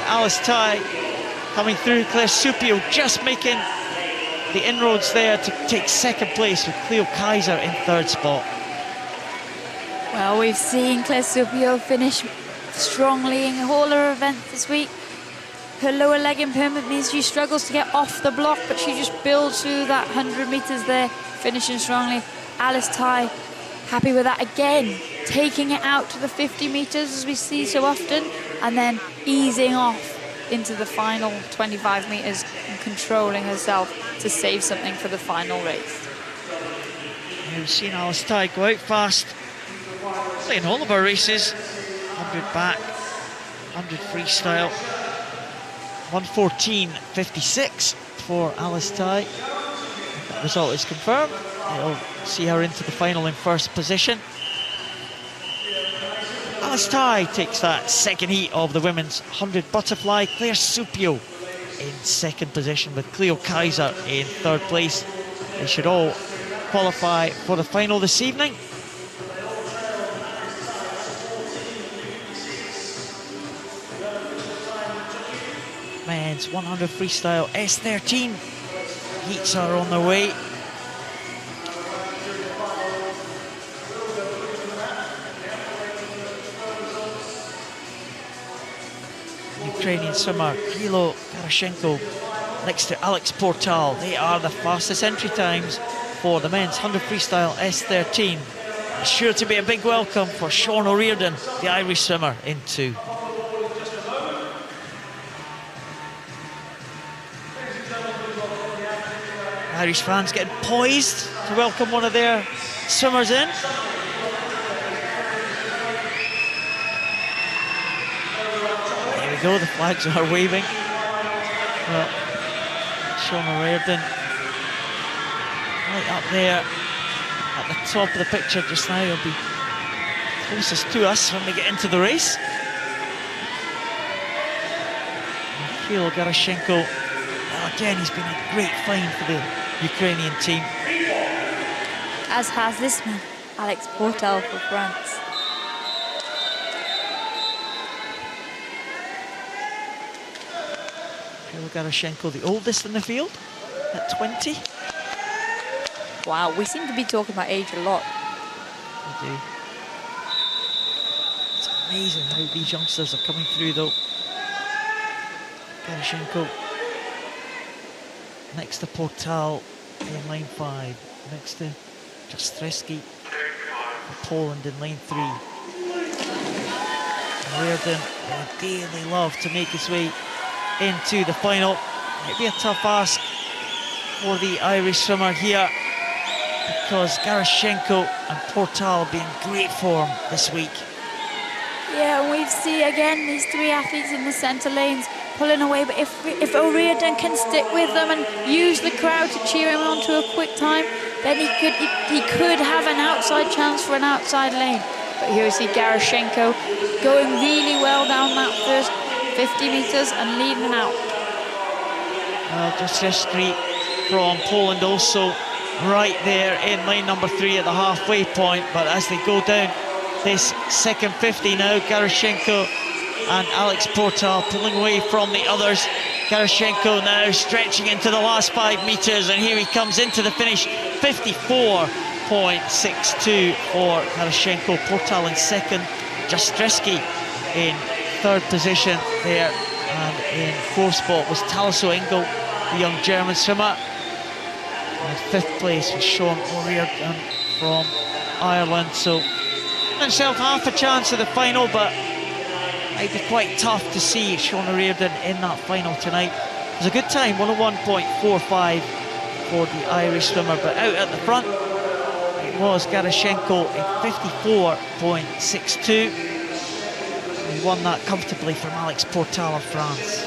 Alice Ty coming through. Claire Supio just making the inroads there to take second place, with Cleo Kaiser in third spot. Well, we've seen Claire Supio finish strongly in all her events this week. Her lower leg impairment means she struggles to get off the block, but she just builds through that 100 metres there, finishing strongly. Alice Ty, happy with that again, taking it out to the 50 metres as we see so often, and then easing off into the final 25 metres and controlling herself to save something for the final race. We've seen Alice Ty go out fast in all of her races. 100 back, 100 freestyle. 1:14.56 for Alice Ty. That result is confirmed. It'll see her into the final in first position. Alice Ty takes that second heat of the women's 100 butterfly. Claire Supio in second position, with Cleo Kaiser in third place. They should all qualify for the final this evening. Men's 100 freestyle S13 heats are on their way. Ukrainian swimmer Kirill Garashenko next to Alex Portal. They are the fastest entry times for the men's 100 freestyle S13. It's sure to be a big welcome for Sean O'Riordan, the Irish swimmer, in 2. Irish fans getting poised to welcome one of their swimmers in. There we go, the flags are waving. Well, Sean O'Riordan right up there at the top of the picture just now. He'll be closest to us when we get into the race. Kirill Garashenko, again, he's been a great find for the Ukrainian team. As has this man, Alex Portal for France. Kirill Garashenko, the oldest in the field, at 20. Wow, we seem to be talking about age a lot. We do. It's amazing how these youngsters are coming through, though. Garashenko next to Portal in line 5, next to Jastrzewski for Poland in line 3. O'Riordan would dearly love to make his way into the final. Might be a tough ask for the Irish swimmer here, because Garashenko and Portal have been in great form this week. Yeah, and we've seen again these 3 athletes in the centre lanes pulling away, but if O'Riordan can stick with them and use the crowd to cheer him on to a quick time, then he could have an outside chance for an outside lane. But here we see Garashenko going really well down that first 50 metres and leading out. Jastrzewski from Poland also right there in lane number 3 at the halfway point, but as they go down this second 50 now, Garashenko and Alex Portal pulling away from the others. Garashenko now stretching into the last 5 metres, and here he comes into the finish. 54.62 for Garashenko. Portal in second, Jastrzewski in third position there, and in fourth spot was Thalasso Engel, the young German swimmer. And fifth place was Sean O'Riordan from Ireland. So himself half a chance of the final, but it'd be quite tough to see Sean O'Riordan in that final tonight. It was a good time, 101.45 for the Irish swimmer, but out at the front it was Garashenko in 54.62. He won that comfortably from Alex Portal of France.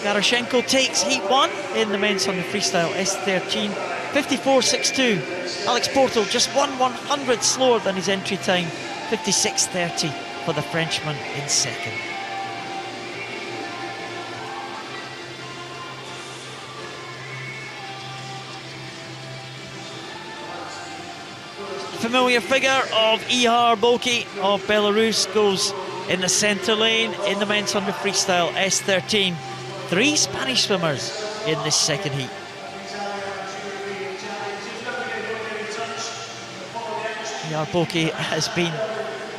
Garashenko takes heat 1 in the men's 100 freestyle S13, 54.62. Alex Porto just 1/100 slower than his entry time, 56.30 for the Frenchman in second. Familiar figure of Ihar Boki of Belarus goes in the centre lane in the men's 100 freestyle S13. 3 Spanish swimmers in this second heat. Ihar Boki has been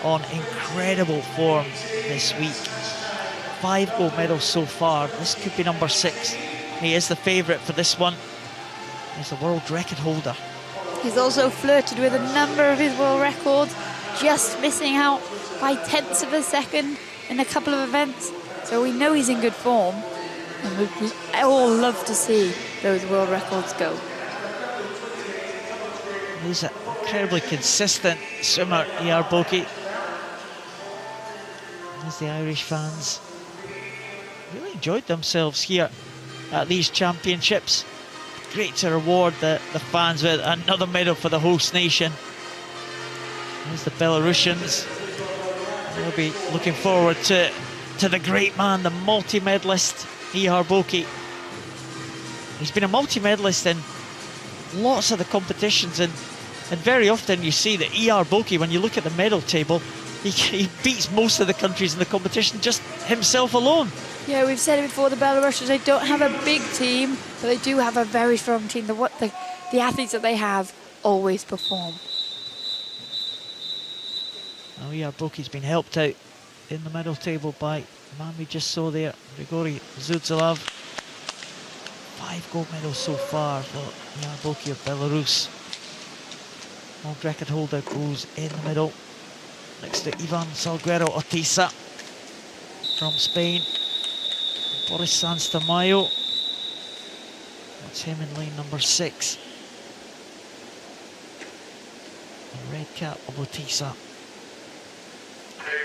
on incredible form this week. 5 gold medals so far. This could be number 6. He is the favourite for this one. He's the world record holder. He's also flirted with a number of his world records, just missing out by tenths of a second in a couple of events. So we know he's in good form, and we all love to see those world records go. He's an incredibly consistent swimmer, Ihar Boki. As the Irish fans really enjoyed themselves here at these championships. Great to reward the fans with another medal for the host nation. There's the Belarusians. They'll be looking forward to the great man, the multi-medalist Ihar Boki. He's been a multi-medalist in lots of the competitions, and very often you see that Ihar Boki, when you look at the medal table, he beats most of the countries in the competition just himself alone. Yeah, we've said it before, the Belarusians, they don't have a big team, but they do have a very strong team. The athletes that they have always perform. Now Ihar Boki's been helped out in the medal table by the man we just saw there, Grigory Zudzilov. 5 gold medals so far for Ihar Boki of Belarus. World record holder goes in the middle, next to Ivan Salguero Ortiza from Spain. Boris Sanstamayo, that's him in lane number 6. The red cap of Ortiza,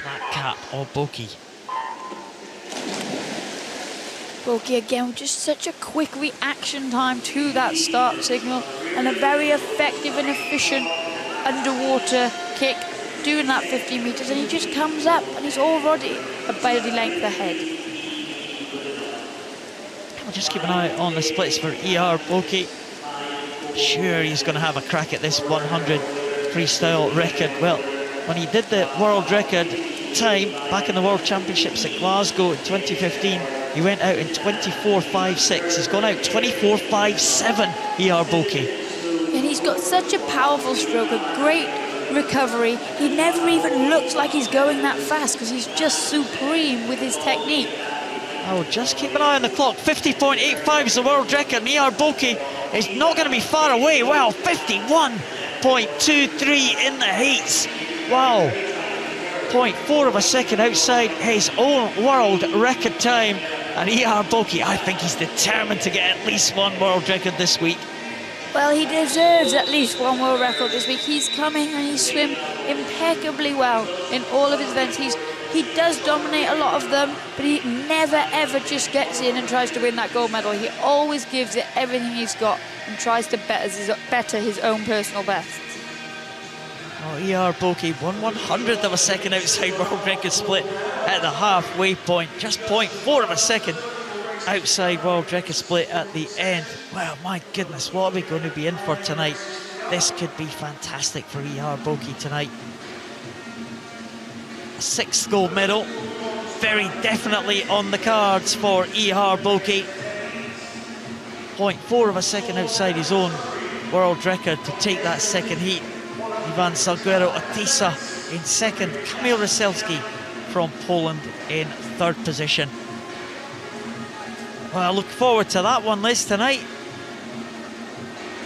black cap of Boki. Boki again with just such a quick reaction time to that start signal, and a very effective and efficient underwater kick doing that 50 metres, and he just comes up and he's already a body length ahead. We'll just keep an eye on the splits for Ihar Boki. Sure, he's going to have a crack at this 100 freestyle record. Well, when he did the world record time back in the World Championships at Glasgow in 2015, he went out in 24.56. He's gone out 24.57, Ihar Boki. And he's got such a powerful stroke, a great recovery. He never even looks like he's going that fast because he's just supreme with his technique. Oh, just keep an eye on the clock. 50.85 is the world record, and Ihar Boki is not going to be far away. Wow, 51.23 in the heats. Wow, 0.4 of a second outside his own world record time. And Ihar Boki, I think he's determined to get at least one world record this week. Well, he deserves at least one world record this week. He's coming and he's swim impeccably well in all of his events. He does dominate a lot of them, but he never ever just gets in and tries to win that gold medal. He always gives it everything he's got and tries to better his own personal bests. Oh, Ihar Boki, 1/100th of a second outside world record split at the halfway point. Just 0.4 of a second outside world record split at the end. Wow, my goodness, what are we going to be in for tonight? This could be fantastic for Ihar Boki tonight. A 6th gold medal, very definitely on the cards for Ihar Boki. 0.4 of a second outside his own world record to take that second heat. Ivan Salguero Ortiza in second, Kamil Ryselski from Poland in 3rd position. Well, I look forward to that one, Liz, tonight.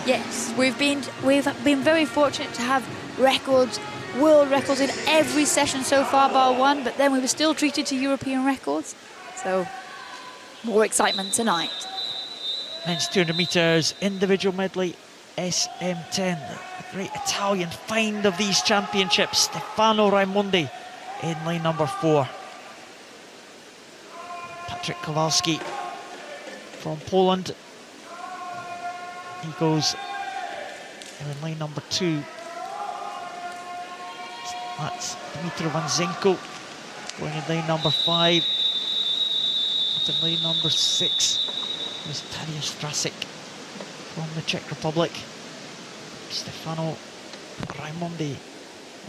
Yes, we've been very fortunate to have records, world records in every session so far bar one, but then we were still treated to European records. So more excitement tonight. Men's 200 metres individual medley SM10. A great Italian find of these championships, Stefano Raimondi in lane number 4. Patrick Kowalski from Poland. He goes in lane number 2. That's Dmitry Vanzenko going in lane number 5. In lane number 6 is Tadej Strasik from the Czech Republic. Stefano Raimondi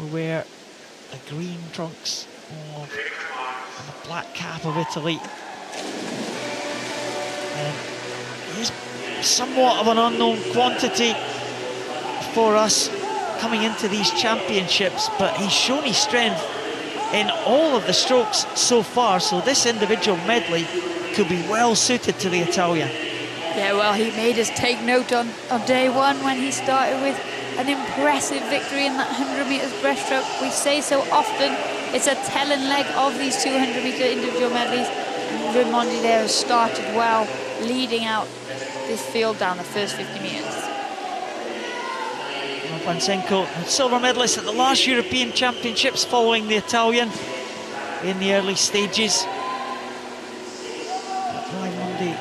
will wear the green trunks and the black cap of Italy. And he's somewhat of an unknown quantity for us coming into these championships, but he's shown his strength in all of the strokes so far, so this individual medley could be well suited to the Italian. Yeah, well, he made us take note on day 1 when he started with an impressive victory in that 100 metres breaststroke. We say so often, it's a telling leg of these 200 metre individual medleys. And Raimondi there has started well, leading out this field down the first 50 metres. Vanzenko, silver medalist at the last European Championships, following the Italian in the early stages. But Raimondi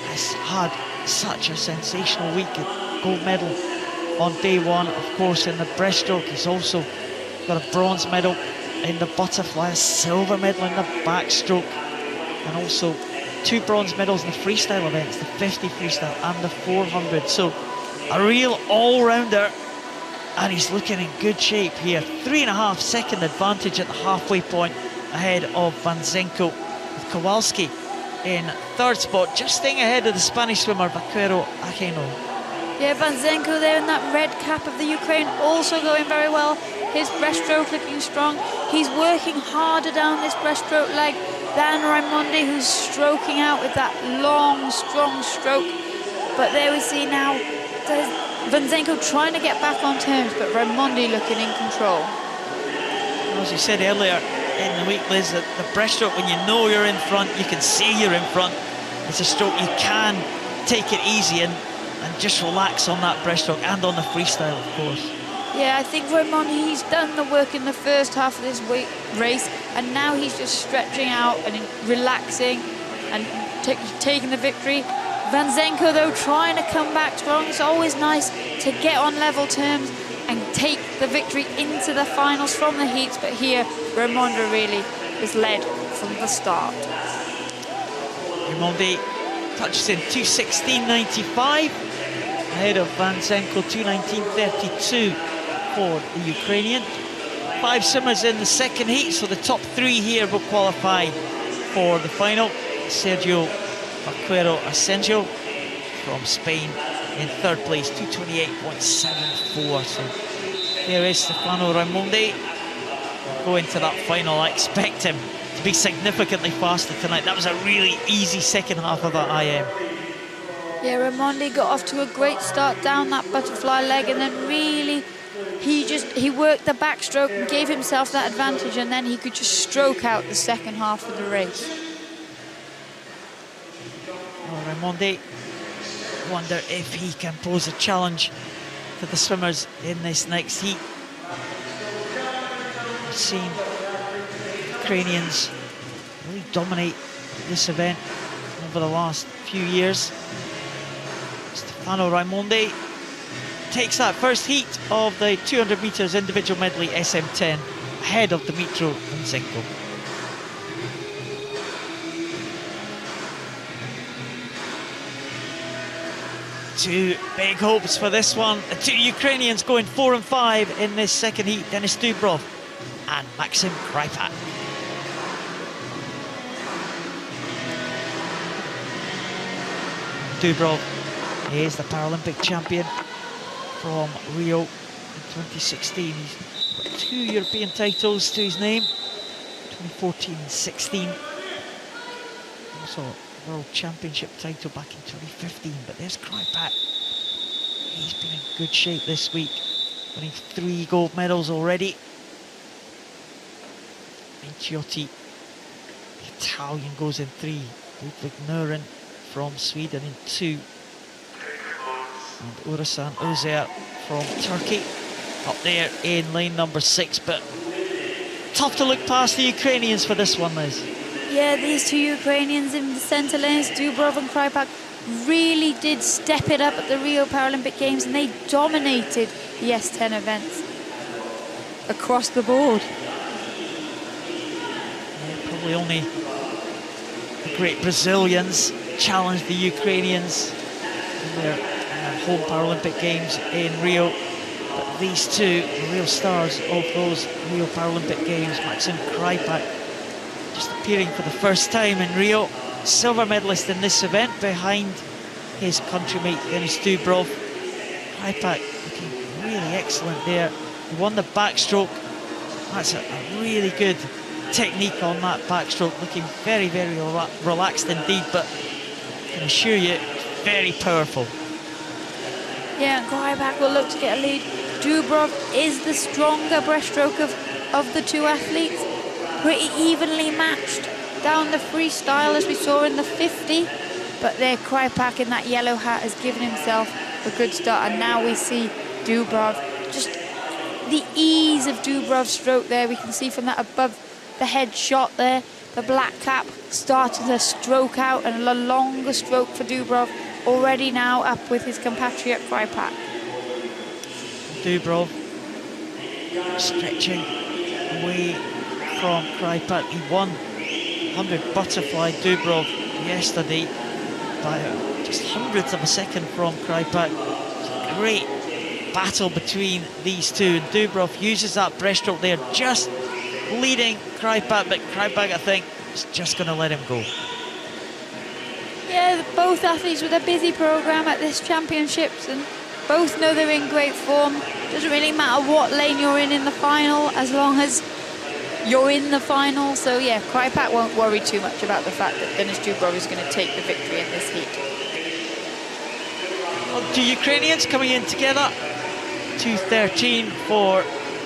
has had such a sensational week. A gold medal on day 1, of course, in the breaststroke. He's also got a bronze medal in the butterfly, a silver medal in the backstroke, and also 2 bronze medals in the freestyle events, the 50 freestyle and the 400. So a real all-rounder, and he's looking in good shape here. 3.5 second advantage at the halfway point ahead of Vanzenko, with Kowalski in 3rd spot, just staying ahead of the Spanish swimmer Vaquero Ajeno. Yeah, Vanzenko there in that red cap of the Ukraine, also going very well. His breaststroke looking strong. He's working harder down this breaststroke leg than Raimondi, who's stroking out with that long, strong stroke. But there we see now Vanzenko trying to get back on terms, but Raimondi looking in control. As you said earlier in the week, Liz, that the breaststroke, when you know you're in front, you can see you're in front. It's a stroke you can take it easy and just relax on that breaststroke, and on the freestyle, of course. Yeah, I think Raimondi, he's done the work in the first half of this race, and now he's just stretching out and relaxing and taking the victory. Vanzenko, though, trying to come back strong. It's always nice to get on level terms and take the victory into the finals from the heats, but here Raimondi really was led from the start. Raimondi touches in 2:16.95 ahead of Vanzenko, 2:19.32 for the Ukrainian. 5 swimmers in the second heat, so the top 3 here will qualify for the final. Sergio Vaquero Asensio from Spain in 3rd place, 2:28.74. So there is Stefano Raimondi. Going to that final, I expect him to be significantly faster tonight. That was a really easy second half of that IM. Yeah, Raimondi got off to a great start down that butterfly leg, and then really he worked the backstroke and gave himself that advantage, and then he could just stroke out the second half of the race. Well, Raimondi, wonder if he can pose a challenge to the swimmers in this next heat. We've seen Ukrainians really dominate this event over the last few years. Stefano Raimondi takes that first heat of the 200 metres individual medley SM10 ahead of Dmitry Vanzenko. Two big hopes for this one. The 2 Ukrainians going 4 and 5 in this second heat. Denis Dubrov and Maxim Krypat. Dubrov is the Paralympic champion from Rio in 2016. He's got 2 European titles to his name, 2014 and 16. Also a World Championship title back in 2015. But there's Krypat. He's been in good shape this week, winning 3 gold medals already. Minciotti, the Italian, goes in 3. Ludwig Nuren from Sweden in 2. And Urasan Özer from Turkey up there in lane number 6. But tough to look past the Ukrainians for this one, Liz. Yeah, these two Ukrainians in the centre lanes, Dubrov and Krypak, really did step it up at the Rio Paralympic Games, and they dominated the S10 events across the board. Yeah, probably only the great Brazilians challenged the Ukrainians in their home Paralympic Games in Rio. But these two real stars of those Rio Paralympic Games, Maxim Krypak, just appearing for the first time in Rio, silver medalist in this event behind his countrymate Denis Dubrov. Krypak looking really excellent there. He won the backstroke. That's a really good technique on that backstroke, looking very, very relaxed indeed, but I can assure you, very powerful. Yeah, Krypak will look to get a lead. Dubrov is the stronger breaststroke of the two athletes. Pretty evenly matched down the freestyle as we saw in the 50. But there, Krypak in that yellow hat has given himself a good start. And now we see Dubrov. Just the ease of Dubrov's stroke there. We can see from that above the head shot there. The black cap starting to stroke out, and a longer stroke for Dubrov. Already now up with his compatriot Krypak. Dubrov stretching away from Krypak. He won 100 butterfly Dubrov yesterday by just hundredths of a second from Krypak. Great battle between these two, and Dubrov uses that breaststroke there, just leading Krypak, but Krypak, I think, is just going to let him go. Yeah, both athletes with a busy program at this championships, and both know they're in great form. Doesn't really matter what lane you're in the final, as long as you're in the final. So yeah, Krypak won't worry too much about the fact that Denis Dubrov is going to take the victory in this heat. Well, two Ukrainians coming in together, 2:13 for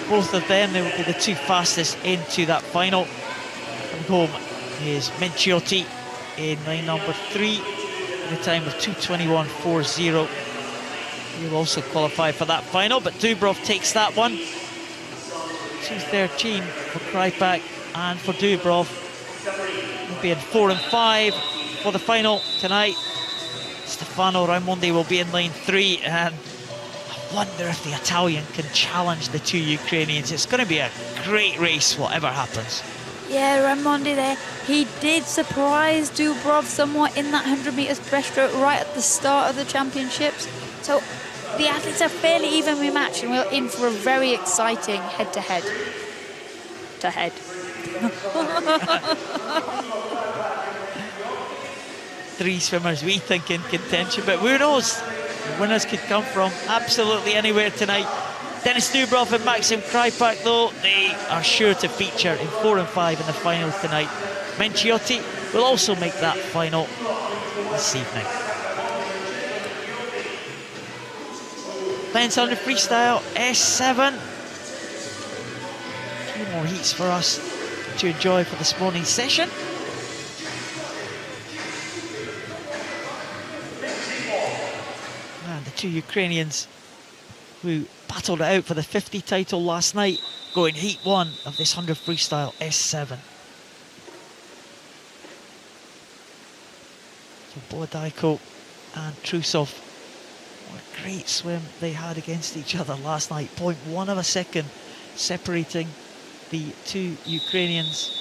both of them. They will be the two fastest into that final. Coming home is Menciotti in lane number 3 at a time of 2:21.40. He will also qualify for that final, but Dubrov takes that one. 2:13 for Krypak, and for Dubrov will be in 4 and 5 for the final tonight. Stefano Raimondi will be in lane 3, and I wonder if the Italian can challenge the two Ukrainians. It's going to be a great race, whatever happens. Yeah, Raimondi there. He did surprise Dubrov somewhat in that 100 metres breaststroke right at the start of the championships. So the athletes are fairly evenly matched, and we're in for a very exciting head-to-head. Three swimmers we think in contention, but who knows? The winners could come from absolutely anywhere tonight. Denis Dubrov and Maxim Krypak, though, they are sure to feature in 4 and 5 in the final tonight. Menciotti will also make that final this evening. Men's 100 freestyle S7. A few more heats for us to enjoy for this morning's session. And the two Ukrainians who battled it out for the 50 title last night go in heat 1 of this 100 freestyle S7. So Bodaiko and Trusov, what a great swim they had against each other last night. 0.1 of a second separating the two Ukrainians.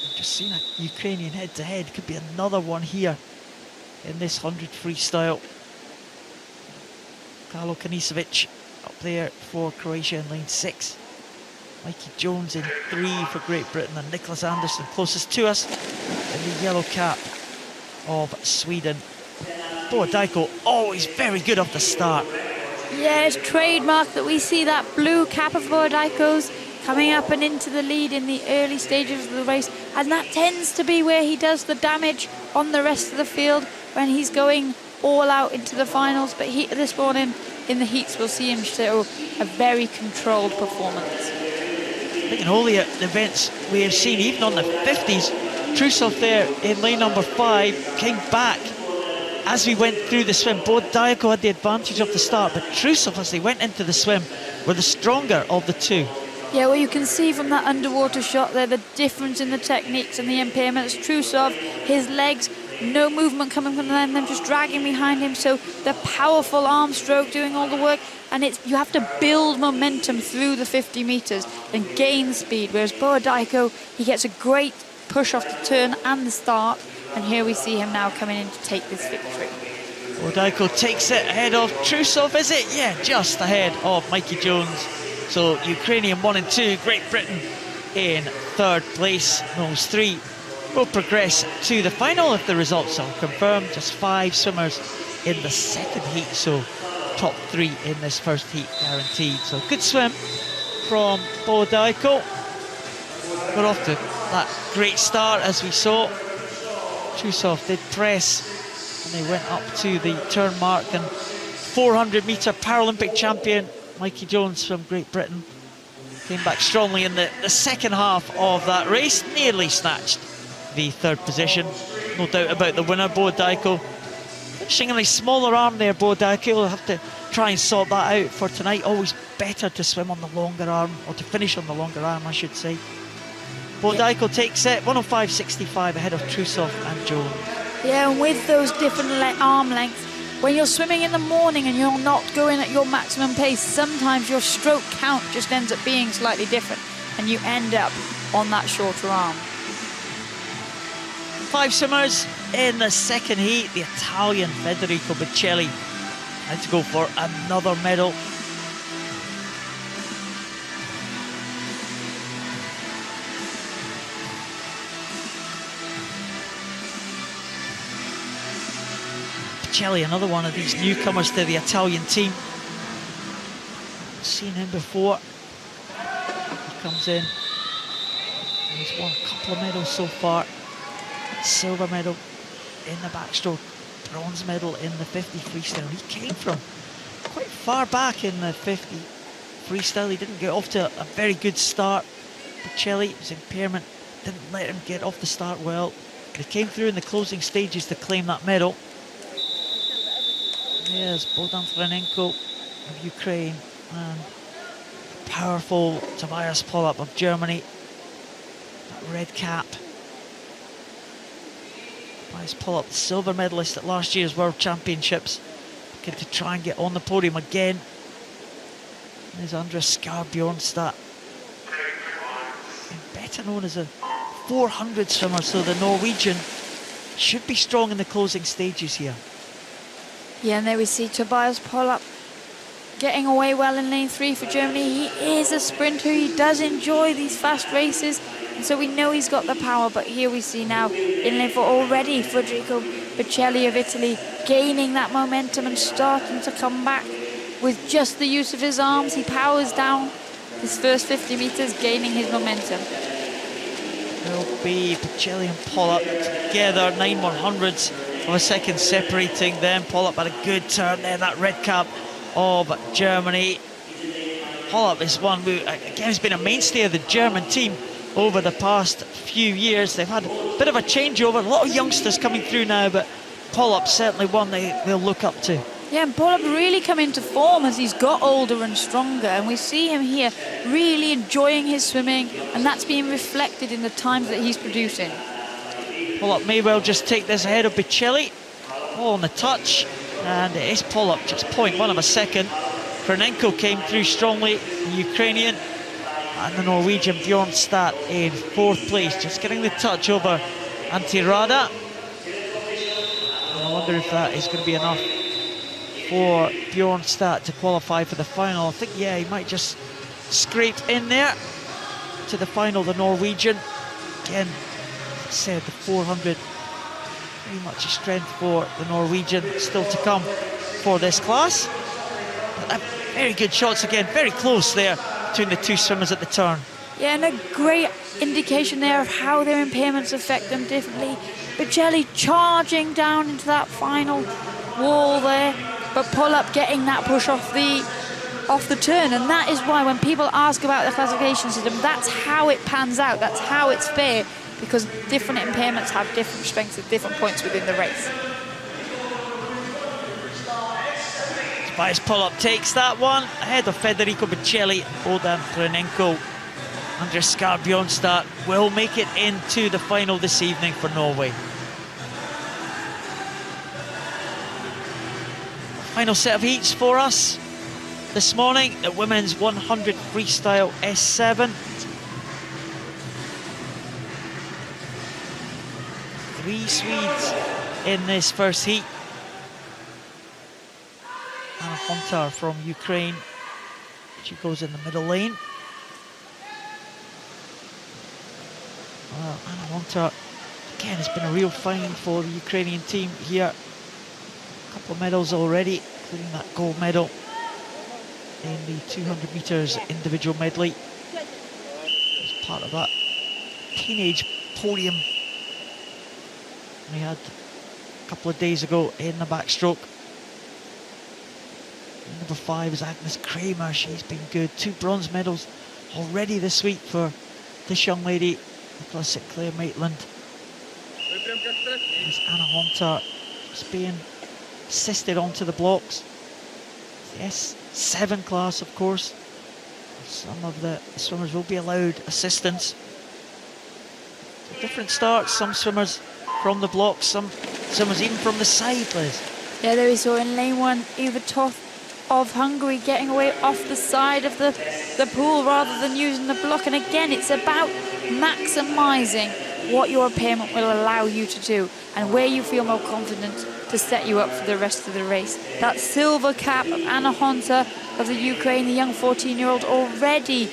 I've just seen a Ukrainian head-to-head. Could be another one here in this 100 freestyle. Karlo Kanisevic up there for Croatia in lane 6. Mikey Jones in 3 for Great Britain, and Nicholas Anderson closest to us in the yellow cap of Sweden. Bodaiko always very good off the start. Yeah, it's trademark that we see that blue cap of Bodaiko's coming up and into the lead in the early stages of the race, and that tends to be where he does the damage on the rest of the field when he's going all out into the finals. But this morning in the heats we'll see him show a very controlled performance. I think in all the events we have seen, even on the 50s, Trusov there in lane number 5 came back as we went through the swim. Bodaiko had the advantage of the start, but Trusov, as they went into the swim, were the stronger of the two. Yeah, well, you can see from that underwater shot there the difference in the techniques and the impairments. Trusov, his legs, no movement coming from them just dragging behind him. So the powerful arm stroke doing all the work, and you have to build momentum through the 50 meters and gain speed. Whereas Bohodajko, he gets a great push off the turn and the start, and here we see him now coming in to take this victory. Bohodajko takes it ahead of Trusov, is it? Yeah, just ahead of Mikey Jones. So Ukrainian 1 and 2, Great Britain in third place. Those three will progress to the final if the results are confirmed. Just 5 swimmers in the second heat, so top 3 in this first heat guaranteed. So good swim from Bohodajko. Got off to that great start as we saw. Trusov did press and they went up to the turn mark, and 400 metre Paralympic champion Mikey Jones from Great Britain came back strongly in the second half of that race, nearly snatched the third position. No doubt about the winner, Bohodajko. Finishing in a smaller arm there, Bohodajko will have to try and sort that out for tonight. Always better to swim on the longer arm, or to finish on the longer arm, I should say. Bohodajko takes it, 105.65 ahead of Trusov and Jones. Yeah, and with those different arm lengths, when you're swimming in the morning and you're not going at your maximum pace, sometimes your stroke count just ends up being slightly different and you end up on that shorter arm. 5 swimmers in the second heat. The Italian Federico Biccelli had to go for another medal. Biccelli, another one of these newcomers to the Italian team. Seen him before. He comes in. He's won a couple of medals so far. Silver medal in the backstroke, bronze medal in the 50 freestyle. He came from quite far back in the 50 freestyle. He didn't get off to a very good start. Biccelli, his impairment didn't let him get off the start well. He came through in the closing stages to claim that medal. Here's Bogdan Frenenko of Ukraine and powerful Tobias Polap of Germany. That red cap. Tobias Polap, the silver medalist at last year's World Championships, looking to try and get on the podium again. There's Andres Skar Bjornstad, better known as a 400 swimmer, so the Norwegian should be strong in the closing stages here. Yeah, and there we see Tobias Polap getting away well in lane 3 for Germany. He is a sprinter, he does enjoy these fast races, and so we know he's got the power. But here we see now in lane 4 already Federico Biccelli of Italy gaining that momentum and starting to come back with just the use of his arms. He powers down his first 50 metres, gaining his momentum. Will be Biccelli and Polap together, 9/100ths of a second separating them. Polap had a good turn there, that red cap of Germany. Polap is one who, again, has been a mainstay of the German team over the past few years. They've had a bit of a changeover, a lot of youngsters coming through now, but Polap's certainly one they'll look up to. Yeah, and Polap really come into form as he's got older and stronger, and we see him here really enjoying his swimming, and that's being reflected in the times that he's producing. Polap may well just take this ahead of Biccelli. All on the touch, and it is Polap, just 0.1 of a second. Frenenko came through strongly, the Ukrainian, and the Norwegian Bjornstad in 4th place, just getting the touch over Antirada. I wonder if that is going to be enough for Bjornstad to qualify for the final. I think, yeah, he might just scrape in there to the final, the Norwegian. Again, as I said, the 400, very much a strength for the Norwegian still to come for this class. But very good shots again, very close there between the two swimmers at the turn. Yeah, and a great indication there of how their impairments affect them differently. Biccelli charging down into that final wall there, but Polap getting that push off the turn, and that is why when people ask about the classification system, that's how it pans out, that's how it's fair, because different impairments have different strengths at different points within the race. Tobias Polap takes that one ahead of Federico Biccelli, Bogdan Frenenko. Andres Skar Bjornstad will make it into the final this evening for Norway. Final set of heats for us this morning, the women's 100 freestyle S7. 3 Swedes in this first heat. Anna Hontar from Ukraine, she goes in the middle lane. Well, Anna Hontar, again, has been a real find for the Ukrainian team here. A couple of medals already, including that gold medal in the 200 metres individual medley. As part of that teenage podium we had a couple of days ago in the backstroke. Number 5 is Agnes Kramer. She's been good. 2 bronze medals already this week for this young lady, the classic Claire Maitland. There's Anna Hontar just being assisted onto the blocks. The S7 class, of course. Some of the swimmers will be allowed assistance. So different starts. Some swimmers from the blocks, some swimmers even from the side, Liz. Yeah, there we saw in lane 1, Eva Toth of Hungary getting away off the side of the pool rather than using the block. And again, it's about maximising what your opponent will allow you to do and where you feel more confident to set you up for the rest of the race. That silver cap of Anna Hontar of the Ukraine, the young 14-year-old, already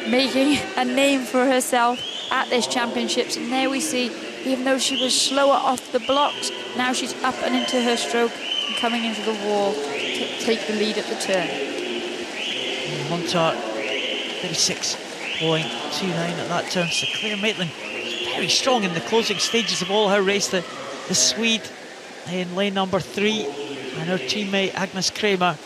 making a name for herself at this championships. And there we see, even though she was slower off the blocks, now she's up and into her stroke and coming into the wall to take the lead at the turn. Hontar 36.29 at that turn. So Claire Maitland very strong in the closing stages of all her race. The Swede in lane number 3 and her teammate Agnes Kramer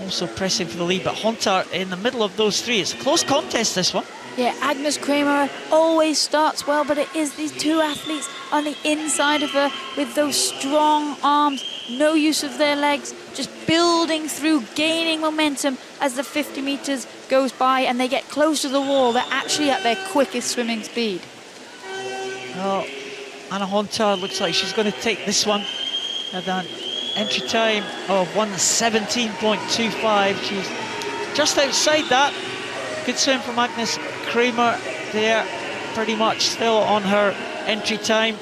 also pressing for the lead, but Hontar in the middle of those 3. It's a close contest, this one. Yeah, Agnes Kramer always starts well, but it is these 2 athletes on the inside of her with those strong arms, no use of their legs, just building through, gaining momentum as the 50 metres goes by and they get close to the wall. They're actually at their quickest swimming speed. Well, Anna Hontar looks like she's going to take this one at an entry time of 1:17.25. She's just outside that. Good swim from Agnes Kramer there, pretty much still on her entry time.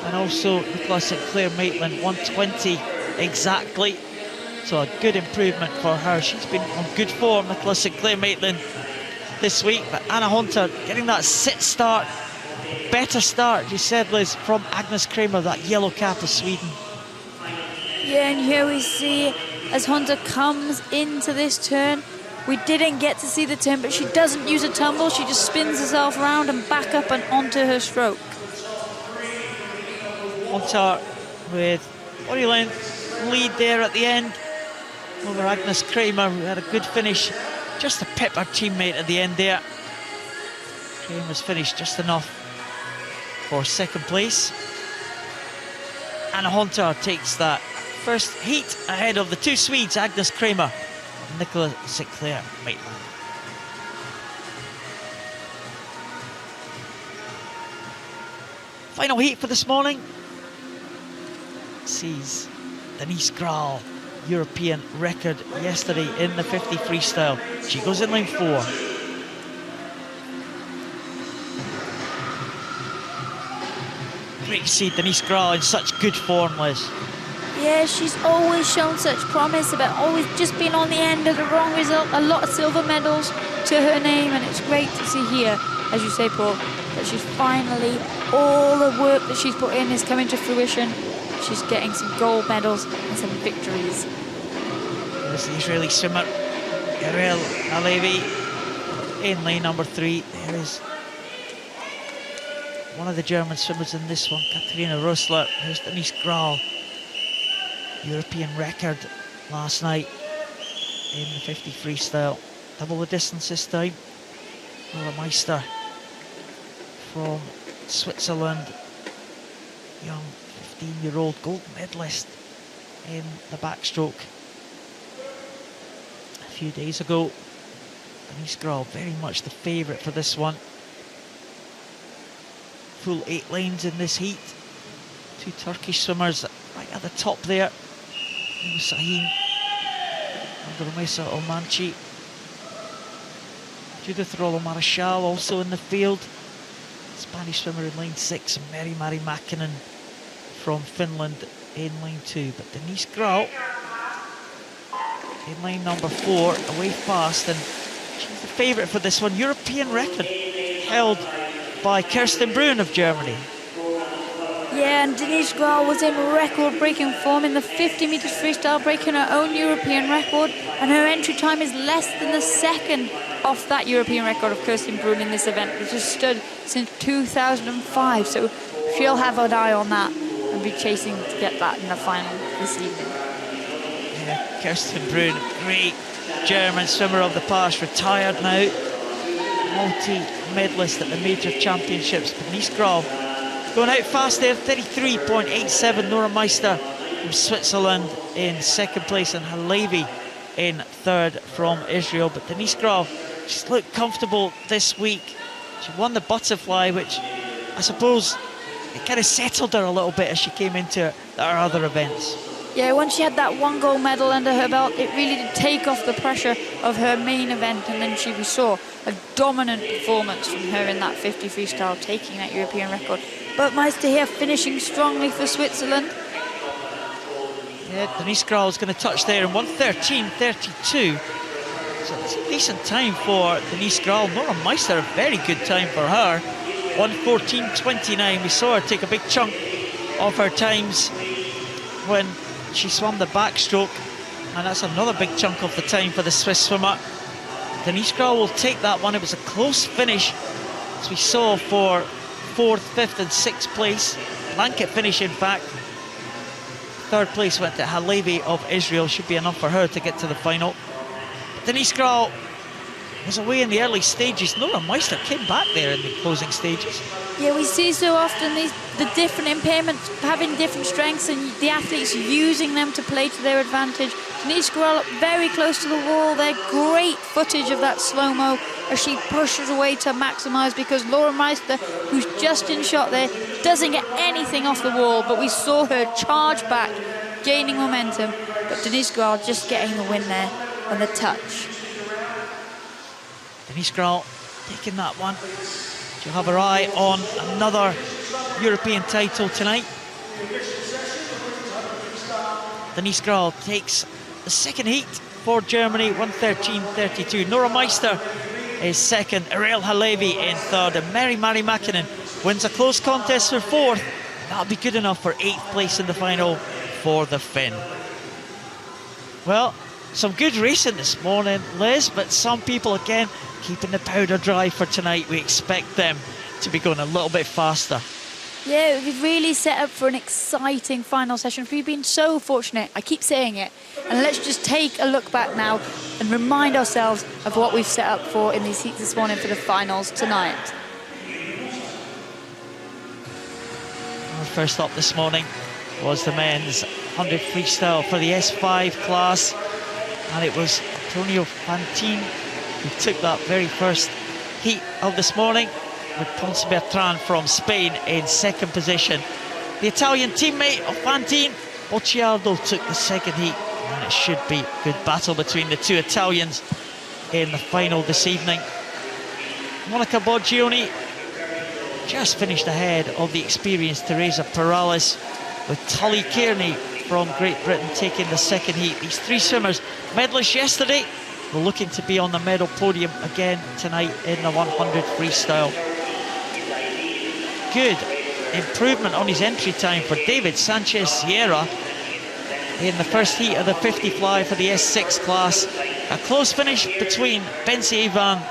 And also the classic Claire Maitland, 1:20 exactly. So a good improvement for her. She's been on good form, the classic Claire Maitland, this week. But Anna Hontar getting that sit start, better start, you said, Liz, from Agnes Kramer, that yellow cap of Sweden. Yeah, and here we see as Hontar comes into this turn. We didn't get to see the turn, but she doesn't use a tumble. She just spins herself around and back up and onto her stroke. Hontar with body length lead there at the end over Agnes Kramer, who had a good finish, just to pip her teammate at the end there. Kramer's finished just enough for second place. Anna Hontar takes that first heat ahead of the 2 Swedes, Agnes Kramer and Nicola Sinclair Maitland. Final heat for this morning sees Denise Graal, European record yesterday in the 50 freestyle. She goes in lane 4. Great to see Denise Graal in such good form, Liz. Yeah, she's always shown such promise, about always just been on the end of the wrong result. A lot of silver medals to her name, and it's great to see here, as you say, Paul, that she's finally, all the work that she's put in is coming to fruition. She's getting some gold medals and some victories. There's the Israeli swimmer, Ariel Alevi, in lane number 3. There is one of the German swimmers in this one, Katharina Rössler. There's Denise Graal, European record last night in the 50 freestyle. Double the distance this time. Laura Meister from Switzerland, young 15-year-old gold medalist in the backstroke a few days ago. Denise Grahl very much the favourite for this one. Full 8 lanes in this heat. 2 Turkish swimmers right at the top there. Sahin, Andromesa Omanci, Judith Rollo-Marachal also in the field. Spanish swimmer in lane 6, Mari Mäkinen from Finland in lane 2. But Denise Grahl in lane number 4, away fast, and she's the favourite for this one. European record held by Kerstin Brun of Germany. Yeah, and Denise Grahl was in record-breaking form in the 50 metres freestyle, breaking her own European record, and her entry time is less than the second off that European record of Kerstin Brun in this event, which has stood since 2005. So she'll have an eye on that and be chasing to get that in the final this evening. Yeah, Kerstin Brun, great German swimmer of the past, retired now, multi-medalist at the major championships. Denise Grahl going out fast there, 33.87. Nora Meister from Switzerland in second place, and Halevi in third from Israel. But Denise Grahl, she's looked comfortable this week. She won the butterfly, which I suppose it kind of settled her a little bit as she came into her other events. Yeah, once she had that 1 gold medal under her belt, it really did take off the pressure of her main event, and then we saw a dominant performance from her in that 50 freestyle, taking that European record. But Meister here finishing strongly for Switzerland. Yeah, Denise Grahl is going to touch there in 1:13.32. So it's a decent time for Denise Grahl. Nora Meister, a very good time for her. 1:14.29. We saw her take a big chunk of her times when she swam the backstroke, and that's another big chunk of the time for the Swiss swimmer. Denise Grahl will take that one. It was a close finish, as we saw, for 4th, 5th and 6th place. Blanket finish, in fact. 3rd place went to Halevi of Israel. Should be enough for her to get to the final. But Denise Grahl was away in the early stages. Nora Meister came back there in the closing stages. Yeah, we see so often the different impairments having different strengths, and the athletes using them to play to their advantage. Denise Grahl up very close to the wall there. Great footage of that slow-mo as she pushes away to maximise, because Laura Meister, who's just in shot there, doesn't get anything off the wall, but we saw her charge back, gaining momentum. But Denise Grahl just getting the win there and the touch. Denise Grahl taking that one. She'll have her eye on another European title tonight. Denise Grahl takes the second heat for Germany, 1:13.32. Nora Meister is second, Ariel Halevi in third, and Mari Mäkinen wins a close contest for 4th. That'll be good enough for 8th place in the final for the Finn. Well, some good racing this morning, Liz, but some people again keeping the powder dry for tonight. We expect them to be going a little bit faster. Yeah, we've really set up for an exciting final session. We've been so fortunate, I keep saying it. And let's just take a look back now and remind ourselves of what we've set up for in these heats this morning for the finals tonight. Our first up this morning was the men's 100 freestyle for the S5 class. And it was Antonio Fantin who took that very first heat of this morning, with Ponce Bertran from Spain in second position. The Italian teammate of Fantin, Bocciardo, took the second heat, and it should be a good battle between the two Italians in the final this evening. Monica Boggioni just finished ahead of the experienced Teresa Perales, with Tully Kearney from Great Britain taking the second heat. These three swimmers, medalists yesterday, were looking to be on the medal podium again tonight in the 100 freestyle. Good improvement on his entry time for David Sanchez Sierra in the first heat of the 50 fly for the S6 class. A close finish between Benzi Ivan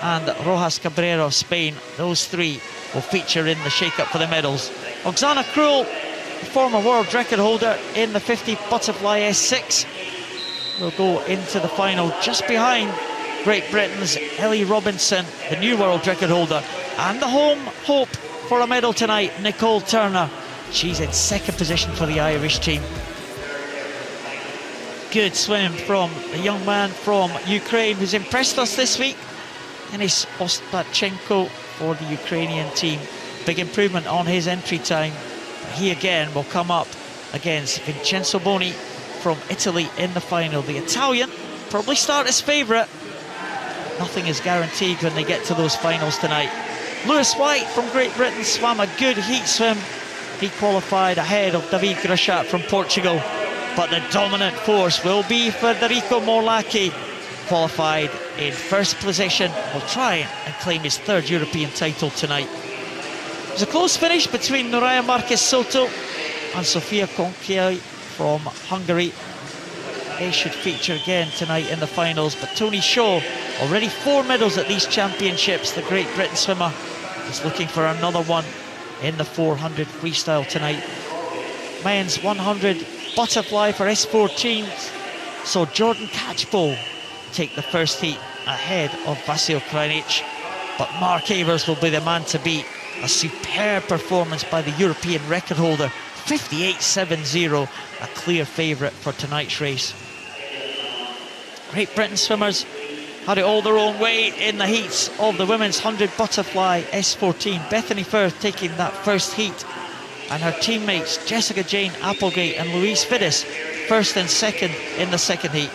and Rojas Cabrera of Spain. Those three will feature in the shake-up for the medals. Oksana Krul, the former world record holder in the 50 butterfly S6, will go into the final just behind Great Britain's Ellie Robinson, the new world record holder, and the home hope for a medal tonight, Nicole Turner. She's in second position for the Irish team. good swim from a young man from Ukraine who's impressed us this week. Denis Ostapchenko for the Ukrainian team. Big improvement on his entry time. He again will come up against Vincenzo Boni from Italy in the final. The Italian probably start as favourite. Nothing is guaranteed when they get to those finals tonight. Lewis White from Great Britain swam a good heat swim. He qualified ahead of David Grachat from Portugal. But the dominant force will be Federico Morlacchi, qualified in first position. Will try and claim his third European title tonight. It was a close finish between Nuria Marquez Soto and Sofia Conchiai from Hungary. They should feature again tonight in the finals, but Tony Shaw, already 4 medals at these championships. The Great Britain swimmer is looking for another one in the 400 freestyle tonight. Men's 100 butterfly for S14, so Jordan Catchpole take the first heat ahead of Vasil Krajnic, but Mark Avers will be the man to beat. A superb performance by the European record holder, 58.70, a clear favourite for tonight's race. Great Britain swimmers had it all their own way in the heats of the women's 100 butterfly S14. Bethany Firth taking that first heat, and her teammates Jessica Jane Applegate and Louise Fiddis first and second in the second heat.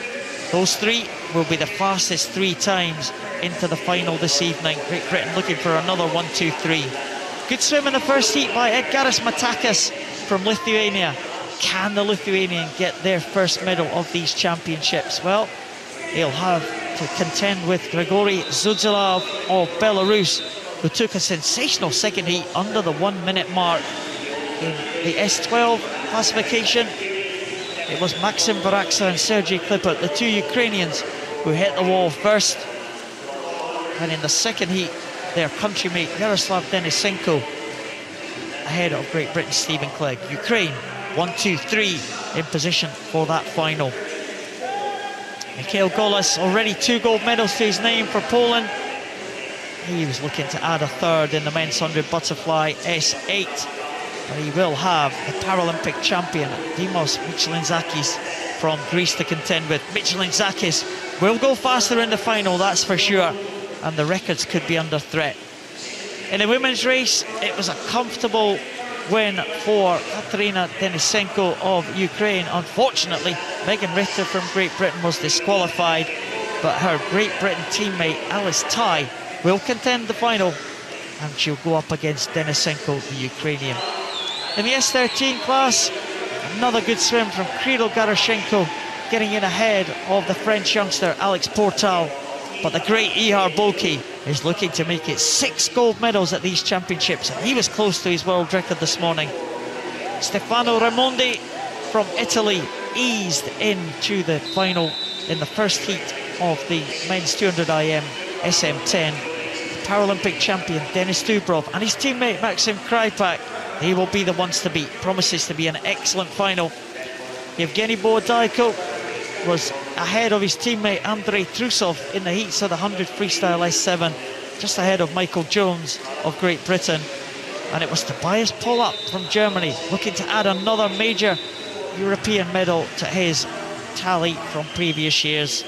Those three will be the fastest 3 times into the final this evening. Great Britain looking for another 1, 2, 3. Good swim in the first heat by Edgaras Matakas from Lithuania. Can the Lithuanian get their first medal of these championships? Well, they'll have to contend with Grigory Zuzilov of Belarus, who took a sensational second heat under the 1 minute mark. In the S12 classification, it was Maxim Varaksa and Sergei Klippert, the 2 Ukrainians, who hit the wall first. And in the second heat, their countrymate Yaroslav Denisenko ahead of Great Britain's Stephen Clegg. Ukraine 1, 2, 3 in position for that final. Mikhail Golas, already 2 gold medals to his name for Poland. He was looking to add a third in the men's 100 butterfly S8. But he will have the Paralympic champion Dimos Michelintzakis from Greece to contend with. Michelintzakis will go faster in the final, that's for sure, and the records could be under threat. In the women's race, it was a comfortable win for Katerina Denisenko of Ukraine. Unfortunately, Megan Richter from Great Britain was disqualified, but her Great Britain teammate Alice Tai will contend the final, and she'll go up against Denisenko, the Ukrainian. In the S13 class, another good swim from Kirill Garashenko, getting in ahead of the French youngster Alex Portal. But the great Ihar Boki is looking to make it 6 gold medals at these championships, and he was close to his world record this morning. Stefano Raimondi from Italy eased into the final in the first heat of the men's 200 IM SM10. The Paralympic champion Denis Dubrov and his teammate Maxim Krypak, they will be the ones to beat. Promises to be an excellent final. Yevgeny Bohodaiko was ahead of his teammate Andrei Trusov in the heats of the 100 freestyle S7, just ahead of Michael Jones of Great Britain. And it was Tobias Pollap from Germany, looking to add another major European medal to his tally from previous years.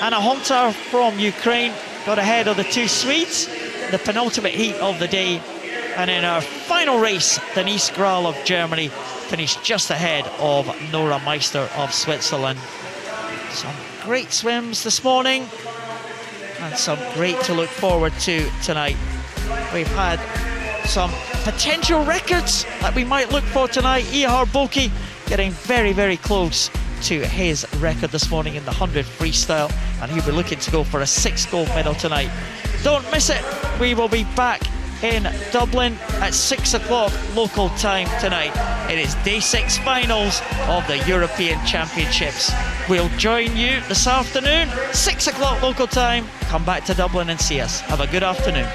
Anna Hontar from Ukraine got ahead of the 2 Swedes in the penultimate heat of the day. And in our final race, Denise Graal of Germany finished just ahead of Nora Meister of Switzerland. Some great swims this morning, and some great to look forward to tonight. We've had some potential records that we might look for tonight. Ihar Boki getting very, very close to his record this morning in the 100 freestyle, and he'll be looking to go for a 6th gold medal tonight. Don't miss it. We will be back in Dublin at 6 o'clock local time tonight. It is day 6 finals of the European Championships. We'll join you this afternoon, 6 o'clock local time. Come back to Dublin and see us. Have a good afternoon.